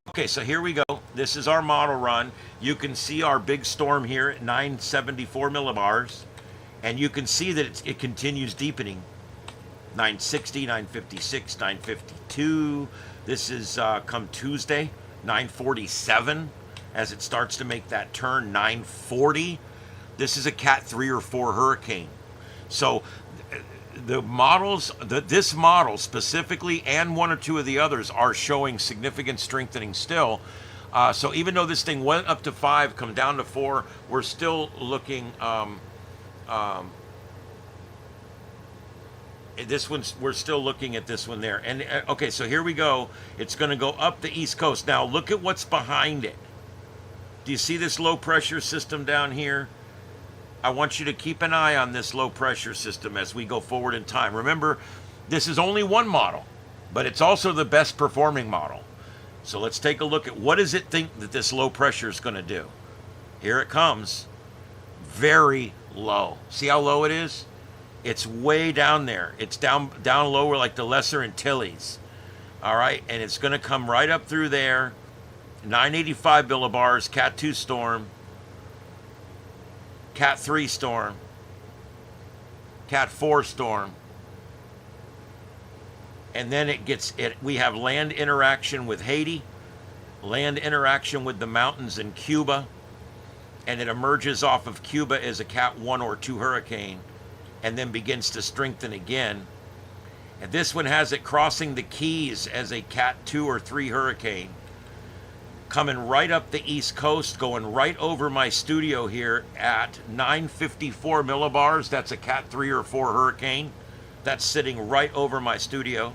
Okay, so here we go. This is our model run. You can see our big storm here at 974 millibars, and you can see that it continues deepening. 960, 956, 952. This is come Tuesday, 947. as it starts to make that turn 940. This is a Cat 3 or 4 hurricane. So the models, this model specifically, and one or two of the others, are showing significant strengthening still. So even though this thing went up to 5, come down to 4, we're still looking. This one's, we're still looking at this one there. And okay, so here we go. It's going to go up the East Coast. Now look at what's behind it. Do you see this low pressure system down here? I want you to keep an eye on this low pressure system as we go forward in time. Remember, this is only one model, but it's also the best performing model. So let's take a look at what does it think that this low pressure is going to do. Here it comes. Very low. See how low it is? It's way down there. It's down lower like the Lesser Antilles. All right, and it's going to come right up through there. 985 millibars, Cat 2 storm, Cat 3 storm, Cat 4 storm. And then we have land interaction with Haiti, land interaction with the mountains in Cuba, and it emerges off of Cuba as a Cat 1 or 2 hurricane, and then begins to strengthen again. And this one has it crossing the Keys as a Cat 2 or 3 hurricane, coming right up the East Coast, going right over my studio here at 954 millibars. That's a Cat 3 or 4 hurricane. That's sitting right over my studio.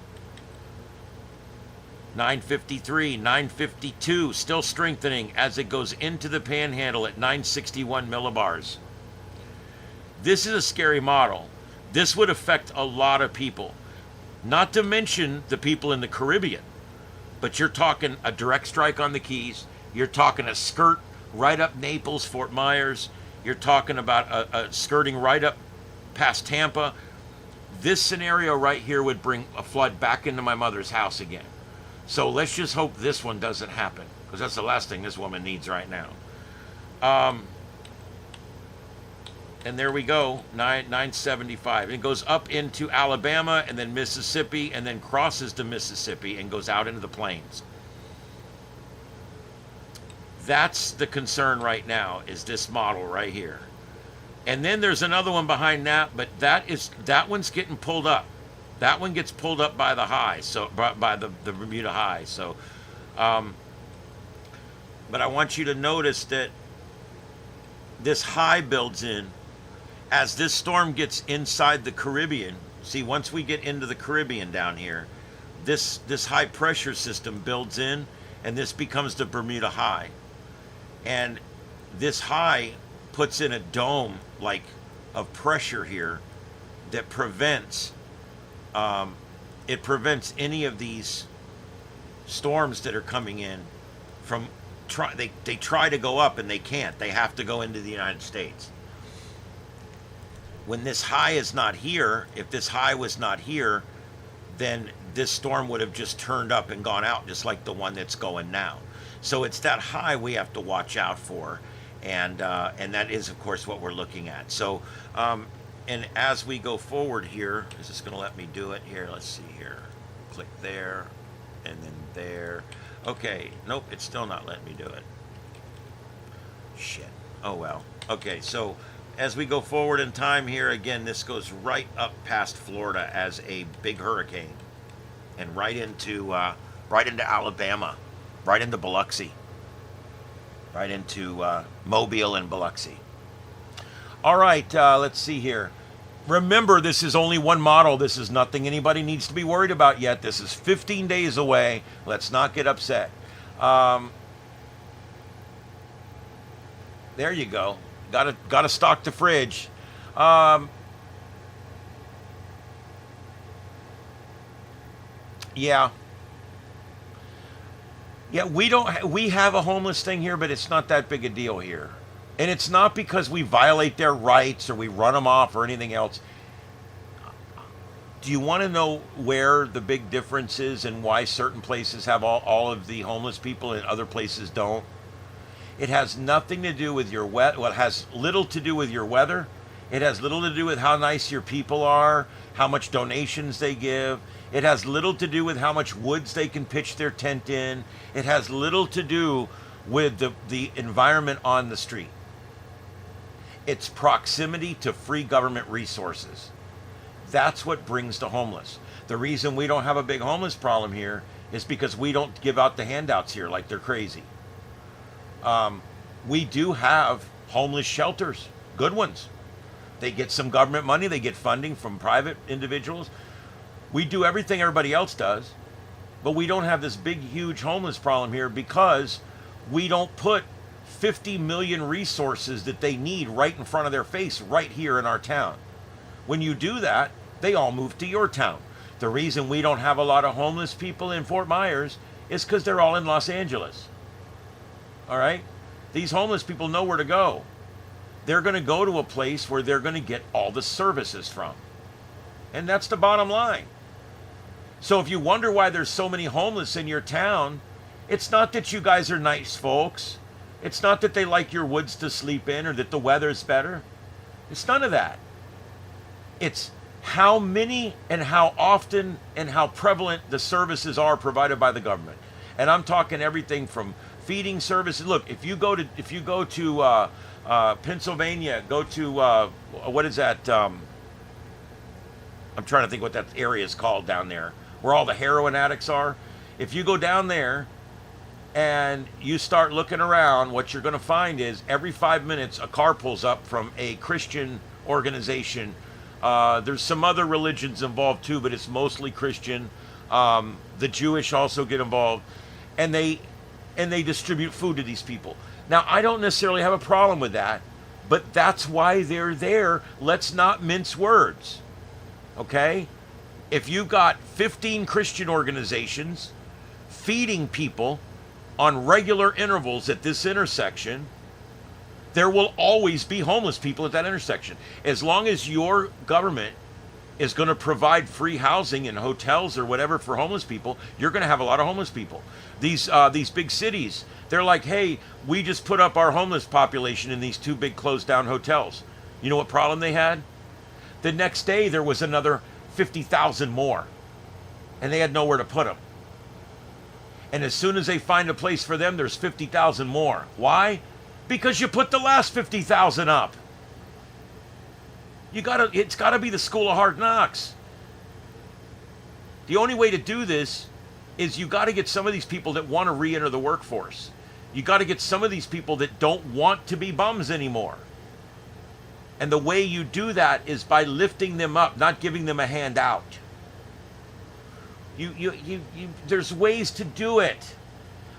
953, 952, still strengthening as it goes into the Panhandle at 961 millibars. This is a scary model. This would affect a lot of people, not to mention the people in the Caribbean. But you're talking a direct strike on the Keys. You're talking a skirt right up Naples, Fort Myers. You're talking about a skirting right up past Tampa. This scenario right here would bring a flood back into my mother's house again. So let's just hope this one doesn't happen, because that's the last thing this woman needs right now. And there we go, 975. It goes up into Alabama and then Mississippi, and then crosses to Mississippi and goes out into the plains. That's the concern right now, is this model right here. And then there's another one behind that, but that one's getting pulled up. That one gets pulled up by the high, so by the Bermuda high. So, but I want you to notice that this high builds in as this storm gets inside the Caribbean. See, once we get into the Caribbean down here, this high pressure system builds in, and this becomes the Bermuda high. And this high puts in a dome like of pressure here that prevents any of these storms that are coming in from they try to go up and they can't. They have to go into the United States. When this high is not here, if this high was not here, then this storm would have just turned up and gone out, just like the one that's going now. So it's that high we have to watch out for, and that is, of course, what we're looking at. So, and as we go forward here, is this going to let me do it here? Let's see here. Click there, and then there. Okay, nope, it's still not letting me do it. Shit. Oh well. Okay, so as we go forward in time here, again, this goes right up past Florida as a big hurricane, and right into Alabama, right into Biloxi, right into Mobile and Biloxi. All right, let's see here. Remember, this is only one model. This is nothing anybody needs to be worried about yet. This is 15 days away. Let's not get upset. There you go. Got to stock the fridge. Yeah. Yeah, we have a homeless thing here, but it's not that big a deal here. And it's not because we violate their rights or we run them off or anything else. Do you want to know where the big difference is and why certain places have all of the homeless people and other places don't? It has nothing to do with your well, it has little to do with your weather. It has little to do with how nice your people are, how much donations they give. It has little to do with how much woods they can pitch their tent in. It has little to do with the environment on the street. It's proximity to free government resources. That's what brings the homeless. The reason we don't have a big homeless problem here is because we don't give out the handouts here like they're crazy. We do have homeless shelters, good ones. They get some government money, they get funding from private individuals. We do everything everybody else does, but we don't have this big, huge homeless problem here because we don't put 50 million resources that they need right in front of their face right here in our town. When you do that, they all move to your town. The reason we don't have a lot of homeless people in Fort Myers is because they're all in Los Angeles. All right? These homeless people know where to go. They're going to go to a place where they're going to get all the services from. And that's the bottom line. So if you wonder why there's so many homeless in your town, it's not that you guys are nice folks. It's not that they like your woods to sleep in or that the weather's better. It's none of that. It's how many and how often and how prevalent the services are provided by the government. And I'm talking everything from feeding services. Look, if you go to Pennsylvania, go to what is that? I'm trying to think what that area is called down there, where all the heroin addicts are. If you go down there and you start looking around, what you're going to find is every 5 minutes a car pulls up from a Christian organization. There's some other religions involved too, but it's mostly Christian. The Jewish also get involved, and they distribute food to these people. Now, I don't necessarily have a problem with that, but that's why they're there. Let's not mince words, okay? If you've got 15 Christian organizations feeding people on regular intervals at this intersection, there will always be homeless people at that intersection. As long as your government is going to provide free housing in hotels or whatever for homeless people, you're going to have a lot of homeless people. These big cities, they're like, hey, we just put up our homeless population in these 2 big closed down hotels. You know what problem they had? The next day there was another 50,000 more, and they had nowhere to put them. And as soon as they find a place for them, there's 50,000 more. Why? Because you put the last 50,000 up. It's gotta be the school of hard knocks. The only way to do this is you gotta get some of these people that want to re-enter the workforce. You gotta get some of these people that don't want to be bums anymore. And the way you do that is by lifting them up, not giving them a handout. There's ways to do it.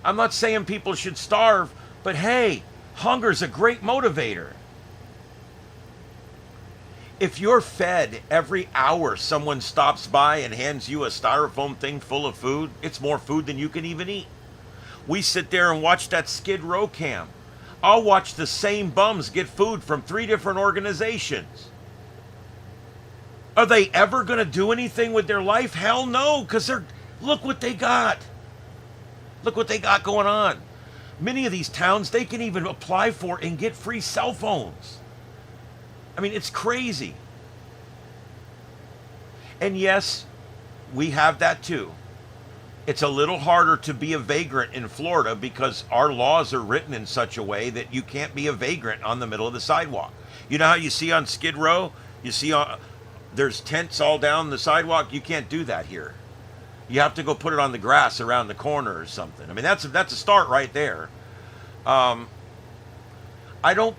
I'm not saying people should starve, but hey, hunger's a great motivator. If you're fed every hour someone stops by and hands you a styrofoam thing full of food, it's more food than you can even eat. We sit there and watch that Skid Row cam. I'll watch the same bums get food from 3 different organizations. Are they ever going to do anything with their life? Hell no, because look what they got. Look what they got going on. Many of these towns, they can even apply for and get free cell phones. I mean, it's crazy. And yes, we have that too. It's a little harder to be a vagrant in Florida because our laws are written in such a way that you can't be a vagrant on the middle of the sidewalk. You know how you see on Skid Row? You see there's tents all down the sidewalk. You can't do that here. You have to go put it on the grass around the corner or something. I mean, that's a start right there. I don't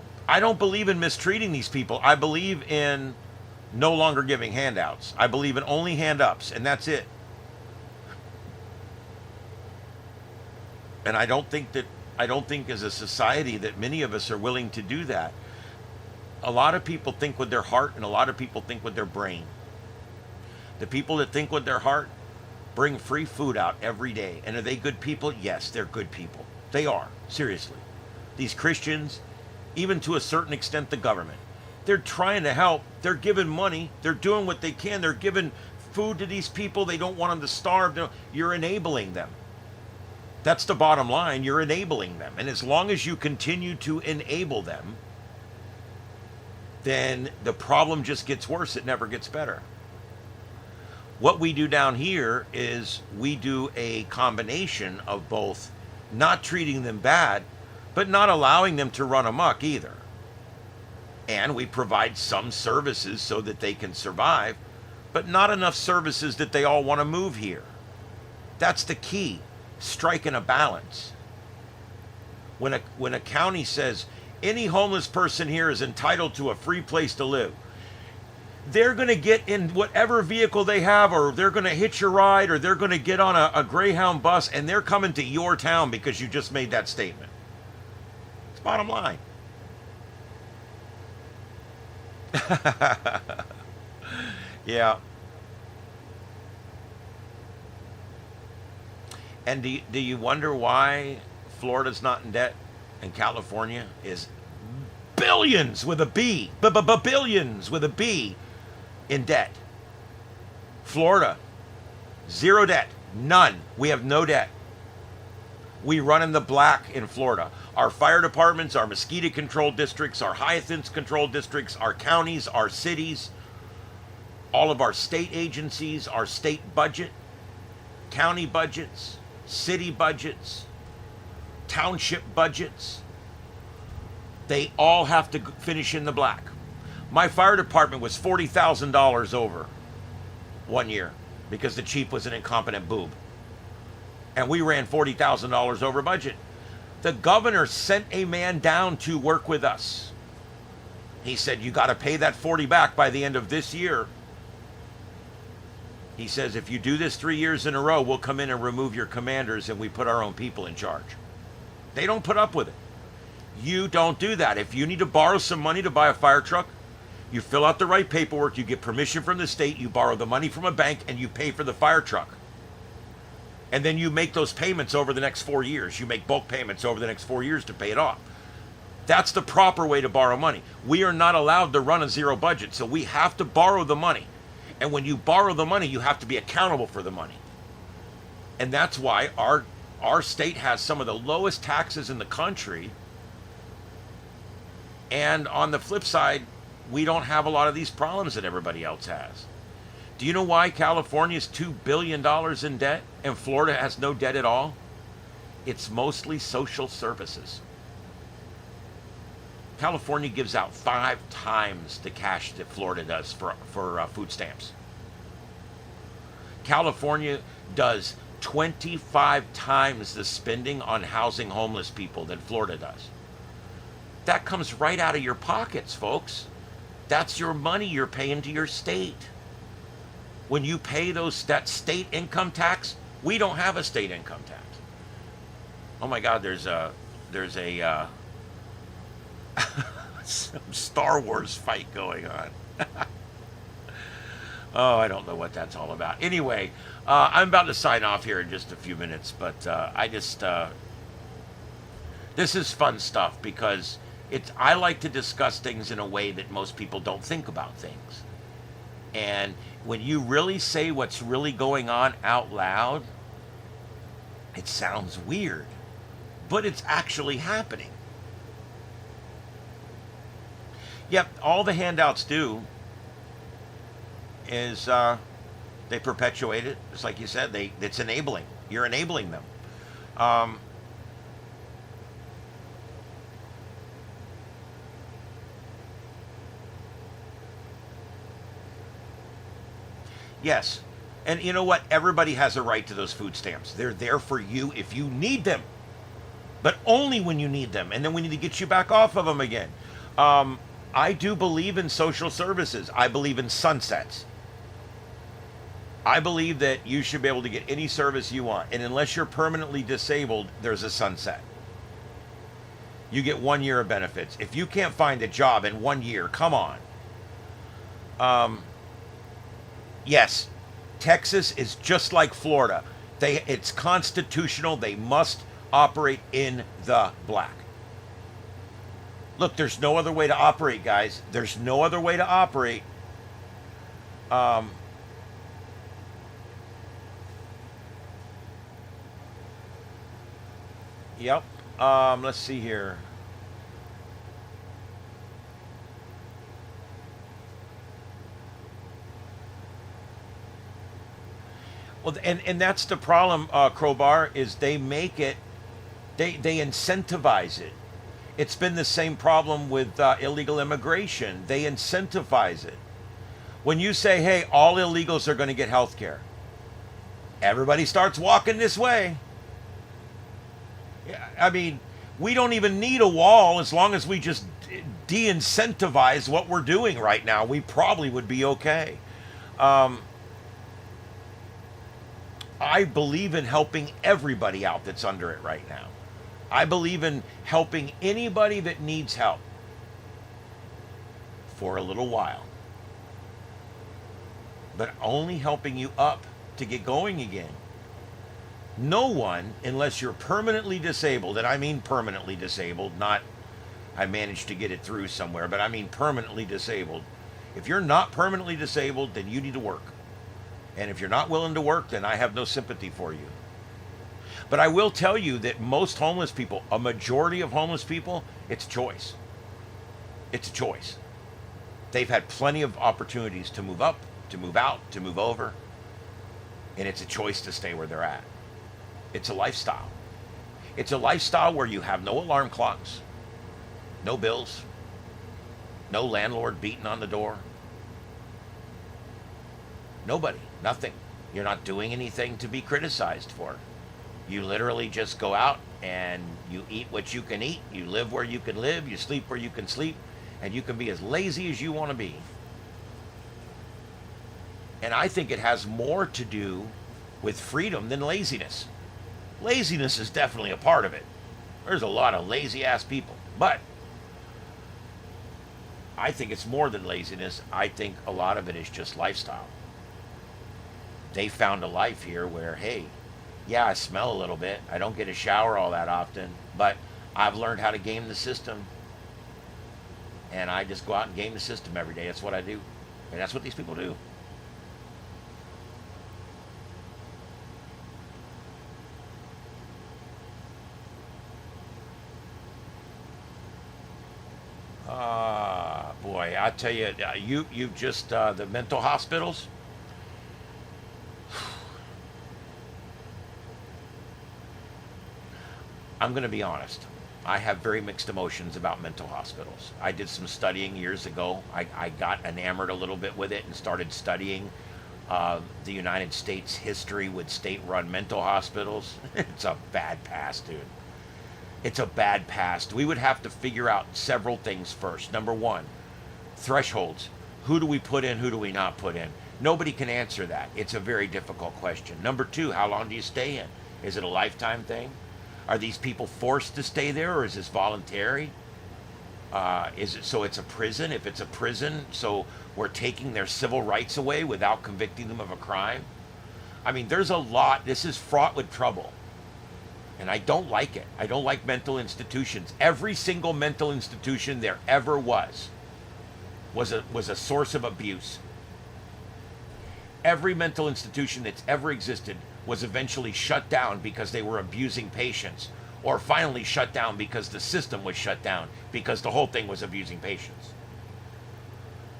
believe in mistreating these people. I believe in no longer giving handouts. I believe in only hand-ups, and that's it. And I don't think as a society that many of us are willing to do that. A lot of people think with their heart, and a lot of people think with their brain. The people that think with their heart bring free food out every day. And are they good people? Yes, they're good people. They are, seriously. These Christians, even to a certain extent the government, they're trying to help. They're giving money. They're doing what they can. They're giving food to these people. They don't want them to starve. You're enabling them. That's the bottom line. You're enabling them. And as long as you continue to enable them, then the problem just gets worse. It never gets better. What we do down here is we do a combination of both not treating them bad, but not allowing them to run amok either. And we provide some services so that they can survive, but not enough services that they all want to move here. That's the key, striking a balance. When a county says any homeless person here is entitled to a free place to live, they're going to get in whatever vehicle they have, or they're going to hitch a ride, or they're going to get on a Greyhound bus, and they're coming to your town because you just made that statement. It's bottom line. Yeah. And do you wonder why Florida's not in debt and California is billions with a B, billions with a B in debt? Florida, zero debt, none. We have no debt. We run in the black in Florida. Our fire departments, our mosquito control districts, our hyacinth control districts, our counties, our cities, all of our state agencies, our state budget, county budgets, city budgets, township budgets, they all have to finish in the black. My fire department was $40,000 over one year because the chief was an incompetent boob. And we ran $40,000 over budget. The governor sent a man down to work with us. He said, you got to pay that 40 back by the end of this year. He says, if you do this 3 years in a row, we'll come in and remove your commanders and we put our own people in charge. They don't put up with it. You don't do that. If you need to borrow some money to buy a fire truck, you fill out the right paperwork, you get permission from the state, you borrow the money from a bank, and you pay for the fire truck. And then you make those payments over the next 4 years. You make bulk payments over the next 4 years to pay it off. That's the proper way to borrow money. We are not allowed to run a zero budget, so we have to borrow the money. And when you borrow the money, you have to be accountable for the money. And that's why our state has some of the lowest taxes in the country. And on the flip side, we don't have a lot of these problems that everybody else has. Do you know why California is $2 billion in debt and Florida has no debt at all? It's mostly social services. California gives out 5 times the cash that Florida does for food stamps. California does 25 times the spending on housing homeless people than Florida does. That comes right out of your pockets, folks. That's your money you're paying to your state. When you pay that state income tax, we don't have a state income tax. Oh my God, there's a some Star Wars fight going on. Oh, I don't know what that's all about. Anyway, I'm about to sign off here in just a few minutes, but this is fun stuff because I like to discuss things in a way that most people don't think about things. And when you really say what's really going on out loud, it sounds weird, but it's actually happening. Yep, all the handouts do is they perpetuate it. Just like you said, it's enabling. You're enabling them. Yes, and you know what? Everybody has a right to those food stamps. They're there for you if you need them, but only when you need them, and then we need to get you back off of them again. I do believe in social services. I believe in sunsets. I believe that you should be able to get any service you want, and unless you're permanently disabled, there's a sunset. You get 1 year of benefits. If you can't find a job in 1 year, come on. Yes, Texas is just like Florida. It's constitutional. They must operate in the black. Look, there's no other way to operate, guys. There's no other way to operate. Yep. Let's see here. Well, and that's the problem, Crowbar, is they make it, they incentivize it. It's been the same problem with illegal immigration. They incentivize it. When you say, hey, all illegals are going to get health care, everybody starts walking this way. I mean, we don't even need a wall as long as we just de-incentivize what we're doing right now. We probably would be okay. I believe in helping everybody out that's under it right now. I believe in helping anybody that needs help for a little while. But only helping you up to get going again. No one, unless you're permanently disabled, and I mean permanently disabled, not I managed to get it through somewhere, but I mean permanently disabled. If you're not permanently disabled, then you need to work. And if you're not willing to work, then I have no sympathy for you. But I will tell you that most homeless people, a majority of homeless people, it's a choice. It's a choice. They've had plenty of opportunities to move up, to move out, to move over. And it's a choice to stay where they're at. It's a lifestyle. It's a lifestyle where you have no alarm clocks, no bills, no landlord beating on the door. Nobody, nothing. You're not doing anything to be criticized for. You literally just go out and you eat what you can eat, you live where you can live, you sleep where you can sleep, and you can be as lazy as you want to be. And I think it has more to do with freedom than laziness. Laziness is definitely a part of it. There's a lot of lazy ass people, but I think it's more than laziness. I think a lot of it is just lifestyle. They found a life here where, hey, yeah, I smell a little bit. I don't get a shower all that often, but I've learned how to game the system. And I just go out and game the system every day. That's what I do. And that's what these people do. Boy, I tell you, you just, the mental hospitals. I'm going to be honest. I have very mixed emotions about mental hospitals. I did some studying years ago. I got enamored a little bit with it and started studying the United States history with state-run mental hospitals. It's a bad past, dude. It's a bad past. We would have to figure out several things first. Number one, thresholds. Who do we put in? Who do we not put in? Nobody can answer that. It's a very difficult question. Number two, how long do you stay in? Is it a lifetime thing? Are these people forced to stay there, or is this voluntary? Is it so it's a prison? If it's a prison, so we're taking their civil rights away without convicting them of a crime? I mean, there's a lot. This is fraught with trouble. And I don't like it. I don't like mental institutions. Every single mental institution there ever was a source of abuse. Every mental institution that's ever existed was eventually shut down because they were abusing patients, or finally shut down because the system was shut down because the whole thing was abusing patients.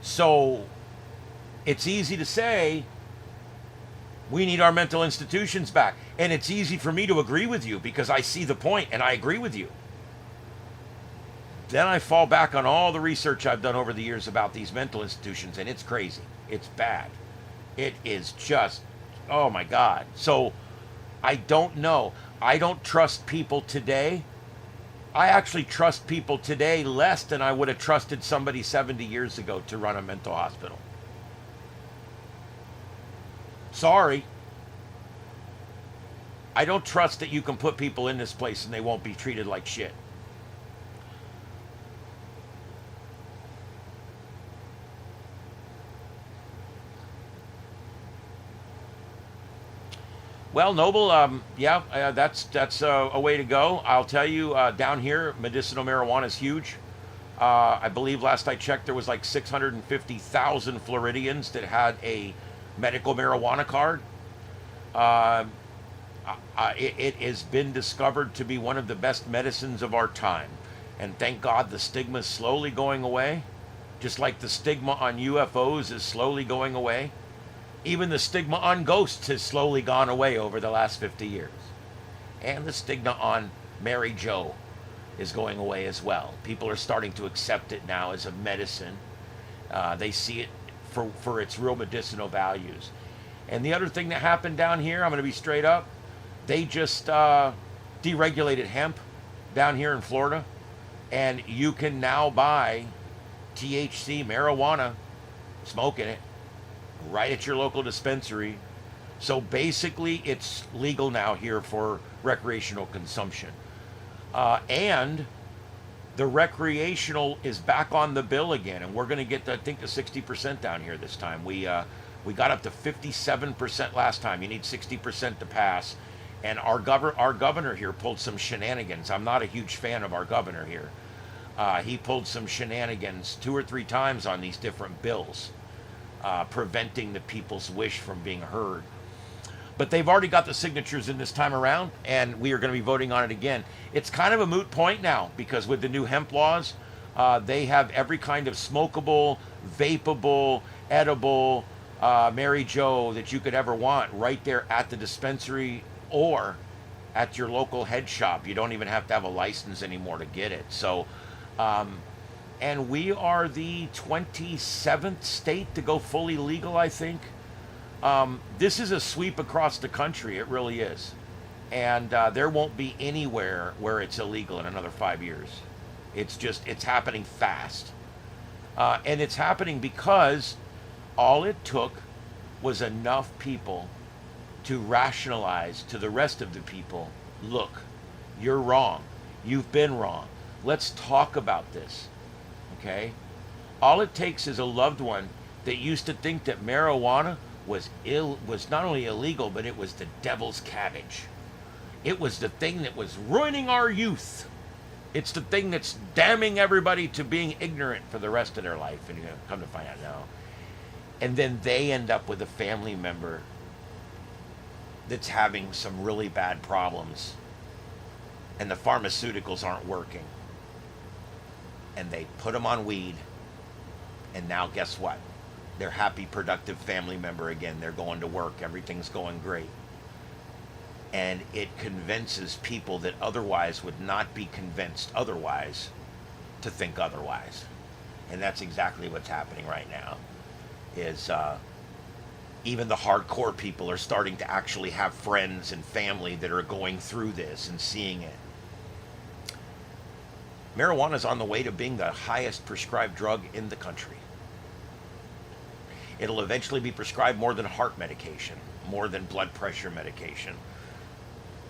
So it's easy to say we need our mental institutions back, and it's easy for me to agree with you because I see the point and I agree with you. Then I fall back on all the research I've done over the years about these mental institutions, and it's crazy. It's bad. It is just, oh my God. So I don't know. I don't trust people today. I actually trust people today less than I would have trusted somebody 70 years ago to run a mental hospital. Sorry. I don't trust that you can put people in this place and they won't be treated like shit. Well, Noble, that's a way to go. I'll tell you, down here, medicinal marijuana is huge. I believe last I checked, there was like 650,000 Floridians that had a medical marijuana card. It has been discovered to be one of the best medicines of our time. And thank God the stigma is slowly going away. Just like the stigma on UFOs is slowly going away. Even the stigma on ghosts has slowly gone away over the last 50 years. And the stigma on Mary Jo is going away as well. People are starting to accept it now as a medicine. They see it for its real medicinal values. And the other thing that happened down here, I'm going to be straight up, they just deregulated hemp down here in Florida, and you can now buy THC marijuana, smoking it, right at your local dispensary. So basically, it's legal now here for recreational consumption. And the recreational is back on the bill again, and we're going to get, I think, the 60% down here this time. We got up to 57% last time. You need 60% to pass. And our governor here pulled some shenanigans. I'm not a huge fan of our governor here. He pulled some shenanigans 2 or 3 times on these different bills, preventing the people's wish from being heard. But they've already got the signatures in this time around, and we are going to be voting on it again. It's kind of a moot point now, because with the new hemp laws, they have every kind of smokable, vapable, edible, Mary Joe that you could ever want right there at the dispensary or at your local head shop. You don't even have to have a license anymore to get it. So, and we are the 27th state to go fully legal, I think. This is a sweep across the country. It really is. And there won't be anywhere where it's illegal in another 5 years. It's happening fast. And it's happening because all it took was enough people to rationalize to the rest of the people, look, you're wrong. You've been wrong. Let's talk about this. Okay? All it takes is a loved one that used to think that marijuana was not only illegal, but it was the devil's cabbage. It was the thing that was ruining our youth. It's the thing that's damning everybody to being ignorant for the rest of their life. And you come to find out now. And then they end up with a family member that's having some really bad problems. And the pharmaceuticals aren't working. And they put them on weed. And now guess what? They're happy, productive family member again. They're going to work. Everything's going great. And it convinces people that otherwise would not be convinced otherwise to think otherwise. And that's exactly what's happening right now. Is even the hardcore people are starting to actually have friends and family that are going through this and seeing it. Marijuana is on the way to being the highest prescribed drug in the country. It'll eventually be prescribed more than heart medication, more than blood pressure medication.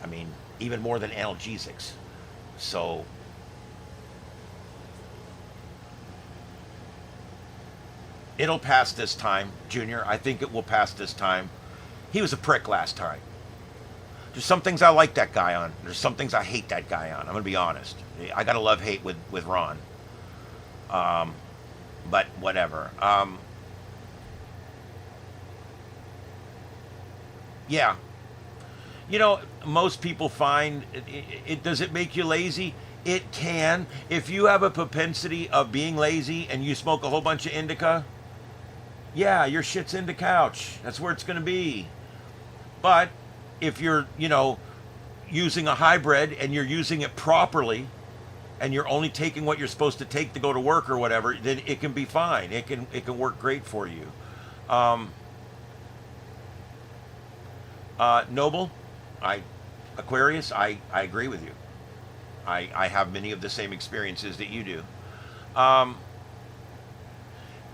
I mean, even more than analgesics. So, it'll pass this time, Junior. I think it will pass this time. He was a prick last time. There's some things I like that guy on. There's some things I hate that guy on. I'm going to be honest. I got to love-hate with Ron. But whatever. Yeah. You know, most people find, does it make you lazy? It can. If you have a propensity of being lazy and you smoke a whole bunch of indica, yeah, your shit's in the couch. That's where it's going to be. But if you're, using a hybrid and you're using it properly and you're only taking what you're supposed to take to go to work or whatever, then it can be fine. It can work great for you. Noble, Aquarius, I agree with you. I have many of the same experiences that you do.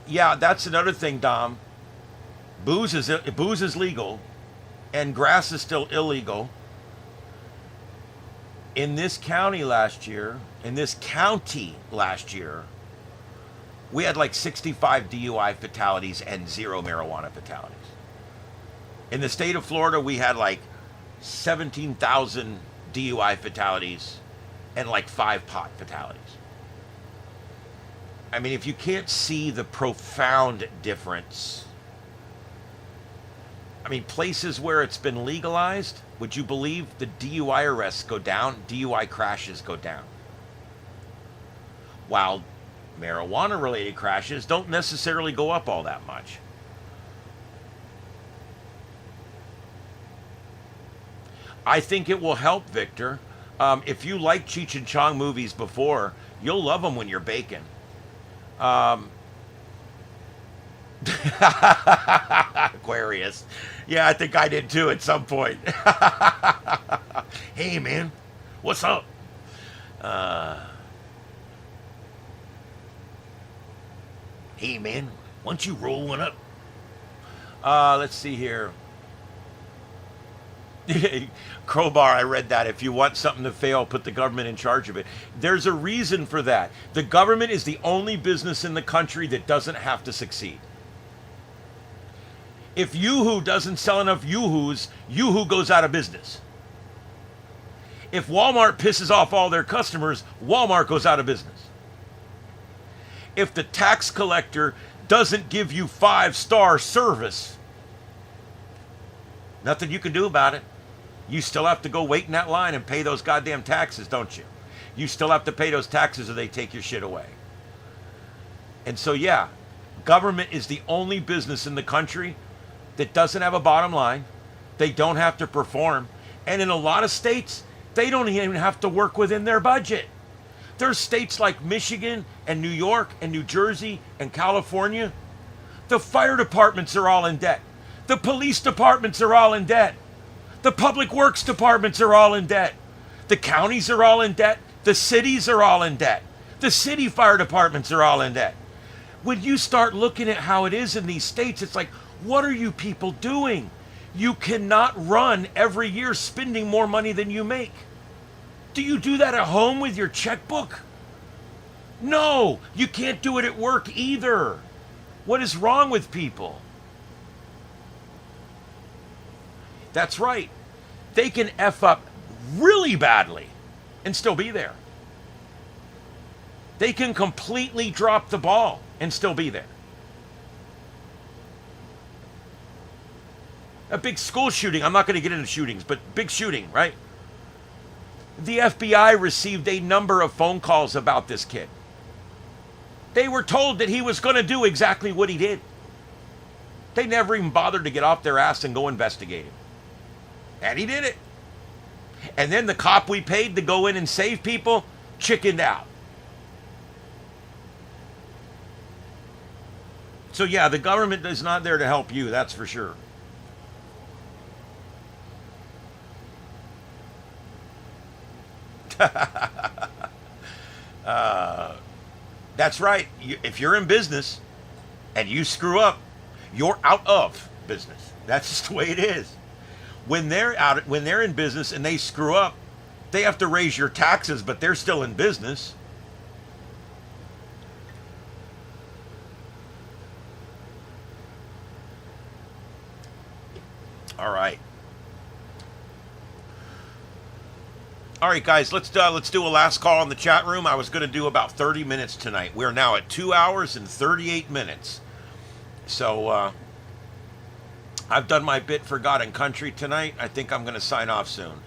Yeah, that's another thing, Dom. Booze is legal, and grass is still illegal. In this county last year, we had like 65 DUI fatalities and 0 marijuana fatalities. In the state of Florida, we had like 17,000 DUI fatalities and like 5 pot fatalities. I mean, if you can't see the profound difference, I mean, places where it's been legalized, would you believe the DUI arrests go down, DUI crashes go down? While marijuana-related crashes don't necessarily go up all that much. I think it will help, Victor. If you like Cheech and Chong movies before, you'll love them when you're baking. Um, Aquarius. Yeah, I think I did too at some point. Hey, man, what's up? Uh, hey, man, why don't you roll one up? Let's see here. Crowbar, I read that. If you want something to fail, put the government in charge of it. There's a reason for that. The government is the only business in the country that doesn't have to succeed. If Yoo-Hoo doesn't sell enough Yoo-Hoos, Yoo-Hoo goes out of business. If Walmart pisses off all their customers, Walmart goes out of business. If the tax collector doesn't give you 5-star service, nothing you can do about it. You still have to go wait in that line and pay those goddamn taxes, don't you? You still have to pay those taxes or they take your shit away. And so, yeah, government is the only business in the country that doesn't have a bottom line. They don't have to perform. And in a lot of states, they don't even have to work within their budget. There's states like Michigan and New York and New Jersey and California. The fire departments are all in debt. The police departments are all in debt. The public works departments are all in debt. The counties are all in debt. The cities are all in debt. The city fire departments are all in debt. When you start looking at how it is in these states, it's like, what are you people doing? You cannot run every year spending more money than you make. Do you do that at home with your checkbook? No, you can't do it at work either. What is wrong with people? That's right. They can F up really badly and still be there. They can completely drop the ball and still be there. A big school shooting, I'm not going to get into shootings, but big shooting, right? The FBI received a number of phone calls about this kid. They were told that he was going to do exactly what he did. They never even bothered to get off their ass and go investigate him. And he did it. And then the cop we paid to go in and save people chickened out. So yeah, the government is not there to help you, that's for sure. That's right. If you're in business and you screw up, you're out of business. That's just the way it is. When they're in business and they screw up, they have to raise your taxes, but they're still in business. All right. All right, guys, let's do a last call in the chat room. I was going to do about 30 minutes tonight. We're now at 2 hours and 38 minutes. So I've done my bit for God and country tonight. I think I'm going to sign off soon.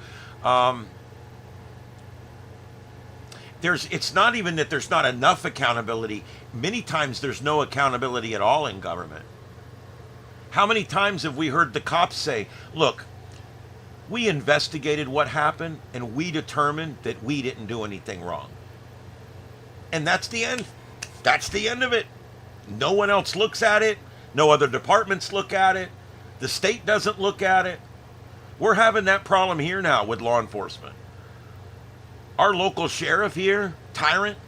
It's not even that there's not enough accountability. Many times there's no accountability at all in government. How many times have we heard the cops say, look, we investigated what happened and we determined that we didn't do anything wrong. And that's the end. That's the end of it. No one else looks at it. No other departments look at it. The state doesn't look at it. We're having that problem here now with law enforcement. Our local sheriff here, Tyrant,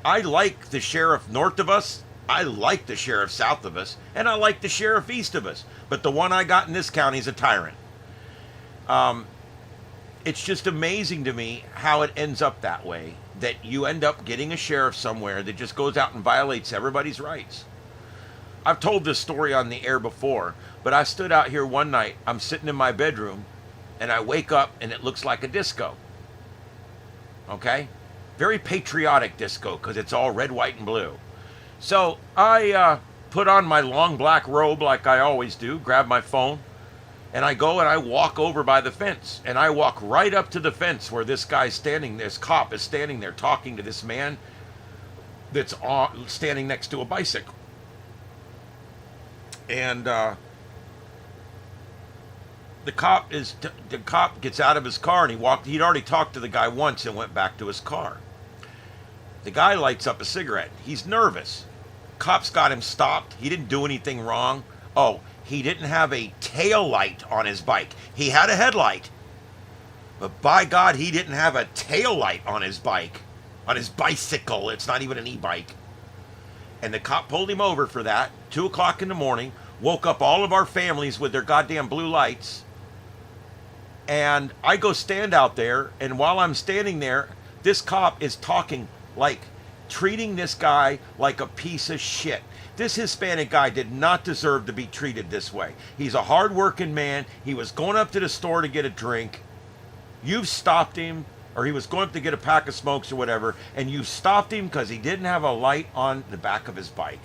I like the sheriff north of us. I like the sheriff south of us. And I like the sheriff east of us. But the one I got in this county is a tyrant. It's just amazing to me how it ends up that way, that you end up getting a sheriff somewhere that just goes out and violates everybody's rights. I've told this story on the air before, but I stood out here one night. I'm sitting in my bedroom and I wake up and it looks like a disco. Okay? Very patriotic disco because it's all red, white, and blue. So I put on my long black robe like I always do, grab my phone, and I go and I walk over by the fence. And I walk right up to the fence where this guy's standing, this cop is standing there talking to this man that's standing next to a bicycle. And The cop gets out of his car and he'd already talked to the guy once and went back to his car. The guy lights up a cigarette. He's nervous. Cops got him stopped. He didn't do anything wrong. Oh, he didn't have a tail light on his bike. He had a headlight. But by God, he didn't have a tail light on his bike. On his bicycle. It's not even an e-bike. And the cop pulled him over for that. 2 o'clock in the morning. Woke up all of our families with their goddamn blue lights. And I go stand out there. And while I'm standing there, this cop is talking like, treating this guy like a piece of shit. This Hispanic guy did not deserve to be treated this way. He's a hard-working man. He was going up to the store to get a drink. You've stopped him, or he was going up to get a pack of smokes or whatever, and you stopped him because he didn't have a light on the back of his bike.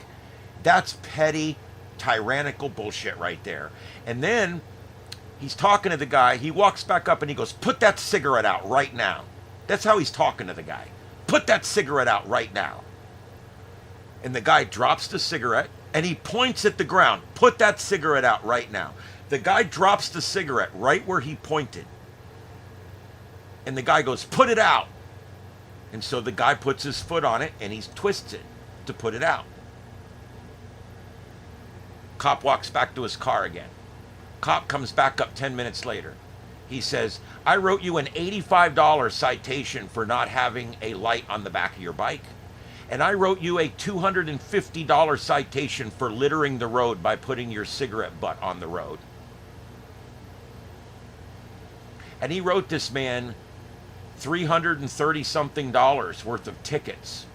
That's petty, tyrannical bullshit right there. And then he's talking to the guy. He walks back up and he goes, "Put that cigarette out right now." That's how he's talking to the guy. "Put that cigarette out right now." And the guy drops the cigarette and he points at the ground. "Put that cigarette out right now." The guy drops the cigarette right where he pointed. And the guy goes, "Put it out." And so the guy puts his foot on it and he twists it to put it out. Cop walks back to his car again. Cop comes back up 10 minutes later. He says, "I wrote you an $85 citation for not having a light on the back of your bike. And I wrote you a $250 citation for littering the road by putting your cigarette butt on the road." And he wrote this man $330 something worth of tickets.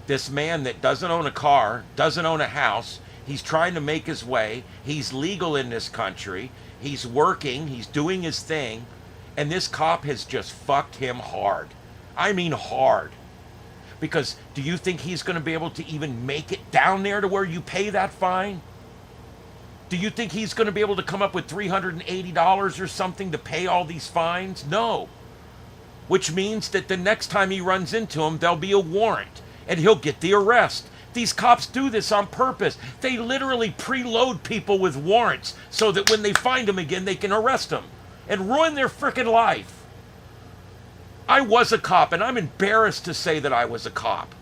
This man that doesn't own a car, doesn't own a house, he's trying to make his way, he's legal in this country, he's working, he's doing his thing, and this cop has just fucked him hard. I mean hard. Because do you think he's going to be able to even make it down there to where you pay that fine? Do you think he's going to be able to come up with $380 or something to pay all these fines? No. Which means that the next time he runs into him, there'll be a warrant and he'll get the arrest. These cops do this on purpose. They literally preload people with warrants so that when they find them again, they can arrest them and ruin their frickin' life. I was a cop, and I'm embarrassed to say that I was a cop.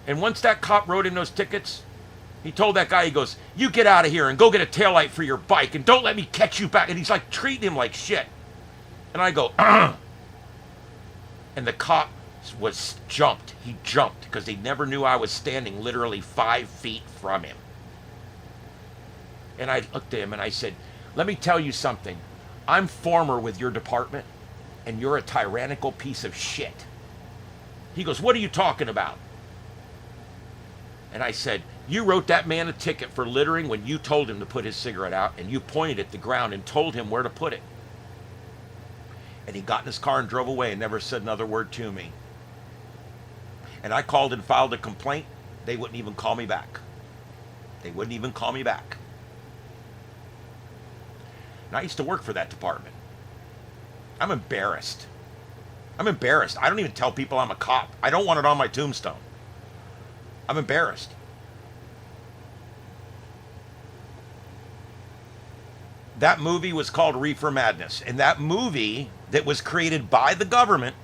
And once that cop wrote in those tickets, he told that guy, he goes, "You get out of here and go get a taillight for your bike, and don't let me catch you back." And he's like treating him like shit. And I go, "Ugh." And the cop was jumped. He jumped because he never knew I was standing literally 5 feet from him. And I looked at him and I said, "Let me tell you something. I'm former with your department, and you're a tyrannical piece of shit." He goes, "What are you talking about?" And I said, "You wrote that man a ticket for littering when you told him to put his cigarette out, and you pointed at the ground and told him where to put it." And he got in his car and drove away and never said another word to me. And I called and filed a complaint. They wouldn't even call me back. They wouldn't even call me back. And I used to work for that department. I'm embarrassed. I'm embarrassed. I don't even tell people I'm a cop. I don't want it on my tombstone. I'm embarrassed. That movie was called Reefer Madness. And that movie that was created by the government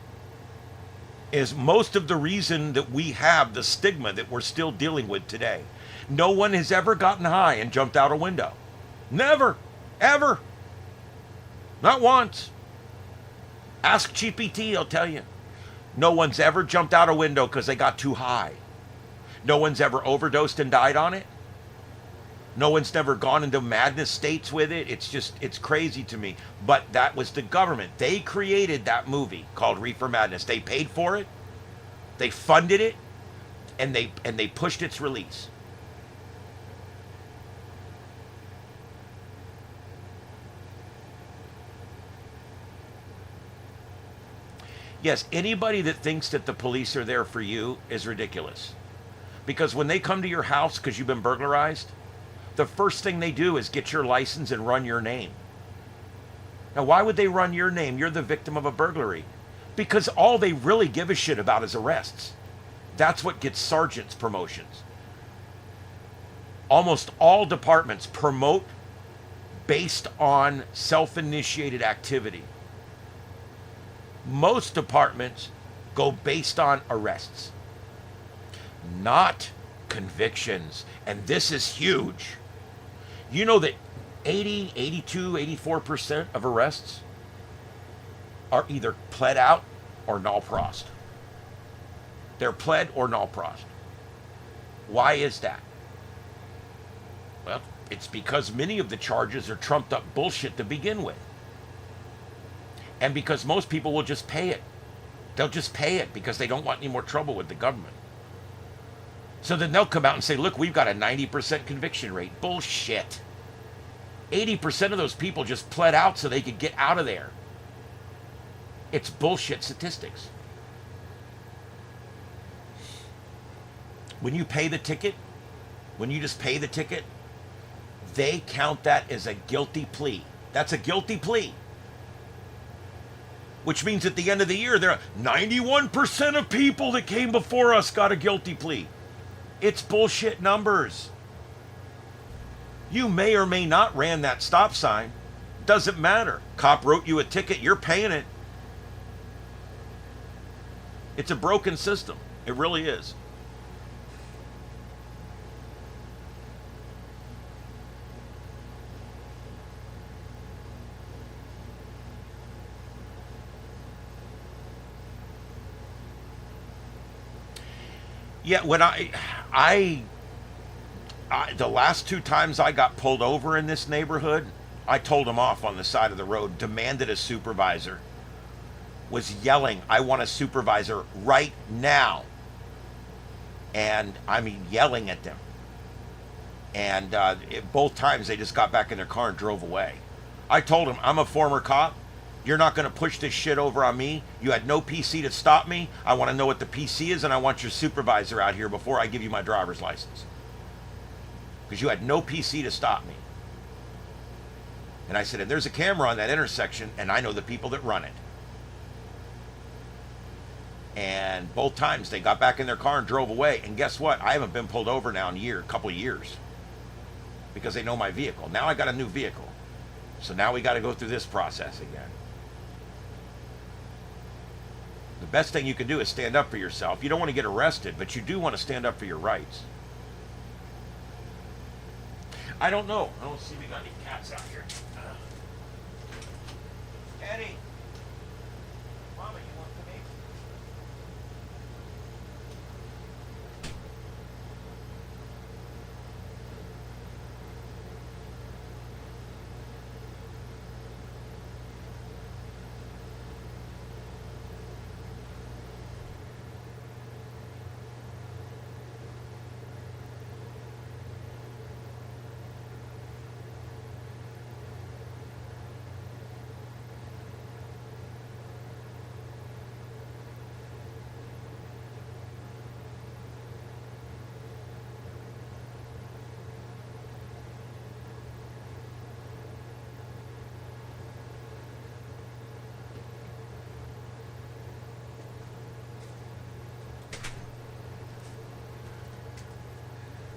is most of the reason that we have the stigma that we're still dealing with today. No one has ever gotten high and jumped out a window. Never. Ever. Not once. Ask GPT, he'll tell you. No one's ever jumped out a window because they got too high. No one's ever overdosed and died on it. No one's never gone into madness states with it. It's crazy to me. But that was the government. They created that movie called Reefer Madness. They paid for it. They funded it. And they pushed its release. Yes, anybody that thinks that the police are there for you is ridiculous. Because when they come to your house because you've been burglarized, the first thing they do is get your license and run your name. Now, why would they run your name? You're the victim of a burglary. Because all they really give a shit about is arrests. That's what gets sergeants promotions. Almost all departments promote based on self-initiated activity. Most departments go based on arrests, not convictions. And this is huge. You know that 80, 82, 84% of arrests are either pled out or null prost. They're pled or null prost. Why is that? Well, it's because many of the charges are trumped up bullshit to begin with. And because most people will just pay it. They'll just pay it because they don't want any more trouble with the government. So then they'll come out and say, look, we've got a 90% conviction rate. Bullshit. 80% of those people just pled out so they could get out of there. It's bullshit statistics. When you pay the ticket, when you just pay the ticket, they count that as a guilty plea. That's a guilty plea. Which means at the end of the year, there are 91% of people that came before us got a guilty plea. It's bullshit numbers. You may or may not ran that stop sign. Doesn't matter. Cop wrote you a ticket, you're paying it. It's a broken system. It really is. Yeah, when I the last two times I got pulled over in this neighborhood, I told him off on the side of the road, demanded a supervisor, was yelling, I want a supervisor right now. And I mean, yelling at them. And both times they just got back in their car and drove away. I told him, I'm a former cop. You're not going to push this shit over on me. You had no PC to stop me. I want to know what the PC is, and I want your supervisor out here before I give you my driver's license. Because you had no PC to stop me. And I said, and there's a camera on that intersection, and I know the people that run it. And both times they got back in their car and drove away. And guess what? I haven't been pulled over now in a couple of years. Because they know my vehicle. Now I got a new vehicle. So now we got to go through this process again. The best thing you can do is stand up for yourself. You don't want to get arrested, but you do want to stand up for your rights. I don't know. I don't see we got any cats out here. Eddie. Mama, you want to come in?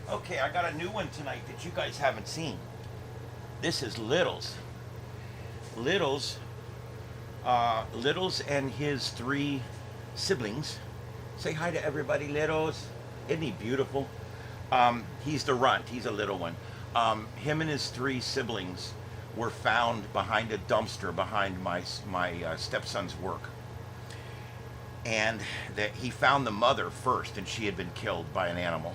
Okay, I got a new one tonight that you guys haven't seen. This is Littles. Littles and his 3 siblings. Say hi to everybody, Littles. Isn't he beautiful? He's the runt. He's a little one. Him and his 3 siblings were found behind a dumpster behind my stepson's work. And he found the mother first, and she had been killed by an animal.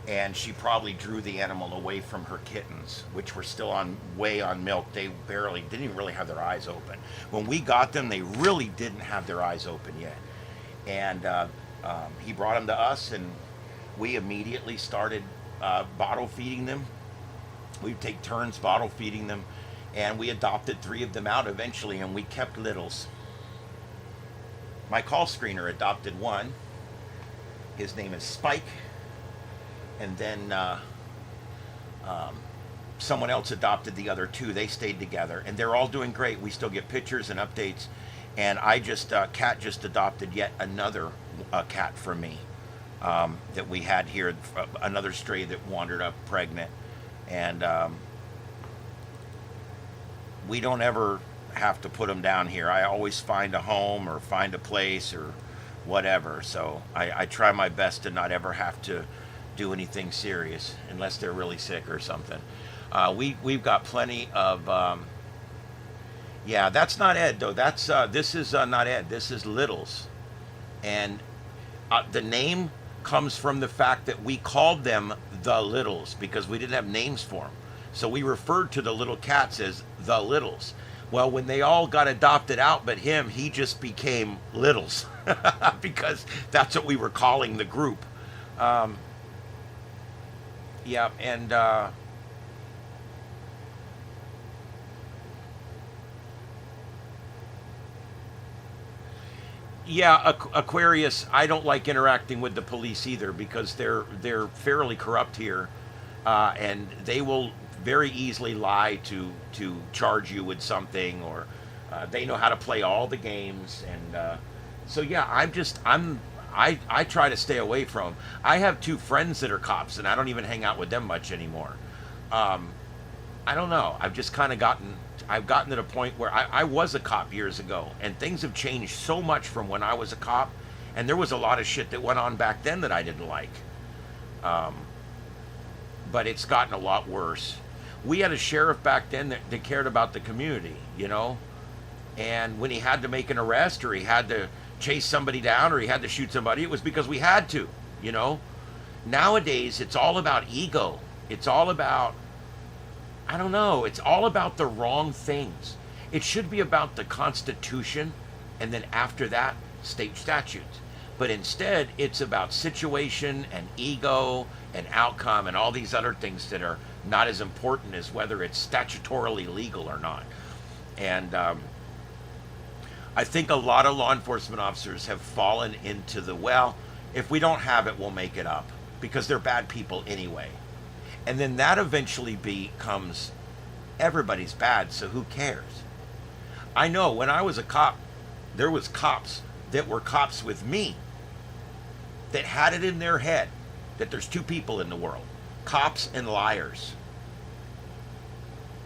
And she probably drew the animal away from her kittens, which were still way on milk. They didn't even really have their eyes open. When we got them, they really didn't have their eyes open yet. And he brought them to us, and we immediately started bottle feeding them. We'd take turns bottle feeding them, and we adopted 3 of them out eventually, and we kept Littles. My call screener adopted 1. His name is Spike. And then someone else adopted the other 2. They stayed together, and they're all doing great. We still get pictures and updates. And Kat just adopted yet another cat from me that we had here, another stray that wandered up pregnant. And we don't ever have to put them down here. I always find a home or find a place or whatever. So I try my best to not ever have to do anything serious unless they're really sick or something. We've got plenty of. Yeah, that's not Ed though. That's this is not Ed. This is Littles, and the name comes from the fact that we called them the Littles because we didn't have names for them. So we referred to the little cats as the Littles. Well, when they all got adopted out but him, he just became Littles because that's what we were calling the group. Yeah, and yeah, Aquarius. I don't like interacting with the police either because they're fairly corrupt here, and they will very easily lie to charge you with something, or they know how to play all the games, and so yeah, I try to stay away from 'em. I have two friends that are cops, and I don't even hang out with them much anymore. Um, I don't know. I've gotten to the point where I was a cop years ago, and things have changed so much from when I was a cop, and there was a lot of shit that went on back then that I didn't like. Um, but it's gotten a lot worse. We had a sheriff back then that cared about the community, you know, and when he had to make an arrest or he had to chase somebody down or he had to shoot somebody, it was because we had to, you know. Nowadays, it's all about ego. It's all about, I don't know, it's all about the wrong things. It should be about the Constitution and then after that, state statutes. But instead, it's about situation and ego and outcome and all these other things that are not as important as whether it's statutorily legal or not. And I think a lot of law enforcement officers have fallen into the, well, if we don't have it, we'll make it up because they're bad people anyway. And then that eventually becomes everybody's bad, so who cares? I know when I was a cop, there was cops that were cops with me that had it in their head that there's two people in the world, cops and liars.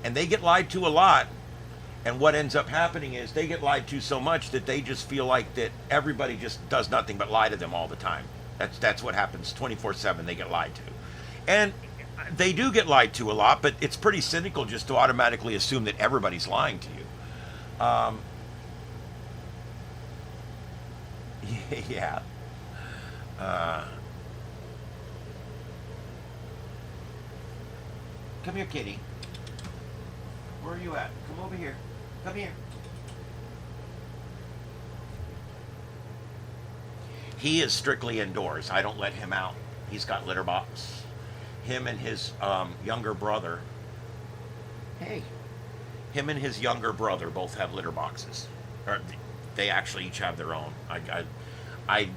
And they get lied to a lot, and what ends up happening is they get lied to so much that they just feel like that everybody just does nothing but lie to them all the time. That's what happens 24/7. They get lied to. And they do get lied to a lot, but it's pretty cynical just to automatically assume that everybody's lying to you. Yeah. Come here, kitty. Where are you at? Come over here. Come here. He is strictly indoors. I don't let him out. He's got litter box. Him and his younger brother. Hey. Him and his younger brother both have litter boxes. Or they actually each have their own. I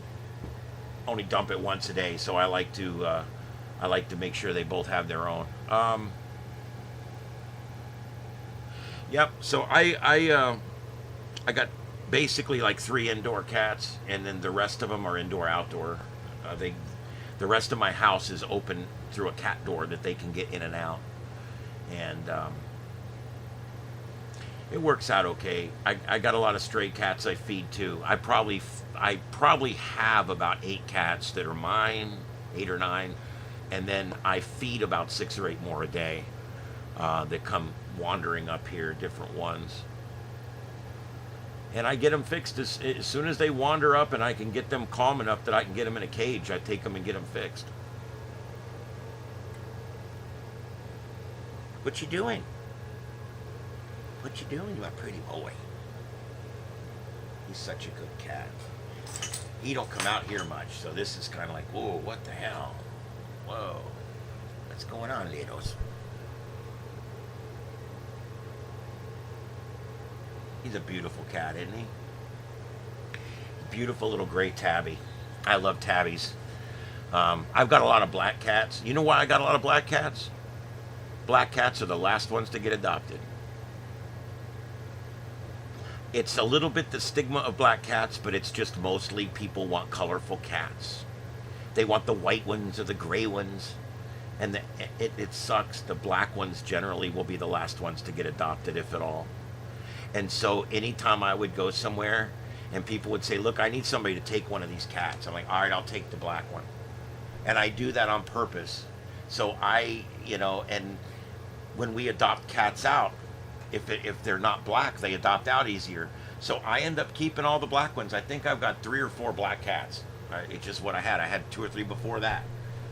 only dump it once a day, so I like to make sure they both have their own. Yep. So I got basically like 3 indoor cats, and then the rest of them are indoor outdoor. The rest of my house is open through a cat door that they can get in and out, and it works out okay. I got a lot of stray cats I feed too. I probably have about 8 cats that are mine, 8 or 9, and then I feed about 6 or 8 more a day that come wandering up here, different ones. And I get them fixed as soon as they wander up, and I can get them calm enough that I can get them in a cage. I take them and get them fixed. What you doing? What you doing, my pretty boy? He's such a good cat. He don't come out here much, so this is kind of like, whoa, what the hell? Whoa, what's going on, Litos? He's a beautiful cat, isn't he? Beautiful little gray tabby. I love tabbies. I've got a lot of black cats. You know why I got a lot of black cats? Black cats are the last ones to get adopted. It's a little bit the stigma of black cats, but it's just mostly people want colorful cats. They want the white ones or the gray ones. and it sucks. The black ones generally will be the last ones to get adopted, if at all. And so anytime I would go somewhere and people would say, look, I need somebody to take one of these cats, I'm like, all right, I'll take the black one. And I do that on purpose. So and when we adopt cats out, if they're not black, they adopt out easier. So I end up keeping all the black ones. I think I've got 3 or 4 black cats. It's just what I had. I had 2 or 3 before that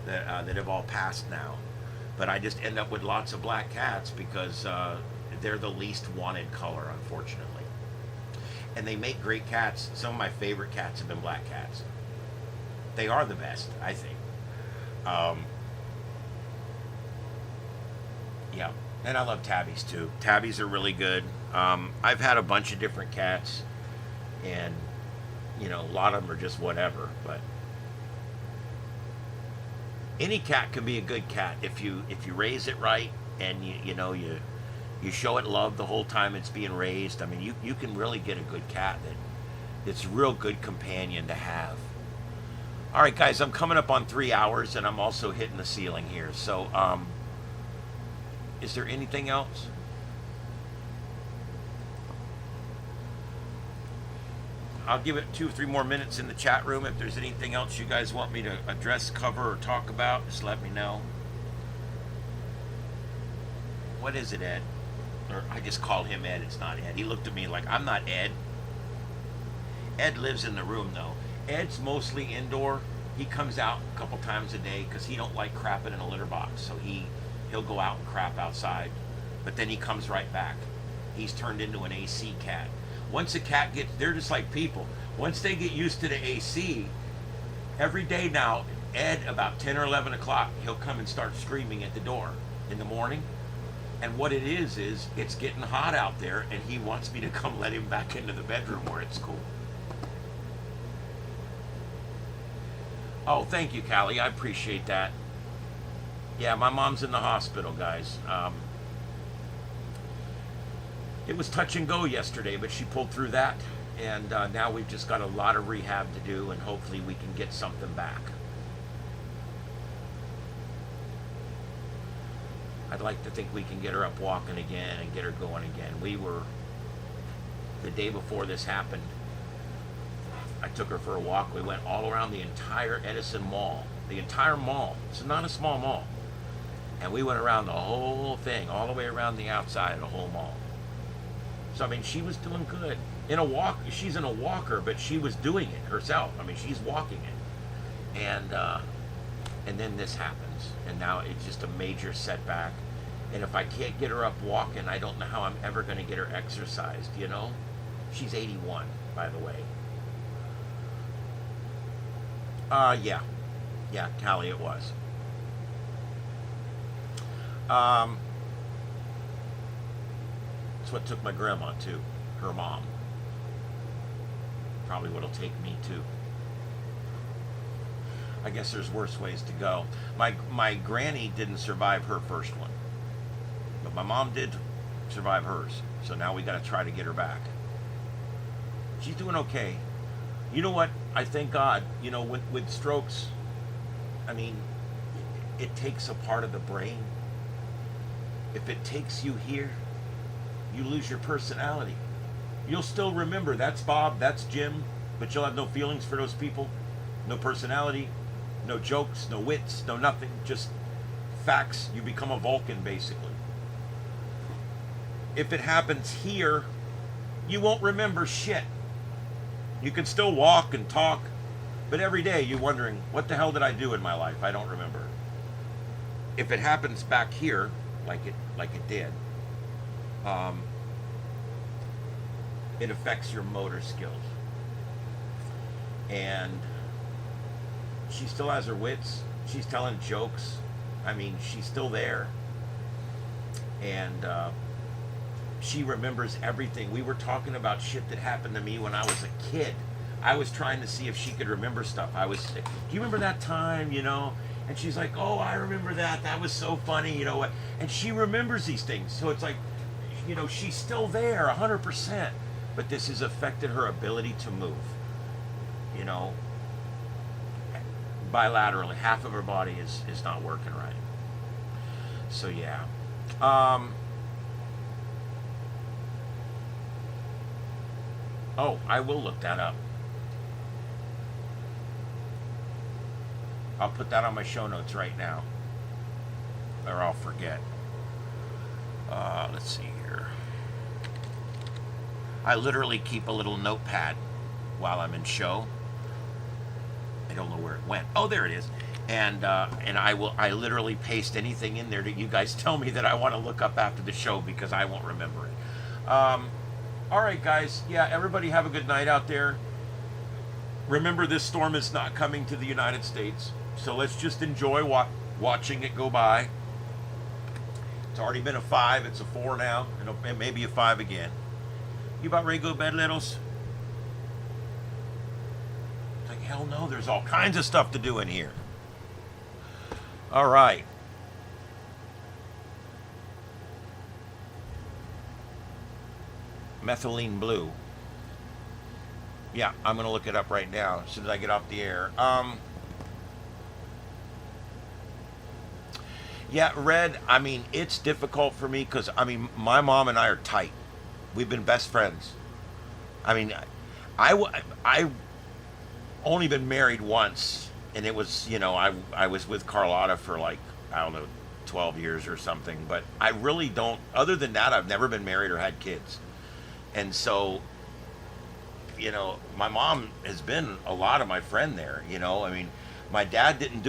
have all passed now. But I just end up with lots of black cats because they're the least wanted color, unfortunately. And they make great cats. Some of my favorite cats have been black cats. They are the best, I think. Yeah, and I love tabbies too. Tabbies are really good. I've had a bunch of different cats, and a lot of them are just whatever. But any cat can be a good cat if you raise it right, and you show it love the whole time it's being raised. I mean, you can really get a good cat that's a real good companion to have. All right, guys, I'm coming up on 3 hours, and I'm also hitting the ceiling here. So, is there anything else? I'll give it 2 or 3 more minutes in the chat room. If there's anything else you guys want me to address, cover, or talk about, just let me know. What is it, Ed? Or I just called him Ed. It's not Ed. He looked at me like, I'm not Ed. Ed lives in the room, though. Ed's mostly indoor. He comes out a couple times a day because he don't like crapping in a litter box. So he'll go out and crap outside, but then he comes right back. He's turned into an AC cat. Once a cat they're just like people. Once they get used to the AC, every day now, Ed, about 10 or 11 o'clock, he'll come and start screaming at the door in the morning. And what it is it's getting hot out there, and he wants me to come let him back into the bedroom where it's cool. Oh, thank you, Callie. I appreciate that. Yeah, my mom's in the hospital, guys. It was touch and go yesterday, but she pulled through that. And now we've just got a lot of rehab to do, and hopefully we can get something back. I'd like to think we can get her up walking again and get her going again. The day before this happened, I took her for a walk. We went all around the entire Edison Mall. The entire mall. It's not a small mall. And we went around the whole thing, all the way around the outside of the whole mall. So, I mean, she was doing good. She's in a walker, but she was doing it herself. I mean, she's walking it. And then this happens. And now it's just a major setback. And if I can't get her up walking, I don't know how I'm ever going to get her exercised, She's 81, by the way. Yeah, Callie, it was. It's what took my grandma too, her mom. Probably what'll take me too. I guess there's worse ways to go. My granny didn't survive her first one, but my mom did survive hers. So now we got to try to get her back. She's doing okay. You know what? I thank God, with strokes, I mean, it takes a part of the brain. If it takes you here, you lose your personality. You'll still remember, that's Bob, that's Jim, but you'll have no feelings for those people, no personality, no jokes, no wits, no nothing, just facts. You become a Vulcan, basically. If it happens here, you won't remember shit. You can still walk and talk, but every day you're wondering, what the hell did I do in my life? I don't remember. If it happens back here, like it did, it affects your motor skills. And she still has her wits. She's telling jokes. I mean, she's still there. And she remembers everything. We were talking about shit that happened to me when I was a kid. I was trying to see if she could remember stuff. Do you remember that time, And she's like, oh, I remember that. That was so funny, what? And she remembers these things. So it's like, she's still there 100%. But this has affected her ability to move. Bilaterally, half of her body is not working right. So yeah. Um, oh, I will look that up. I'll put that on my show notes right now, or I'll forget. Let's see here. I literally keep a little notepad while I'm in show. I don't know where it went. Oh, there it is. And I literally paste anything in there that you guys tell me that I want to look up after the show because I won't remember it. All right, guys. Yeah, everybody have a good night out there. Remember, this storm is not coming to the United States, so let's just enjoy watching it go by. It's already been a 5. It's a 4 now, and maybe a 5 again. You about ready to go to bed, littles? It's like, hell no, there's all kinds of stuff to do in here. All right. Methylene blue. Yeah, I'm going to look it up right now as soon as I get off the air. Yeah, red, I mean, it's difficult for me because, I mean, my mom and I are tight. We've been best friends. I mean, I only been married once, and it was, I was with Carlotta for like, I don't know, 12 years or something. But I really don't, other than that, I've never been married or had kids. And so, my mom has been a lot of my friend there, I mean, my dad didn't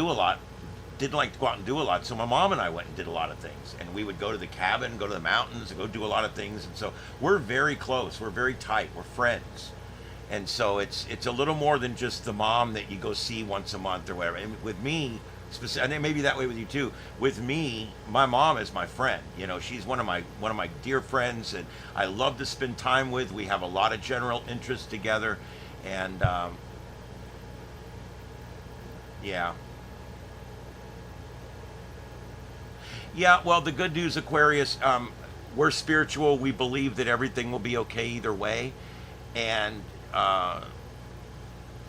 like to go out and do a lot, so my mom and I went and did a lot of things, and we would go to the cabin, go to the mountains, and go do a lot of things, and so we're very close, we're very tight, we're friends, and so it's a little more than just the mom that you go see once a month or whatever. And with me, and it may be that way with you too. With me, my mom is my friend. She's one of my dear friends, and I love to spend time with. We have a lot of general interests together, and yeah. Yeah, well, the good news, Aquarius, we're spiritual. We believe that everything will be okay either way. And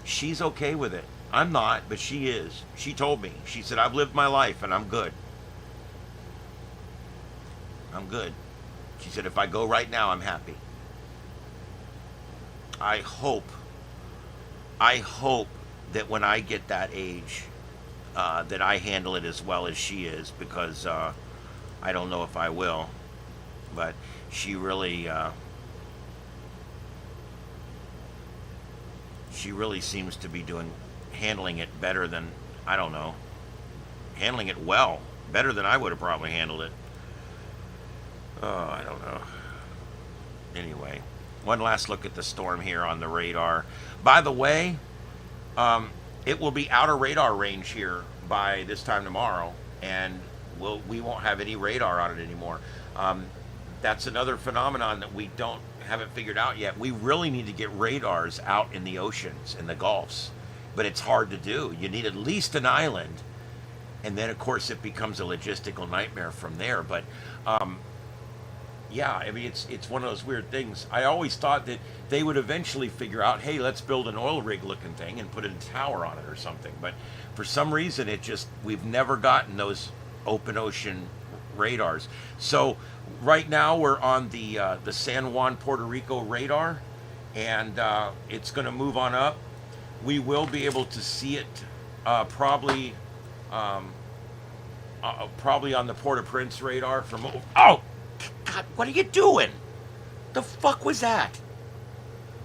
she's okay with it. I'm not, but she is. She told me. She said, I've lived my life and I'm good. I'm good. She said, if I go right now, I'm happy. I hope that when I get that age, that I handle it as well as she is, because I don't know if I will, but she really seems to be handling it better than, I don't know, handling it well, better than I would have probably handled it. Oh, I don't know. Anyway, one last look at the storm here on the radar. By the way, it will be out of radar range here by this time tomorrow, and we won't have any radar on it anymore. That's another phenomenon that we haven't figured out yet. We really need to get radars out in the oceans, in the Gulfs, but it's hard to do. You need at least an island, and then of course it becomes a logistical nightmare from there. But yeah, I mean, it's one of those weird things. I always thought that they would eventually figure out, hey, let's build an oil rig looking thing and put a tower on it or something. But for some reason, we've never gotten those open ocean radars. So right now we're on the San Juan, Puerto Rico radar, and it's going to move on up. We will be able to see it probably on the Port-au-Prince radar from. Oh, God, what are you doing? The fuck was that?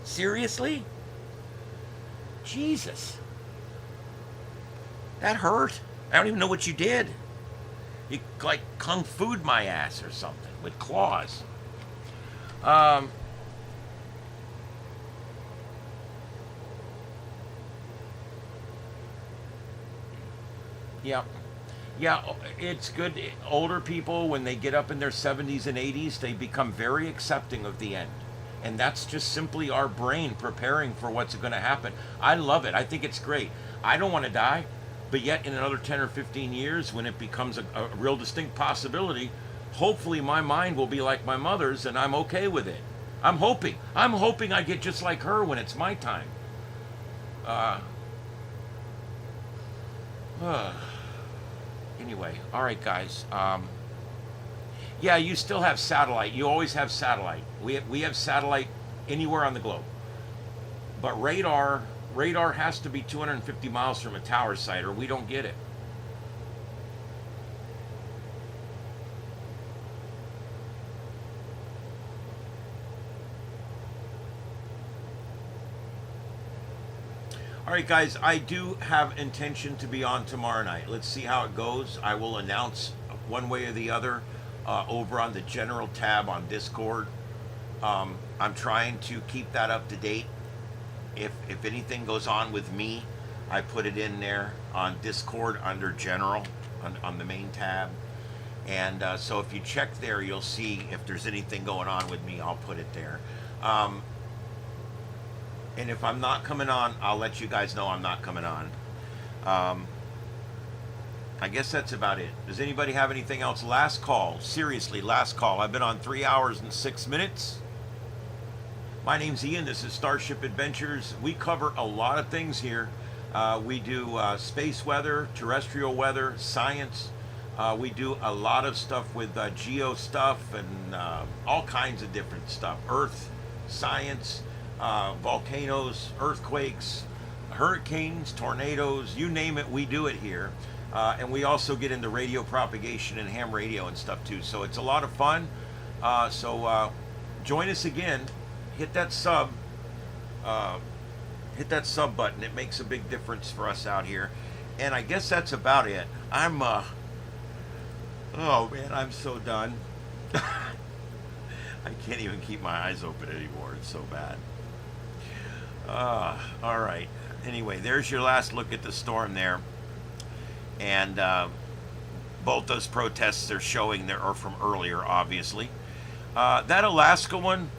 Seriously? Jesus. That hurt. I don't even know what you did. You like kung fu'd my ass or something with claws. Yeah. Yeah, it's good. Older people, when they get up in their 70s and 80s, they become very accepting of the end. And that's just simply our brain preparing for what's going to happen. I love it. I think it's great. I don't want to die, but yet in another 10 or 15 years, when it becomes a real distinct possibility, hopefully my mind will be like my mother's and I'm okay with it. I'm hoping I get just like her when it's my time. Anyway, all right, guys. Yeah, you still have satellite. You always have satellite. We have satellite anywhere on the globe. But radar has to be 250 miles from a tower site or we don't get it. All right, guys, I do have intention to be on tomorrow night. Let's see how it goes. I will announce one way or the other over on the general tab on Discord. I'm trying to keep that up to date. If anything goes on with me, I put it in there on Discord under general on the main tab. And so if you check there, you'll see if there's anything going on with me, I'll put it there. And if I'm not coming on, I'll let you guys know I'm not coming on. I guess that's about it. Does anybody have anything else? Last call. Seriously, last call. I've been on 3 hours and 6 minutes. My name's Ian. This is Starship Adventures. We cover a lot of things here. We do space weather, terrestrial weather, science. We do a lot of stuff with geo stuff and all kinds of different stuff. Earth, science, volcanoes, earthquakes, hurricanes, tornadoes, you name it, we do it here. And we also get into radio propagation and ham radio and stuff too. So it's a lot of fun. So join us again. Hit that sub button. It makes a big difference for us out here. And I guess that's about it. Oh man, I'm so done. I can't even keep my eyes open anymore. It's so bad. All right. Anyway, there's your last look at the storm there. And both those protests they're showing there are from earlier, obviously. That Alaska one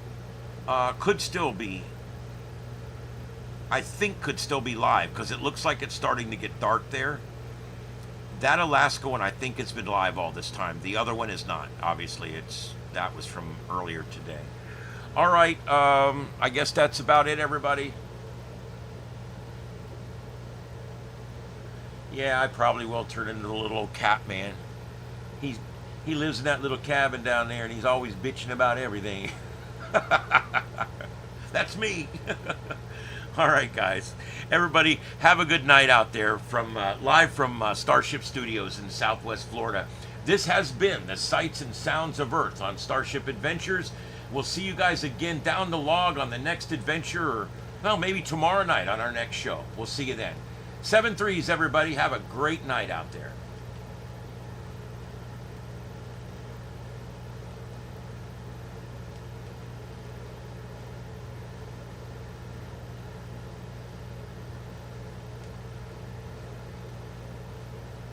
could still be, I think could still be live because it looks like it's starting to get dark there. That Alaska one, I think it's been live all this time. The other one is not. Obviously, that was from earlier today. All right, I guess that's about it, everybody. Yeah, I probably will turn into the little old cat man. He lives in that little cabin down there, and he's always bitching about everything. That's me. All right, guys. Everybody, have a good night out there from live from Starship Studios in Southwest Florida. This has been the Sights and Sounds of Earth on Starship Adventures. We'll see you guys again down the log on the next adventure, or, well, maybe tomorrow night on our next show. We'll see you then. 7-3s, everybody. Have a great night out there.